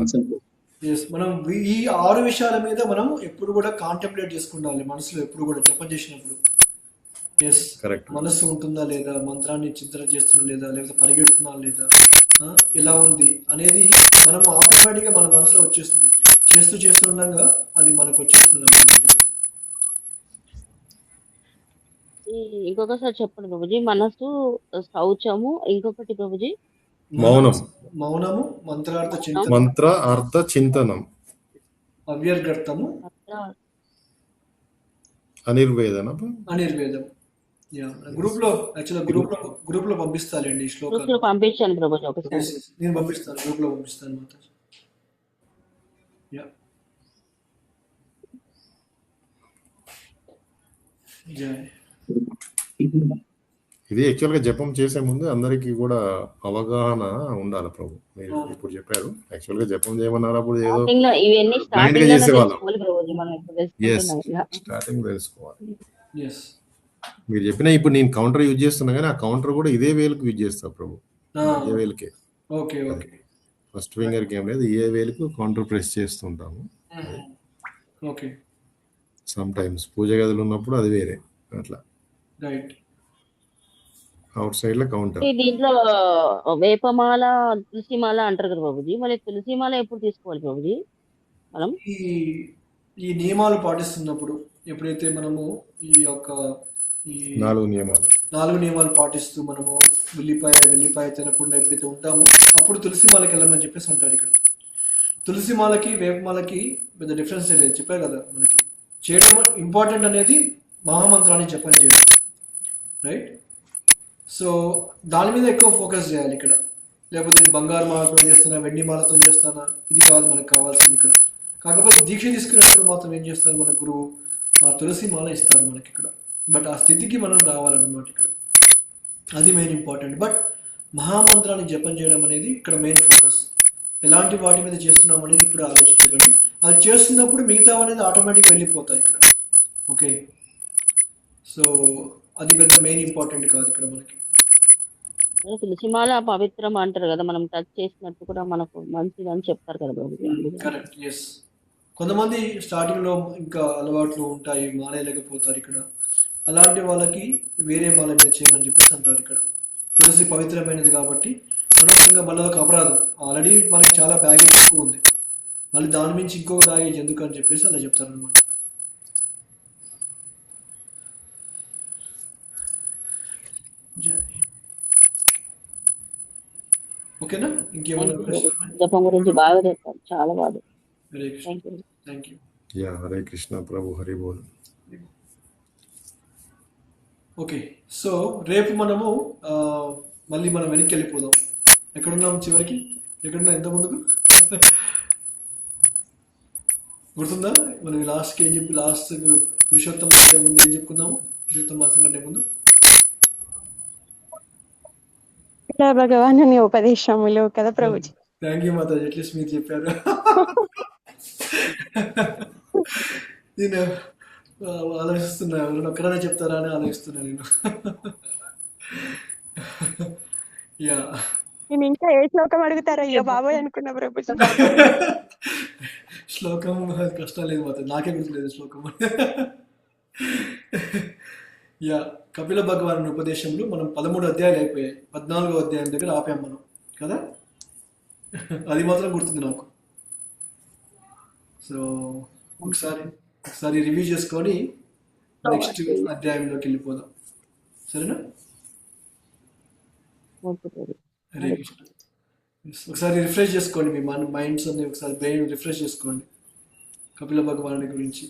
మనం ఈ 6 విషయాల మీద మనం ఎప్పుడు కూడా కాంటెంప్లేట్ చేసుకుంటాలి మనసులో, ఎప్పుడు కూడా జపం చేసినప్పుడు. ఎస్, మనస్సు ఉంటుందా లేదా, మంత్రాన్ని చింతన చేస్తున్నా లేదా, లేకపోతే పరిగెడుతున్నా లేదా, ఎలా ఉంది అనేది మనం ఆటోమేటిక్గా మన మనసులో వచ్చేస్తుంది. చేస్తూ ఉండగా అది మనకు వచ్చేస్తుంది ఆటోమేటిక్గా. ఇంకొకసారి చెప్పండి ప్రభుజీ. మనసు, శౌచము, ఇంకొకటి ప్రభుజీ మౌనము, మంత్ర అర్థ చింతనం, అవ్యర్గర్థము, అనిర్వేదం. గ్రూప్ లో పంపిస్తానండి శ్లోకాలు. పంపించాను ప్రభుజీ ఒకసారి. నేను పంపిస్తాను, గ్రూప్ లో పంపిస్తాను మాత్రం. ఇది యాక్చువల్ గా జపం చేసే ముందు అందరికి కూడా అవగాహన ఉండాలి ప్రభు. మీరు ఇప్పుడు చెప్పారు యాక్చువల్ గా జపం చేయమన్నారు, అప్పుడు ఏదో మైండ్ గా చేసేవాళ్ళం. స్టార్టింగ్ తెలుసుకోవాలి. మీరు చెప్పిన ఇప్పుడు నేను కౌంటర్ యూజ్ చేస్తున్నా కానీ ఆ కౌంటర్ కూడా ఇదే వేలుకు యూజ్ చేస్తా ప్రభు, ఇదే వేలుకే. ఫస్ట్ ఫింగర్ కి ఏం లేదు, ఏ వేలుకు కౌంటర్ ప్రెస్ చేస్తుంటాము. సమ్ టైమ్స్ పూజ గదులు ఉన్నప్పుడు అది వేరే, అట్లా అవుట్ సైడ్ లో కౌంటర్. దీంట్లో వేపమాల, తులసిమాల అంటారు కదా ప్రభుజీ, మళ్ళీ తులసిమాల ఎప్పుడు తీసుకోవాలి ప్రభుజీ? మనం ఈ నియమాలు పాటిస్తున్నప్పుడు, ఎప్పుడైతే మనము ఈ యొక్క 4 నియమాలు పాటిస్తూ మనము వెల్లిపాయ తినకుండా ఎప్పుడైతే ఉంటామో అప్పుడు తులసిమాలకి వెళ్ళమని చెప్పేసి అంటారు. ఇక్కడ తులసిమాలకి వేపమాలకి పెద్ద డిఫరెన్స్ లేదు, చెప్పారు కదా. మనకి చేయడం ఇంపార్టెంట్ అనేది మహామంత్రాన్ని జపం చేయడం, రైట్? సో దాని మీద ఎక్కువ ఫోకస్ చేయాలి ఇక్కడ. లేకపోతే ఇది బంగారు మాలతో చేస్తానా, వెండి మాలతో చేస్తానా, ఇది కాదు మనకు కావాల్సింది ఇక్కడ. కాకపోతే దీక్ష తీసుకునేటప్పుడు మాత్రం ఏం చేస్తారు మన గురువు, ఆ తులసి మాల ఇస్తారు మనకి ఇక్కడ. బట్ ఆ స్థితికి మనం రావాలన్నమాట ఇక్కడ, అది మెయిన్ ఇంపార్టెంట్. బట్ మహామంత్రాన్ని జపం చేయడం అనేది ఇక్కడ మెయిన్ ఫోకస్. ఎలాంటి వాటి మీద చేస్తున్నాం అనేది ఇప్పుడు ఆలోచించకండి. అది చేస్తున్నప్పుడు మిగతా అనేది ఆటోమేటిక్ వెళ్ళిపోతాయి ఇక్కడ. ఓకే, సో అది పెద్ద మెయిన్ ఇంపార్టెంట్ కాదు ఇక్కడ మనకి. తులసిమాల పవిత్రం అంటారు కదా, మనం టచ్ చేసినట్టు కూడా మనకు మంచిది అని చెప్తారు కదా. Correct, yes. కొంతమంది స్టార్టింగ్ లో ఇంకా అలవాట్లు ఉంటాయి, మానేయలేకపోతారు ఇక్కడ. అలాంటి వాళ్ళకి వేరే మాల మీద చేయమని చెప్పేసి అంటారు ఇక్కడ. తులసి పవిత్రమైనది కాబట్టి అనవసరంగా మళ్ళీ ఒక అపరాధం, ఆల్రెడీ మనకి చాలా బ్యాగేజ్ ఎక్కువ ఉంది, మళ్ళీ దాని మించి ఇంకొక బ్యాగేజ్ ఎందుకు అని చెప్పేసి అలా చెప్తారు అనమాట. ఓకేనా, ఇంకేమన్నా జపం గురించి బాగా చెప్పారు, చాలా బాగా. Hare Krishna, thank you. హరే కృష్ణ ప్రభు, హరి బోల్. ఓకే, సో రేపు మనము మళ్ళీ మనం వెనక్కి వెళ్ళిపోదాం. ఎక్కడున్నాం చివరికి, ఎక్కడున్నా ఎంత ముందుకు గుర్తుందా? మనం లాస్ట్కి ఏం చెప్పి, లాస్ట్ పురుషోత్తమ కంటే ముందు ఏం చెప్పుకున్నాము? పురుషోత్తమ మాసం కంటే ముందు భగవాను ఉపదేశములు కదా Prabhuji. Thank you Mataji, at least మీరు చెప్పారు. నేను ఆలోచిస్తున్నా, ఎవరైనా ఒక్కరైనా చెప్తారా అని ఆలోచిస్తున్నా నేను. యా, నేను ఇంకా ఏ శ్లోకం అడుగుతారా అయ్యో బాబోయ్ అనుకున్నా ప్రభుజీ. శ్లోకం కష్టం లేదు మాత్రం, నాకే గుర్తులేదు శ్లోకం. యా, కపిల భగవాను ఉపదేశంలో మనం 13 అధ్యాయాలు అయిపోయాయి. 14వ అధ్యాయం దగ్గర ఆపాం మనం కదా. అది మాత్రం గుర్తుంది నాకు. సో ఒకసారి రివ్యూ చేసుకొని నెక్స్ట్ అధ్యాయంలోకి వెళ్ళిపోదాం, సరేనా? హరే కృష్ణ. ఒకసారి రిఫ్రెష్ చేసుకోండి మీ మైండ్స్ అన్ని, ఒకసారి బ్రెయిన్ రిఫ్రెష్ చేసుకోండి కపిల భగవానుడి గురించి.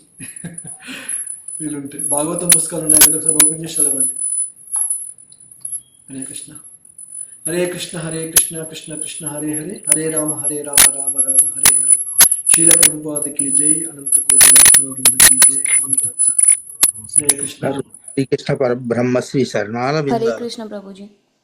వీలుంటే భాగవతం పుస్తకాలు ఉన్నాయి కదా, ఒకసారి ఓపెన్ చేసి చదవండి. హరే కృష్ణ. హరే కృష్ణ హరే కృష్ణ కృష్ణ కృష్ణ హరే హరే, హరే రామ రామ రామ హరే హరే. శ్రీల ప్రభుపాద की जय, अनंत कोटि वैष्णव वृंद की जय. हरे कृष्ण. శ్రీకృష్ణ పరబ్రహ్మ శ్రీ శరణాల హరే కృష్ణ ప్రభుజీ.